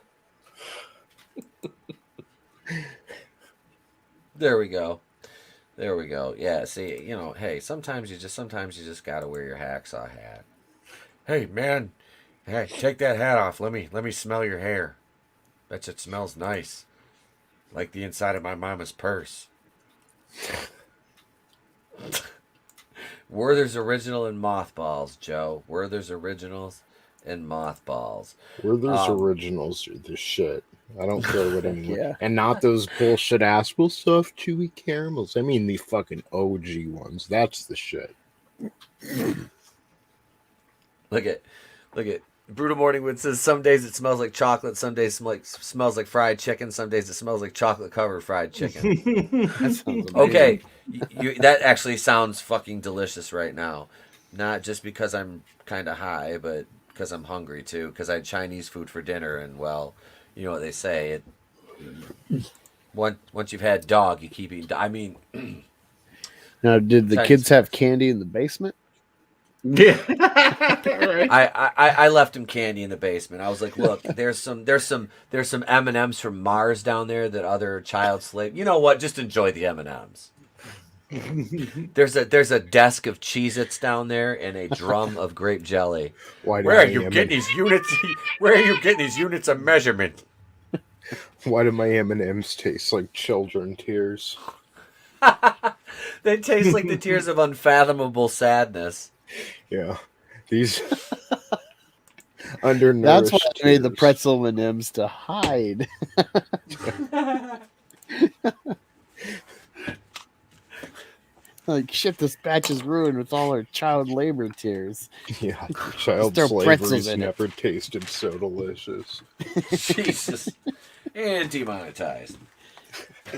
There we go. Yeah, see, you know, hey, sometimes you just gotta wear your hacksaw hat. Hey, man. Hey, take that hat off. Let me smell your hair. Bet you it smells nice. Like the inside of my mama's purse. Werther's Original and Mothballs, Joe. Werther's Originals and Mothballs. Werther's Originals are the shit. I don't care what anyone... Yeah. And not those bullshit Aspel soft chewy caramels. I mean the fucking OG ones. That's the shit. Look at Brutal Morningwood says some days it smells like chocolate, some days smells like fried chicken, some days it smells like chocolate covered fried chicken. That sounds amazing. Okay, that actually sounds fucking delicious right now. Not just because I'm kind of high, but because I'm hungry too. Because I had Chinese food for dinner, and well, you know what they say. Once you've had dog, you keep eating. I mean, now, did the kids have candy in the basement? Yeah, I left him candy in the basement. I was like, look, there's some M&Ms from Mars down there that other child slave. You know what? Just enjoy the M&Ms. There's a desk of Cheez-Its down there and a drum of grape jelly. Where are you getting these units? Where are you getting these units of measurement? Why do my M&Ms taste like children tears? They taste like the tears of unfathomable sadness. Yeah, these undernourished. That's why I made the pretzel M&Ms to hide. Like shit, this batch is ruined with all our child labor tears. Yeah, child slavery's never tasted so delicious. Jesus, and demonetized.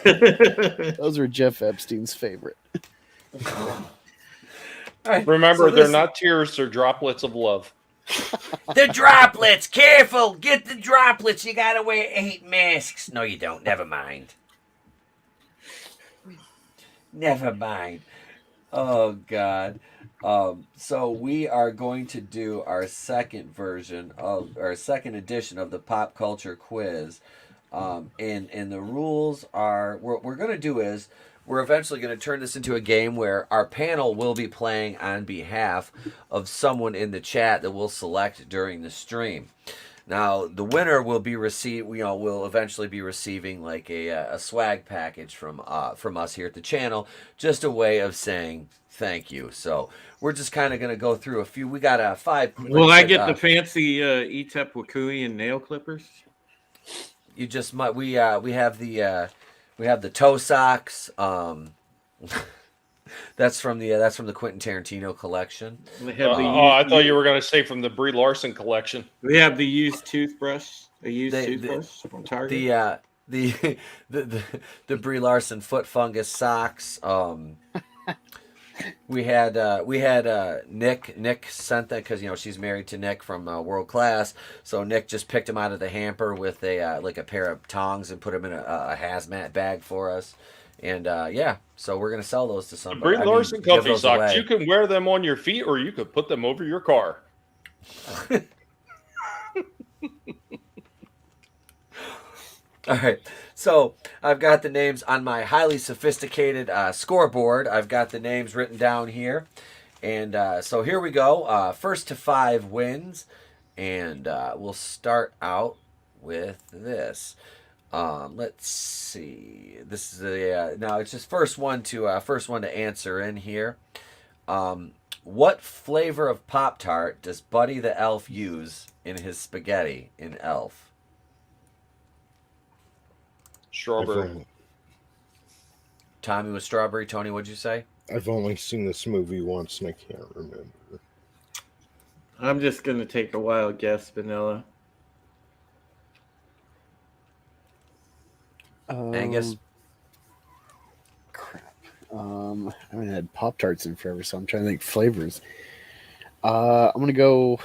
Those were Jeff Epstein's favorite. Right, remember, they're not tears; they're droplets of love. The droplets! Careful! Get the droplets! You gotta wear 8 masks. No, you don't. Never mind. Never mind. Oh, God. So we are going to do our second edition of the pop culture quiz. And the rules are, what we're going to do is, we're eventually going to turn this into a game where our panel will be playing on behalf of someone in the chat that we'll select during the stream. Now, the winner will be will eventually be receiving like a swag package from us here at the channel, just a way of saying thank you. So we're just kind of going to go through a few. We got 5. Will I get the fancy ETEP Wakui and nail clippers? You just might. We have the toe socks. That's from the Quentin Tarantino collection. I thought you were going to say from the Brie Larson collection. We have the used toothbrush. Toothbrush from Target. The Brie Larson foot fungus socks. We had Nick sent that because she's married to Nick from World Class, so Nick just picked him out of the hamper with a pair of tongs and put him in a hazmat bag for us, and so we're gonna sell those to somebody. Brie Larson comfy socks. You can wear them on your feet, or you could put them over your car. All right, so I've got the names on my highly sophisticated scoreboard. I've got the names written down here. And so here we go. First to 5 wins. And we'll start out with this. Let's see. This is now it's just first one to answer in here. What flavor of Pop-Tart does Buddy the Elf use in his spaghetti in Elf? Strawberry. Tommy was strawberry. Tony, what'd you say? I've only seen this movie once and I can't remember. I'm just going to take a wild guess, vanilla. Angus? Crap. I haven't had Pop-Tarts in forever, so I'm trying to think flavors. I'm going to go...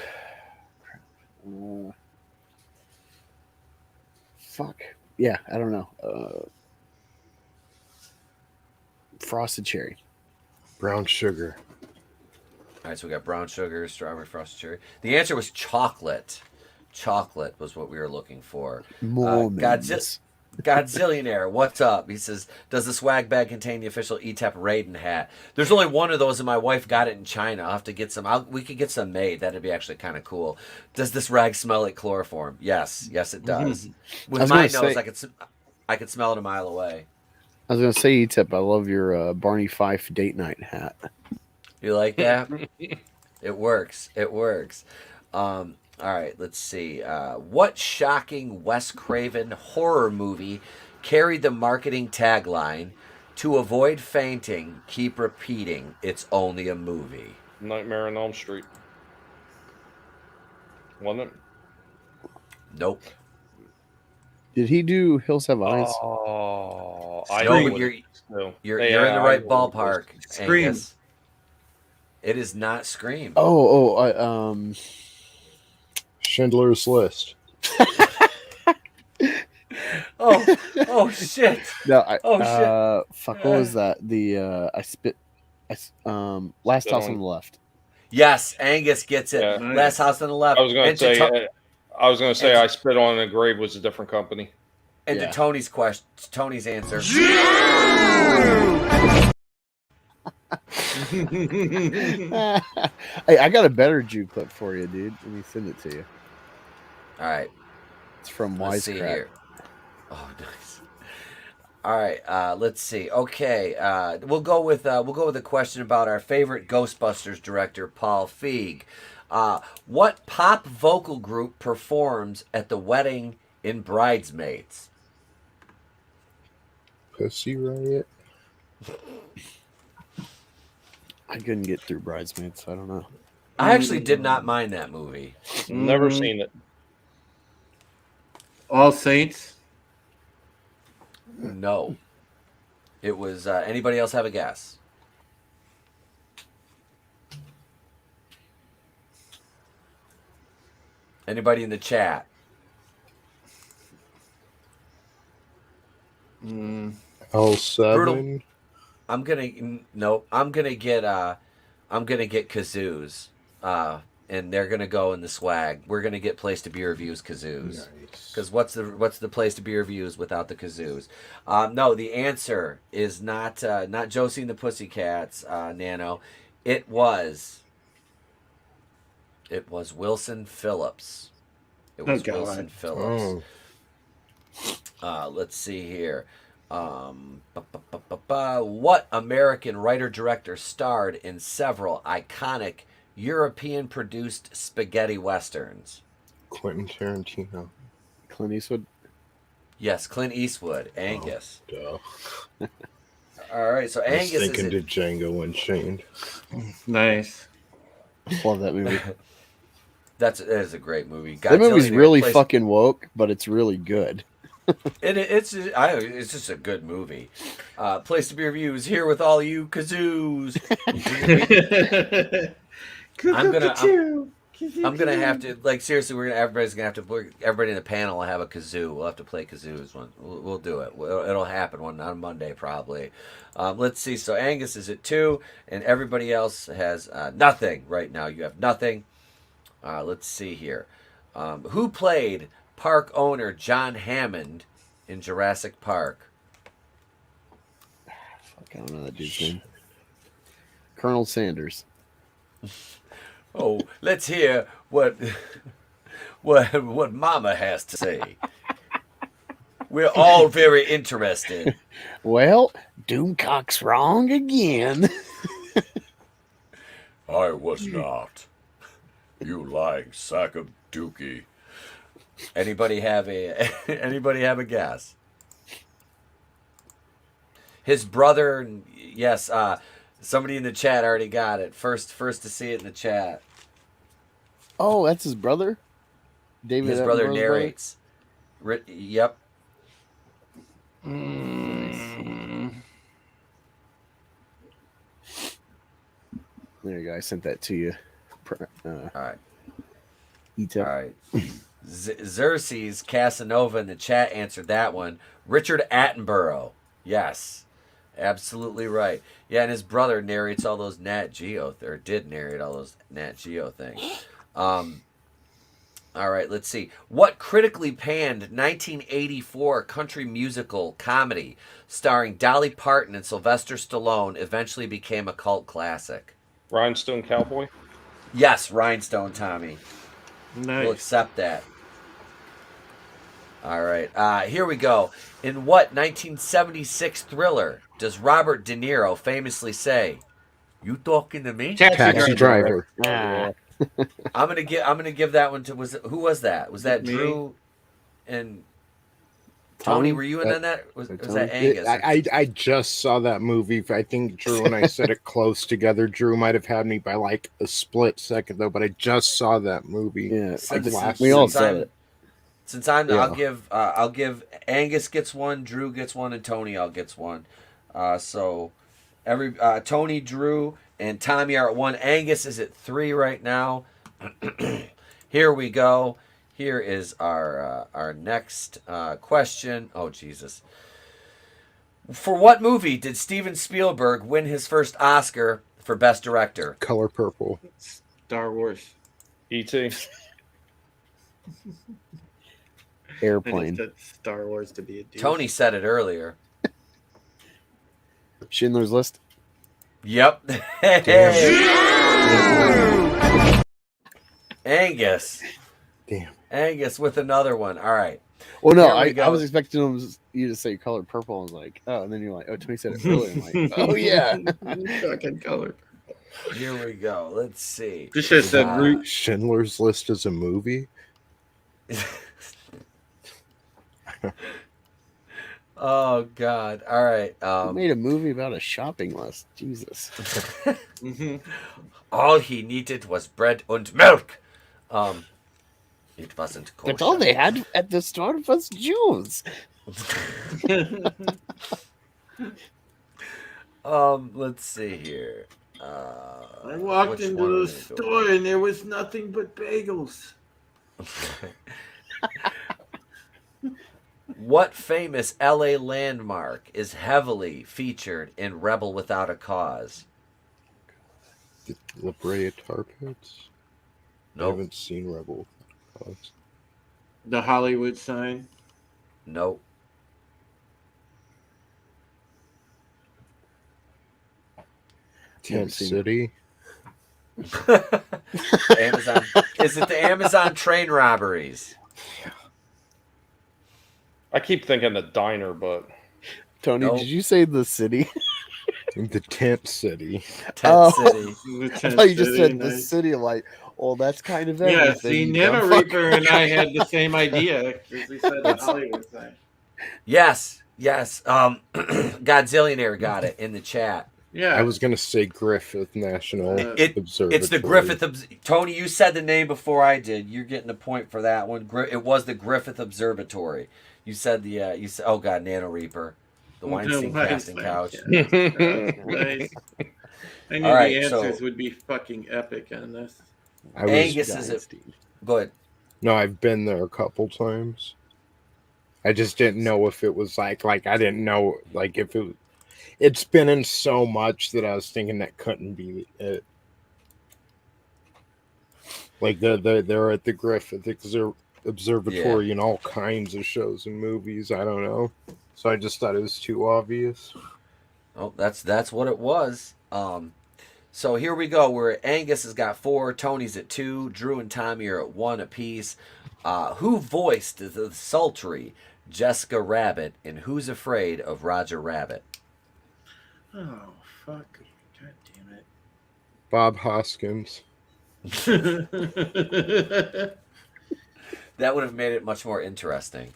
fuck. Yeah, I don't know. Frosted cherry. Brown sugar. All right, so we got brown sugar, strawberry, frosted cherry. The answer was chocolate. Chocolate was what we were looking for. Godzillionaire, what's up? He says, does the swag bag contain the official ETEP Raiden hat? There's only one of those, and my wife got it in China. I'll have to get some. We could get some made. That'd be actually kind of cool. Does this rag smell like chloroform? Yes, it does. With my nose, I could smell it a mile away. I was gonna say, E-Tip, I love your Barney Fife date night hat. You like that? It works. It works. All right, let's see. What shocking Wes Craven horror movie carried the marketing tagline, "To avoid fainting, keep repeating, it's only a movie"? Nightmare on Elm Street. Wasn't it? Nope. Did he do Hills Have Eyes? Oh, No, but you're in the right ballpark. Scream. Angus. It is not Scream. Schindler's List. Oh shit. No, fuck. What was that? The Last House on the Left. Yes, Angus gets it. Yeah. Last House on the Left. I was going to say, I Spit on a Grave was a different company. And to Tony's question, Tony's answer. Hey, I got a better Jew clip for you, dude. Let me send it to you. All right. It's from Let's see Wisecrack. here. Oh, nice. All right, let's see. Okay, we'll go with a question about our favorite Ghostbusters director, Paul Feig. What pop vocal group performs at the wedding in Bridesmaids? Pussy Riot. I couldn't get through Bridesmaids, so I don't know. I actually did not mind that movie. Never seen it. All Saints? No. It was, anybody else have a guess? Anybody in the chat? L7. Brutal. I'm gonna get kazoos. And they're gonna go in the swag. We're gonna get Place to Be Reviews kazoos. Because what's the Place to Be Reviews without the kazoos? No, the answer is not Josie and the Pussycats, Nano. It was Wilson Phillips. It was Wilson Phillips. Let's see here. What American writer-director starred in several iconic European-produced spaghetti westerns? Quentin Tarantino. Clint Eastwood? Yes, Clint Eastwood. Angus. Duh. All right, so I was Angus thinking to Django Unchained. Nice. Love that movie. That is a great movie. That movie's really Place- fucking woke, but it's really good. It's just a good movie. Place to Be Reviews here with all you kazoos. I'm gonna have to, like, seriously, everybody's gonna have to, everybody in the panel will have a kazoo. We'll have to play kazoos. We'll do it. It'll happen on Monday probably. Let's see. So Angus is at 2, and everybody else has nothing right now. You have nothing. Let's see here. Who played park owner John Hammond in Jurassic Park? Fuck, I don't know that dude's name. Colonel Sanders. Oh, let's hear what Mama has to say. We're all very interested. Well, Doomcock's wrong again. I was not. You lying sack of dookie. Anybody have a guess? His brother, yes. Somebody in the chat already got it. First to see it in the chat. Oh, that's his brother? David. His brother Attenborough's narrates. Yep. There you go. I sent that to you. All right. E-Tip. All right. Xerxes Casanova in the chat answered that one. Richard Attenborough. Yes. Absolutely right. Yeah, and his brother narrates all those Nat Geo, or did narrate all those Nat Geo things. All right, let's see. What critically panned 1984 country musical comedy starring Dolly Parton and Sylvester Stallone eventually became a cult classic? Rhinestone Cowboy? Yes, Rhinestone, Tommy. Nice. We'll accept that. All right. Here we go. In what 1976 thriller does Robert De Niro famously say, "You talking to me?" Taxi Driver. Ah. I'm gonna give that one to who was that? Was that Me? Drew and Tony? Tony? Were you in on that? Was Tony? that Angus? I just saw that movie. I think Drew and I said it close together. Drew might have had me by like a split second though, but I just saw that movie. Yeah, We all said it. Since I'm, Yeah. I'll give Angus gets one, Drew gets one, and Tony all gets one. So Tony, Drew, and Tommy are at 1. Angus is at 3 right now. Here we go. Here is our next question. Oh Jesus! For what movie did Steven Spielberg win his first Oscar for Best Director? Color Purple. Star Wars. E.T. Airplane. I just said Star Wars to be a douche. Tony said it earlier. Schindler's List. Yep. Angus. Damn. Angus with another one. All right. Well, no, Here we I go. was expecting you to say Color Purple. I was like, oh, and then you're like, oh, Tony said it earlier. I'm like, oh yeah, Fucking color. Here we go. Let's see. You should have said Schindler's List is a movie. Oh God! All right. I made a movie about a shopping list. Jesus. All he needed was bread and milk. It wasn't kosher. That's all they had at the start of us Jews. Let's see here. I walked which into one the are we store and there was nothing but bagels. What famous LA landmark is heavily featured in Rebel Without a Cause? The La Brea Tar Pits. Nope. I haven't seen Rebel. The Hollywood sign. Nope. Tent City. Amazon. Is it the Amazon train robberies? I keep thinking the diner, but Tony, Nope. did you say the city? The Tent City. Tent City. I thought you just said the city. I'm like, oh, that's kind of everything. Yeah, see, you Nana dumb Reaper fucker. and I had the same idea because we said the Hollywood sign. Yes. Godzillionaire got it in the chat. Yeah. I was gonna say Griffith National Observatory. It's the Griffith. Tony, you said the name before I did. You're getting a point for that one. It was the Griffith Observatory. You said the. You said, oh God, Nano Reaper, the Weinstein casting couch. Yeah. Nice. I knew All right, the answers so- would be fucking epic on this. Angus is it? Go ahead. No, I've been there a couple times. I just didn't know if it was like I didn't know like if it. It's been in so much that I was thinking that couldn't be it. Like they're at the Griffith Observatory and all kinds of shows and movies. I don't know, so I just thought it was too obvious. Oh, that's what it was. So here we go. Where Angus has got 4, Tony's at 2, Drew and Tommy are at 1 apiece. Who voiced the sultry Jessica Rabbit in Who's Afraid of Roger Rabbit? Oh, fuck. God damn it. Bob Hoskins. That would have made it much more interesting.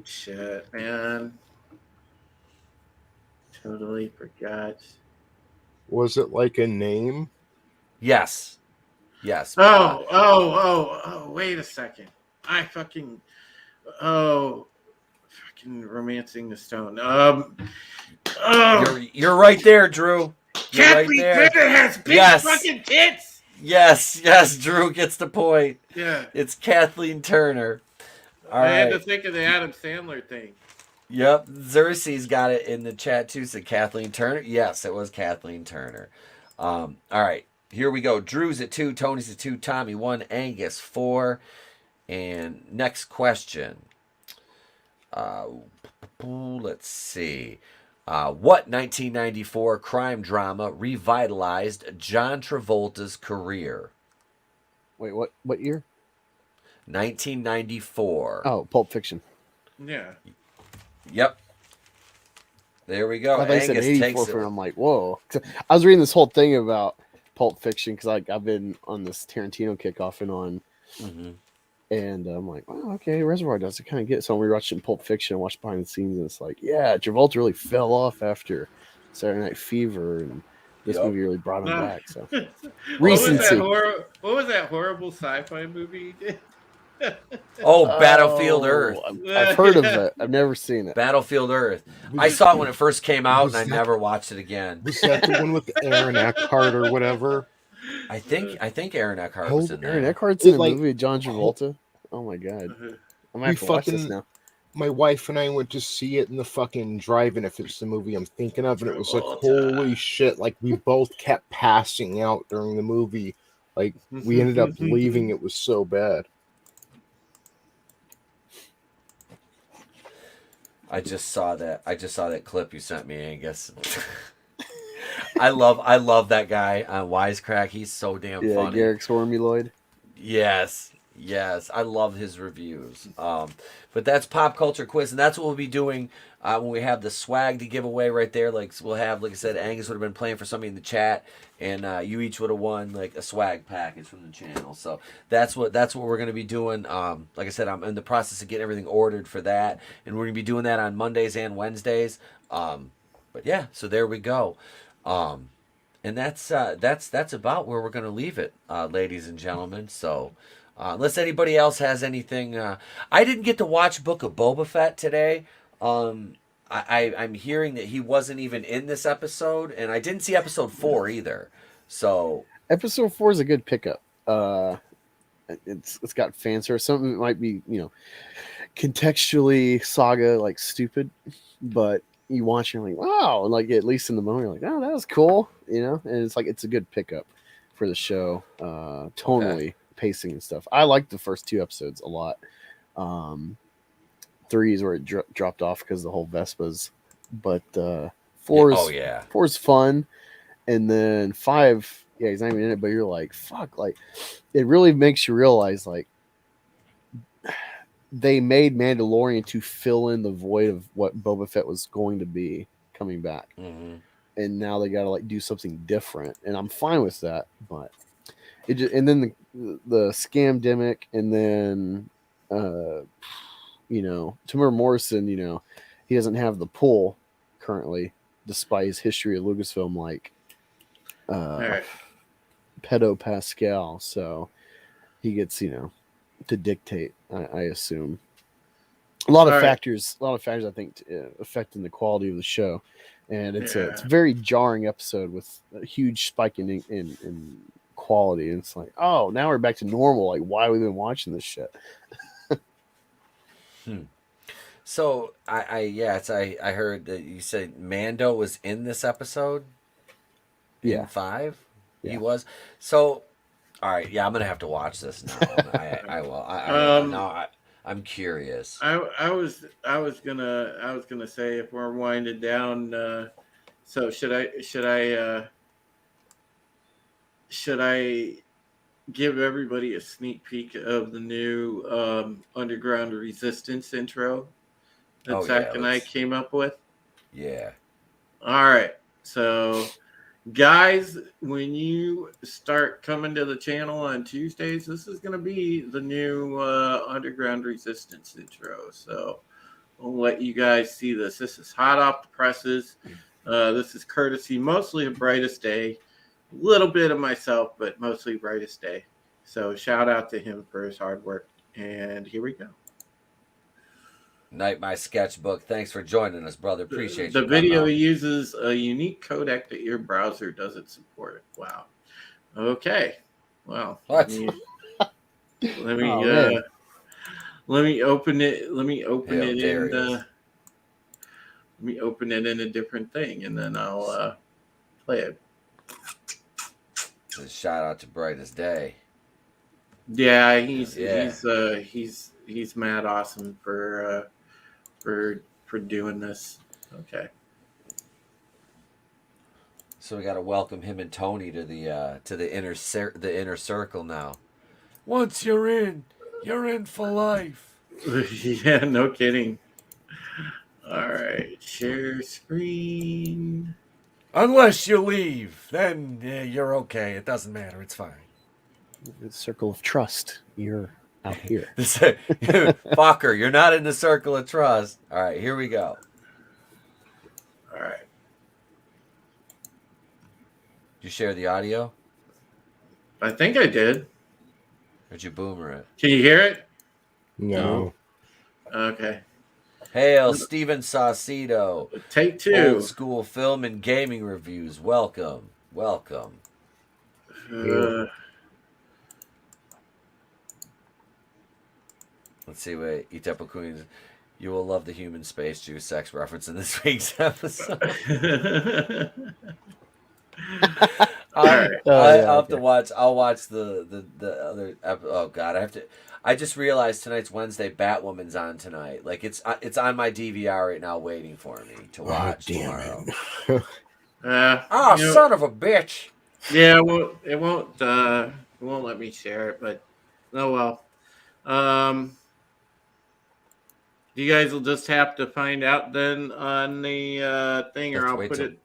Shit, man. Totally forgot. Was it like a name? Yes. Yes. Oh, wait a second. Fucking Romancing the Stone. You're right there, Drew. You're right Kathleen there. Turner has big Yes. fucking tits. Yes, Drew gets the point. Yeah. It's Kathleen Turner. All I had to right. think of the Adam Sandler thing. Yep, Xerxes got it in the chat too. Said Kathleen Turner. Yes, it was Kathleen Turner. All right, here we go. Drew's at 2, Tony's at 2, Tommy 1, Angus 4, and next question. Let's see. What 1994 crime drama revitalized John Travolta's career? Wait, what year? 1994. Oh, Pulp Fiction. Yeah. Yep. There we go. I thought you said Angus 84 takes for it. it. I'm like, whoa. I was reading this whole thing about Pulp Fiction because I've been on this Tarantino kick off and on. Mm-hmm. And I'm like, oh, okay, Reservoir Dogs. I kind of get it. So when we watched Pulp Fiction and watched behind the scenes, and it's like, yeah, Travolta really fell off after Saturday Night Fever, and this movie really brought him back. So recency. What was that horrible sci-fi movie you did? Battlefield Earth. I've heard of it. I've never seen it. Battlefield Earth. I saw it when it first came out, and I never watched it again. Was that the one with Aaron Eckhart or whatever? I think Aaron Eckhart was in there. Aaron Eckhart's in a movie with John Travolta. Oh my god! I'm gonna have to watch this now. My wife and I went to see it in the fucking drive-in, if it's the movie I'm thinking of, and it was like, holy shit! Like we both kept passing out during the movie. Like we ended up leaving. It was so bad. I just saw that clip you sent me, Angus. I love that guy on Wisecrack. He's so damn funny. Garrick Swarmy Yes. I love his reviews. But that's Pop Culture Quiz, and that's what we'll be doing when we have the swag to give away right there. Like we'll have, like I said, Angus would have been playing for somebody in the chat, and you each would have won like a swag package from the channel. So that's what we're going to be doing. Like I said, I'm in the process of getting everything ordered for that, and we're going to be doing that on Mondays and Wednesdays. But yeah, so there we go. And that's about where we're going to leave it, ladies and gentlemen. So. Unless anybody else has anything, I didn't get to watch Book of Boba Fett today. I'm hearing that he wasn't even in this episode, and I didn't see episode 4 either. So episode 4 is a good pickup. It's got fan service. Some of it might be contextually saga like stupid, but you watch and you're like, wow, and like at least in the moment you're like, oh, that was cool, and it's like it's a good pickup for the show, tonally. Okay. Pacing and stuff. I liked the first 2 episodes a lot. 3 is where it dropped off because the whole Vespas, but 4 is fun, and then 5, he's not even in it, but you're like, fuck, like it really makes you realize like they made Mandalorian to fill in the void of what Boba Fett was going to be coming back, and now they got to like do something different, and I'm fine with that, but. And then the scamdemic, and then Tamir Morrison, he doesn't have the pull currently, despite his history of Lucasfilm, like Pedo Pascal. So he gets to dictate. I assume a lot of factors. I think affecting the quality of the show, and it's a very jarring episode with a huge spike in quality, and it's like, oh, now we're back to normal. Like, why have we been watching this shit? So I heard that you said Mando was in this episode. In 5, he was. So, all right, I'm gonna have to watch this now. I will. I'm curious. I was gonna say, if we're winding down, so should I give everybody a sneak peek of the new Underground Resistance intro that Zach and I came up with? Yeah. All right. So, guys, when you start coming to the channel on Tuesdays, this is going to be the new Underground Resistance intro. So, I'll let you guys see this. This is hot off the presses. This is courtesy mostly of Brightest Day. A little bit of myself, but mostly Brightest Day. So shout out to him for his hard work. And here we go. Night My Sketchbook. Thanks for joining us, brother. Appreciate you. The video uses a unique codec that your browser doesn't support. Wow. Okay. Well, what? Let me open it. Let me open it in a different thing, and then I'll play it. Shout out to Brightest Day. Yeah, he's mad awesome for doing this. Okay. So we got to welcome him and Tony to the inner circle now. Once you're in for life. Yeah, no kidding. All right, share screen. Unless you leave, then you're okay. It doesn't matter. It's fine. The circle of trust. You're out here. Fucker, you're not in the circle of trust. All right, here we go. All right. Did you share the audio? I think I did. Or did you boomer it? Can you hear it? No. Okay. Hail, Steven Saucedo. Take 2. Old school film and gaming reviews. Welcome. Welcome. Let's see what Itepo Queens. You will love the human space Jew sex reference in this week's episode. I'll have to watch. I'll watch the other. Oh God, I have to. I just realized tonight's Wednesday. Batwoman's on tonight. Like it's on my DVR right now, waiting for me to watch tomorrow. Son of a bitch! Yeah, well, it won't let me share it, but oh well. You guys will just have to find out then on the thing, or I'll put it.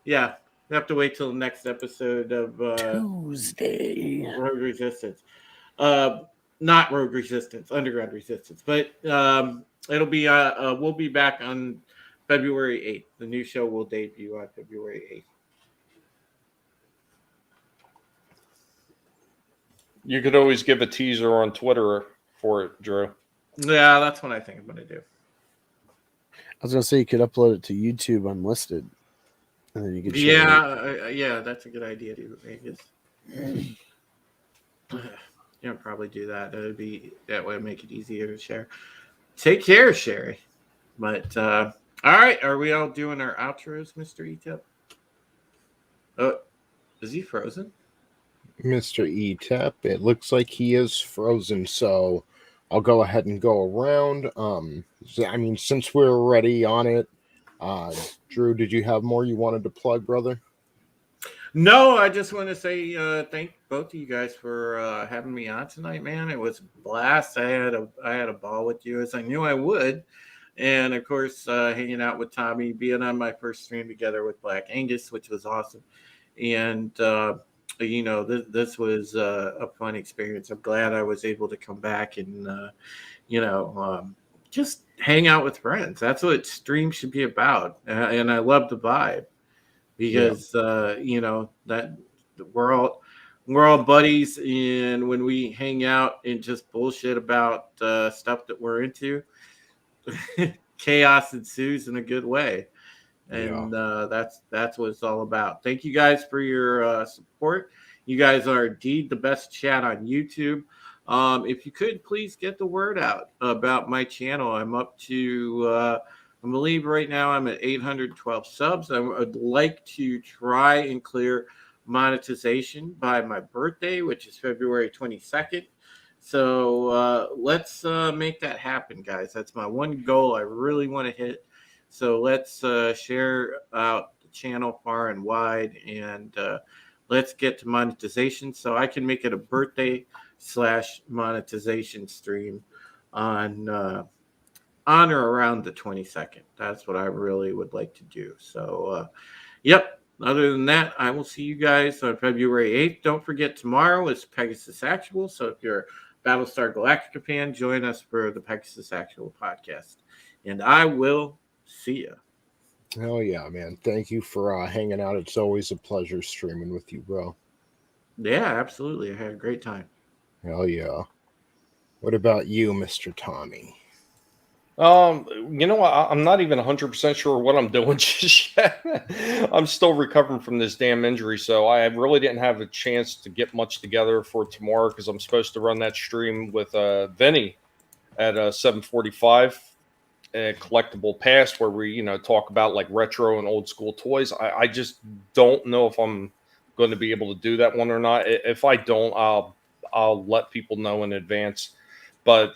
Yeah, you have to wait till the next episode of Tuesday. Rogue Resistance. Not Rogue Resistance, Underground Resistance. But it'll be we'll be back on February 8th. The new show will debut on February 8th. You could always give a teaser on Twitter for it, Drew. Yeah, that's what I think I'm going to do. I was going to say you could upload it to YouTube unlisted. And then you could share it. Yeah, that's a good idea, too, Vegas. Yeah, probably do that. That would make it easier to share. Take care, Sherry. But all right, are we all doing our outros, Mr. E-Tip? Oh, is he frozen? Mr. E-Tip, it looks like he is frozen, so I'll go ahead and go around. I mean, since we're already on it, Drew, did you have more you wanted to plug, brother? No, I just want to say thank both of you guys for having me on tonight, man. It was a blast. I had a ball with you, as I knew I would. And, of course, hanging out with Tommy, being on my first stream together with Black Angus, which was awesome. And, this was a fun experience. I'm glad I was able to come back and, just hang out with friends. That's what stream should be about. And I love the vibe. Because that we're all buddies, and when we hang out and just bullshit about stuff that we're into, chaos ensues in a good way, and that's what it's all about. Thank you guys for your support. You guys are indeed the best chat on YouTube. If you could please get the word out about my channel. I'm up to I believe right now I'm at 812 subs. I would like to try and clear monetization by my birthday, which is February 22nd. So let's make that happen, guys. That's my one goal I really want to hit. So let's share out the channel far and wide, and let's get to monetization so I can make it a birthday / monetization stream on or around the 22nd. That's what I really would like to do. So, yep. Other than that, I will see you guys on February 8th. Don't forget, tomorrow is Pegasus Actual. So if you're a Battlestar Galactica fan, join us for the Pegasus Actual podcast. And I will see you. Hell yeah, man. Thank you for hanging out. It's always a pleasure streaming with you, bro. Yeah, absolutely. I had a great time. Hell yeah. What about you, Mr. Tommy? You know what? I'm not even 100% sure what I'm doing just yet. I'm still recovering from this damn injury, so I really didn't have a chance to get much together for tomorrow because I'm supposed to run that stream with Vinny at 7:45 at Collectible Past, where we talk about like retro and old school toys. I just don't know if I'm going to be able to do that one or not. If I don't, I'll let people know in advance. But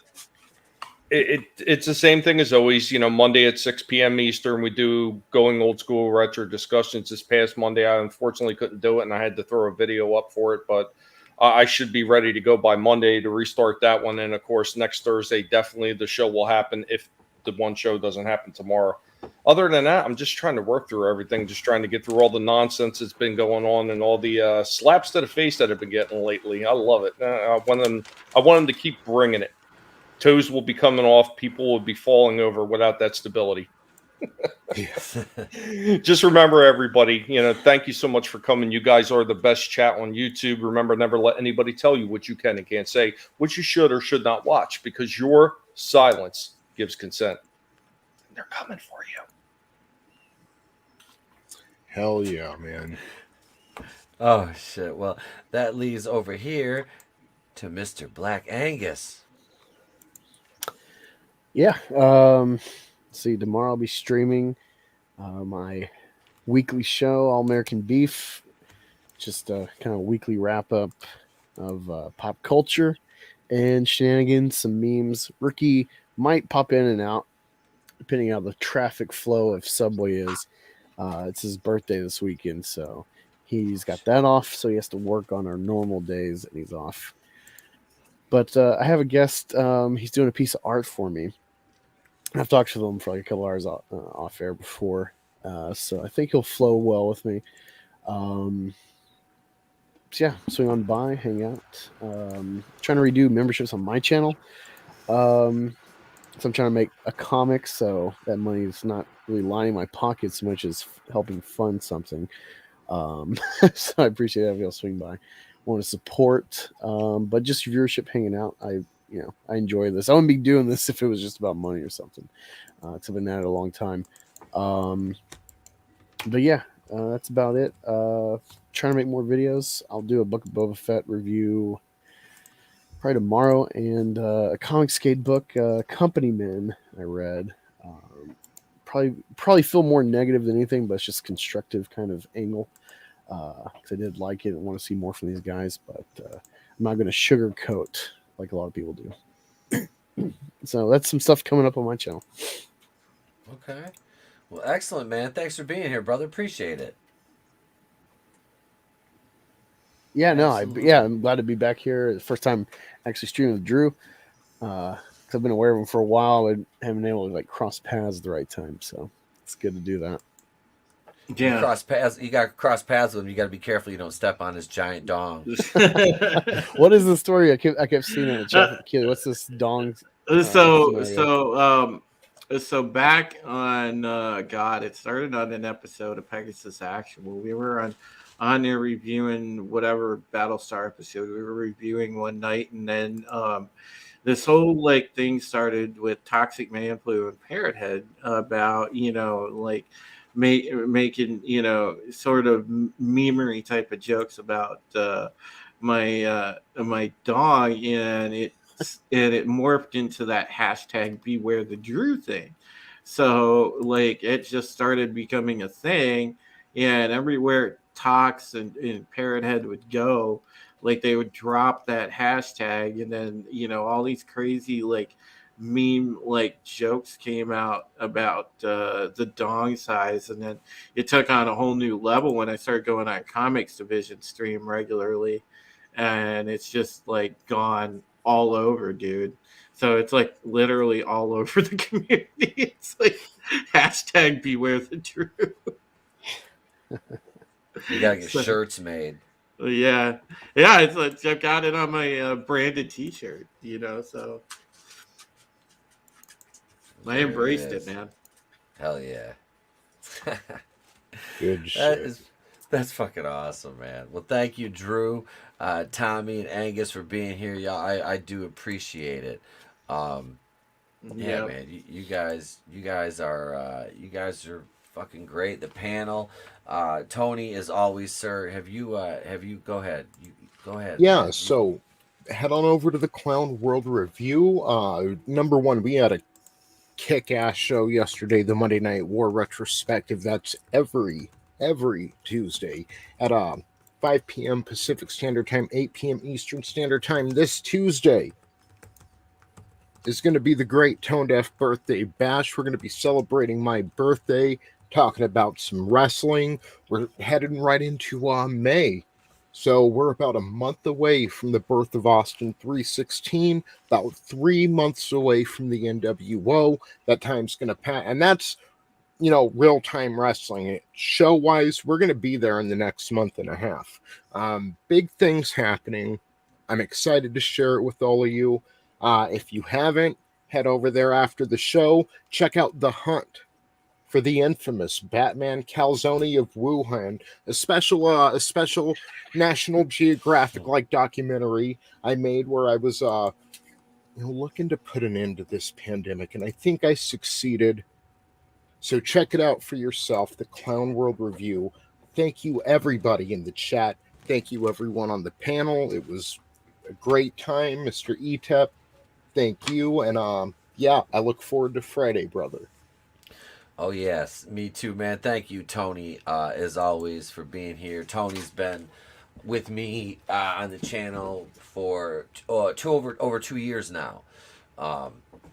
It's the same thing as always. Monday at 6 p.m. Eastern, we do Going Old School Retro Discussions. This past Monday, I unfortunately couldn't do it, and I had to throw a video up for it, but I should be ready to go by Monday to restart that one. And, of course, next Thursday, definitely the show will happen if the one show doesn't happen tomorrow. Other than that, I'm just trying to work through everything, just trying to get through all the nonsense that's been going on and all the slaps to the face that I've been getting lately. I love it. I want them to keep bringing it. Toes will be coming off. People will be falling over without that stability. Just remember, everybody, thank you so much for coming. You guys are the best chat on YouTube. Remember, never let anybody tell you what you can and can't say, what you should or should not watch, because your silence gives consent. They're coming for you. Hell yeah, man. Oh, shit. Well, that leads over here to Mr. Black Angus. Yeah. See, tomorrow I'll be streaming my weekly show, All American Beef. Just a kind of weekly wrap up of pop culture and shenanigans, some memes. Ricky might pop in and out, depending on how the traffic flow of Subway is. It's his birthday this weekend, so he's got that off, so he has to work on our normal days, and he's off. But I have a guest. He's doing a piece of art for me. I've talked to him for like a couple hours off air before, so I think he'll flow well with me. So yeah, swing on by, hang out. Trying to redo memberships on my channel. So I'm trying to make a comic, so that money is not really lining my pockets as much as helping fund something. So I appreciate it if you'll swing by. Want to support, but just viewership, hanging out. I enjoy this. I wouldn't be doing this if it was just about money or something. Because I've been at it a long time. But yeah, that's about it. Trying to make more videos. I'll do a Book of Boba Fett review probably tomorrow, and a comic skate book, Company Men, I read. Probably feel more negative than anything, but it's just constructive kind of angle. Because I did like it and want to see more from these guys, but I'm not going to sugarcoat like a lot of people do. So that's some stuff coming up on my channel. Okay. Well, excellent, man. Thanks for being here, brother. Appreciate it. Yeah, no, I'm glad to be back here. The first time actually streaming with Drew. Because I've been aware of him for a while, but haven't been able to like cross paths at the right time. So it's good to do that. Yeah. You got to cross paths with him. You got to be careful you don't step on his giant dong. What is the story? I kept seeing it in the chat. Keely, what's this dong? So back on it started on an episode of Pegasus Action where we were on there reviewing whatever Battlestar episode we were reviewing one night, and then this whole like thing started with Toxic Man Flu and Parrot Head about making sort of memery type of jokes about my dog, and it morphed into that hashtag Beware the Drew thing. So like it just started becoming a thing, and everywhere Tox and Parrot Head would go, like they would drop that hashtag, and then all these crazy like meme like jokes came out about the dong size, and then it took on a whole new level when I started going on Comics Division stream regularly, and it's just like gone all over, dude. So it's like literally all over the community. It's like hashtag Beware the Drew. You gotta get shirts made. Yeah, it's like I've got it on my branded T-shirt, so I embraced it, man. Hell yeah. Good shit. That's fucking awesome, man. Well, thank you, Drew, Tommy, and Angus for being here, y'all. I do appreciate it. Yeah, man. You guys are fucking great. The panel, Tony, as always, sir. Have you go ahead? Go ahead. Yeah. Man. So head on over to the Clown World Review. Number one, we had a kick-ass show yesterday, the Monday Night War retrospective. That's every Tuesday at 5 p.m. Pacific Standard Time, 8 p.m. Eastern Standard Time. This Tuesday, is going to be the Great ToneDef Birthday Bash. We're going to be celebrating my birthday, talking about some wrestling. We're heading right into May. So we're about a month away from the birth of Austin 316, about 3 months away from the NWO. That time's going to pass. And that's, real-time wrestling. Show-wise, we're going to be there in the next month and a half. Big things happening. I'm excited to share it with all of you. If you haven't, head over there after the show. Check out The Hunt for the infamous Batman Calzone of Wuhan, a special National Geographic-like documentary I made where I was looking to put an end to this pandemic, and I think I succeeded. So check it out for yourself, the Clown World Review. Thank you, everybody in the chat. Thank you, everyone on the panel. It was a great time, Mr. Etep. Thank you, and I look forward to Friday, brother. Oh yes, me too, man. Thank you, Tony, as always, for being here. Tony's been with me on the channel for over 2 years now,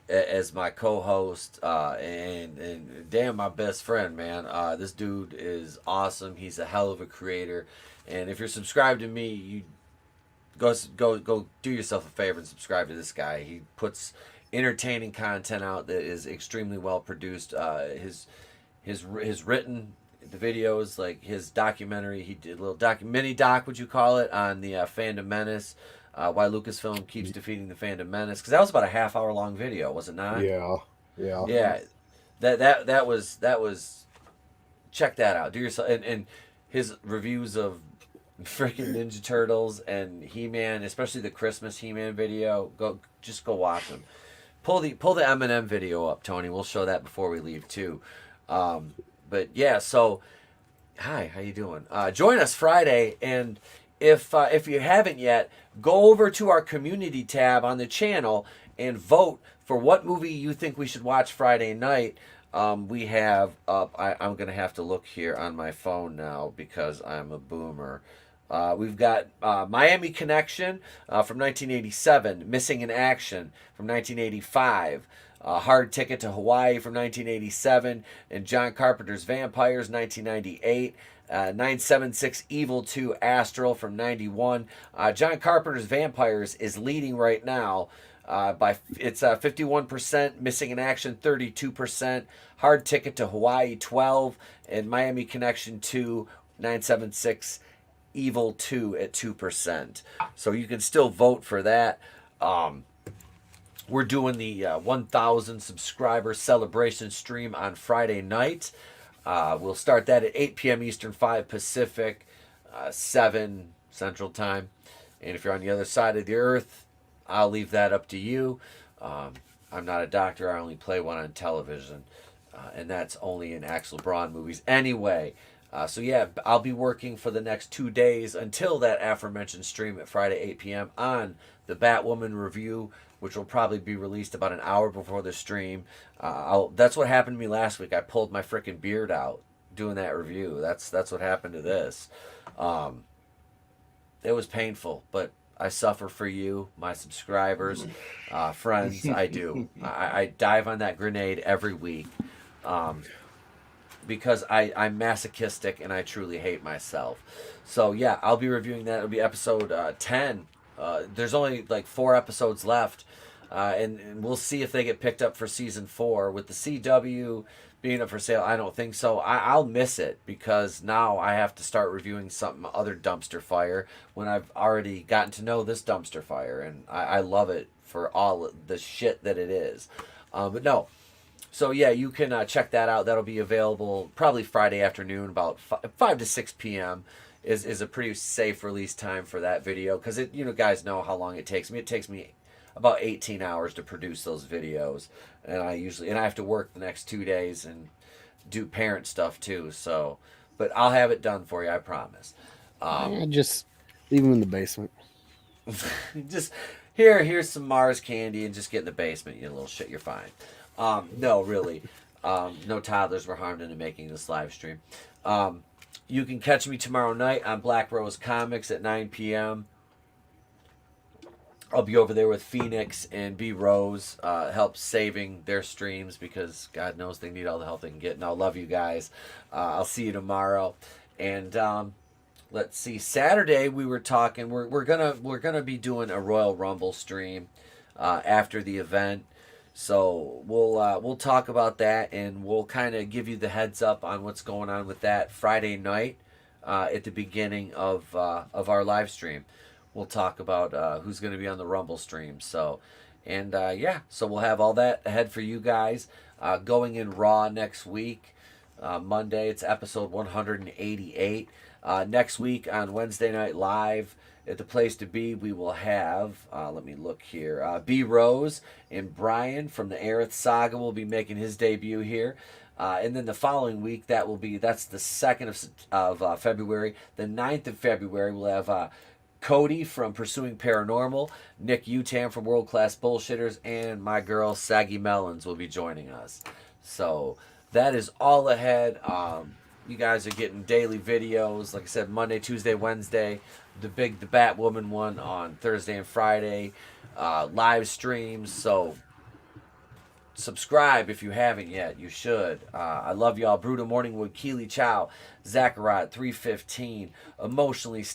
as my co-host, and damn, my best friend, man. This dude is awesome. He's a hell of a creator, and if you're subscribed to me, you go do yourself a favor and subscribe to this guy. He puts entertaining content out that is extremely well produced. His written the videos, like his documentary, he did a little mini doc, would you call it, on the Fandom Menace, why Lucasfilm keeps defeating the Fandom Menace, because that was about a half-hour long video, was it not? Yeah. That was check that out. Do yourself, and his reviews of freaking Ninja Turtles and He-Man, especially the Christmas He-Man video. Go watch them. Pull the Eminem video up, Tony. We'll show that before we leave too. But yeah, so hi, how you doing? Join us Friday, and if you haven't yet, go over to our community tab on the channel and vote for what movie you think we should watch Friday night. We have up. I'm gonna have to look here on my phone now because I'm a boomer. We've got Miami Connection from 1987, Missing in Action from 1985, Hard Ticket to Hawaii from 1987, and John Carpenter's Vampires 1998. 976 Evil 2 Astral from 91. John Carpenter's Vampires is leading right now. It's 51%, Missing in Action 32%, Hard Ticket to Hawaii 12, and Miami Connection 2, 976 Evil 2 at 2%. So you can still vote for that. We're doing the 1,000 subscriber celebration stream on Friday night. We'll start that at 8 p.m. Eastern, 5 Pacific, 7 Central Time. And if you're on the other side of the earth, I'll leave that up to you. I'm not a doctor. I only play one on television. And that's only in Axel Braun movies anyway. So yeah, I'll be working for the next 2 days until that aforementioned stream at Friday 8 p.m. on the Batwoman review, which will probably be released about an hour before the stream. That's what happened to me last week. I pulled my freaking beard out doing that review. That's what happened to this. It was painful, but I suffer for you, my subscribers, friends. I do. I dive on that grenade every week. Because I'm masochistic and I truly hate myself. So yeah, I'll be reviewing that. It'll be episode 10. There's only like 4 episodes left, and we'll see if they get picked up for season 4. With the CW being up for sale, I don't think so. I'll miss it because now I have to start reviewing something other dumpster fire when I've already gotten to know this dumpster fire, and I love it for all the shit that it is. But no. So yeah, you can check that out. That'll be available probably Friday afternoon, about 5 to 6 p.m. is a pretty safe release time for that video, because guys know how long it takes me. It takes me about 18 hours to produce those videos, and I have to work the next 2 days and do parent stuff too. So, but I'll have it done for you, I promise. Just leave them in the basement. Just here's some Mars candy, and just get in the basement, you little shit. You're fine. No, really. No toddlers were harmed into making this live stream. You can catch me tomorrow night on Black Rose Comics at 9 p.m. I'll be over there with Phoenix and B Rose, help saving their streams because God knows they need all the help they can get. And I'll love you guys. I'll see you tomorrow. And let's see. Saturday we were talking. We're gonna be doing a Royal Rumble stream after the event. So we'll talk about that, and we'll kind of give you the heads up on what's going on with that Friday night at the beginning of our live stream. We'll talk about who's going to be on the Rumble stream. So, and yeah, so we'll have all that ahead for you guys. Going in Raw next week, Monday, it's episode 188. Next week on Wednesday Night Live at the Place to Be, we will have, let me look here, B Rose and Brian from the Aerith Saga will be making his debut here. And then the following week, that's the 2nd of February. The 9th of February, we'll have Cody from Pursuing Paranormal, Nick Utam from World Class Bullshitters, and my girl Saggy Melons will be joining us. So that is all ahead. You guys are getting daily videos. Like I said, Monday, Tuesday, Wednesday. The Batwoman one on Thursday and Friday. Live streams. So subscribe if you haven't yet. You should. I love y'all. Brutal Morningwood, Keely Chow, Zachariah 315, Emotionally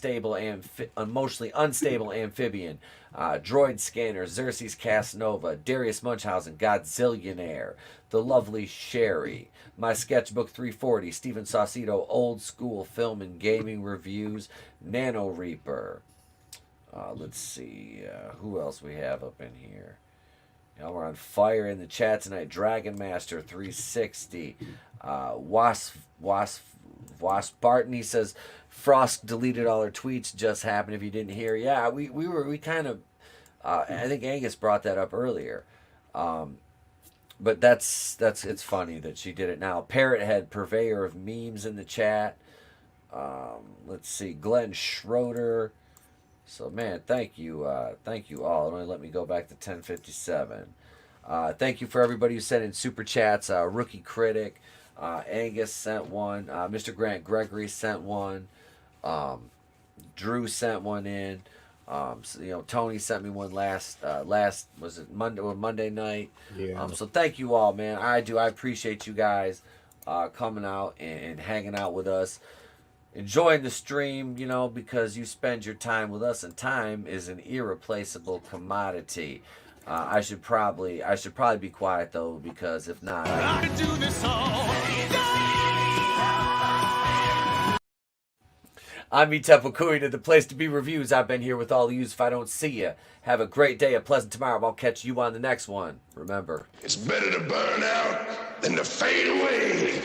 Unstable Amphibian, Droid Scanner, Xerxes Casanova, Darius Munchausen, Godzillionaire, The Lovely Sherry, My Sketchbook 340, Steven Saucedo, Old School Film and Gaming Reviews, Nano Reaper. Let's see who else we have up in here. We're on fire in the chat tonight. Dragon Master 360. Wasp Barton, he says Frost deleted all her tweets. Just happened if you didn't hear. Yeah, we kind of I think Angus brought that up earlier. But it's funny that she did it now. Parrothead, purveyor of memes in the chat. Let's see, Glenn Schroeder. So, man, thank you all. It only let me go back to 10:57. Thank you for everybody who sent in super chats. Rookie Critic, Angus sent one. Mr. Grant Gregory sent one. Drew sent one in. So, Tony sent me one last was it Monday night. Yeah. So thank you all, man. I appreciate you guys coming out and hanging out with us. Enjoying the stream, because you spend your time with us, and time is an irreplaceable commodity. I should probably be quiet though, because if not, I can do this all. I'm Itepo Kui to the Place to Be Reviews. I've been here with all of you. If I don't see you, have a great day, a pleasant tomorrow. I'll catch you on the next one. Remember, It's better to burn out than to fade away.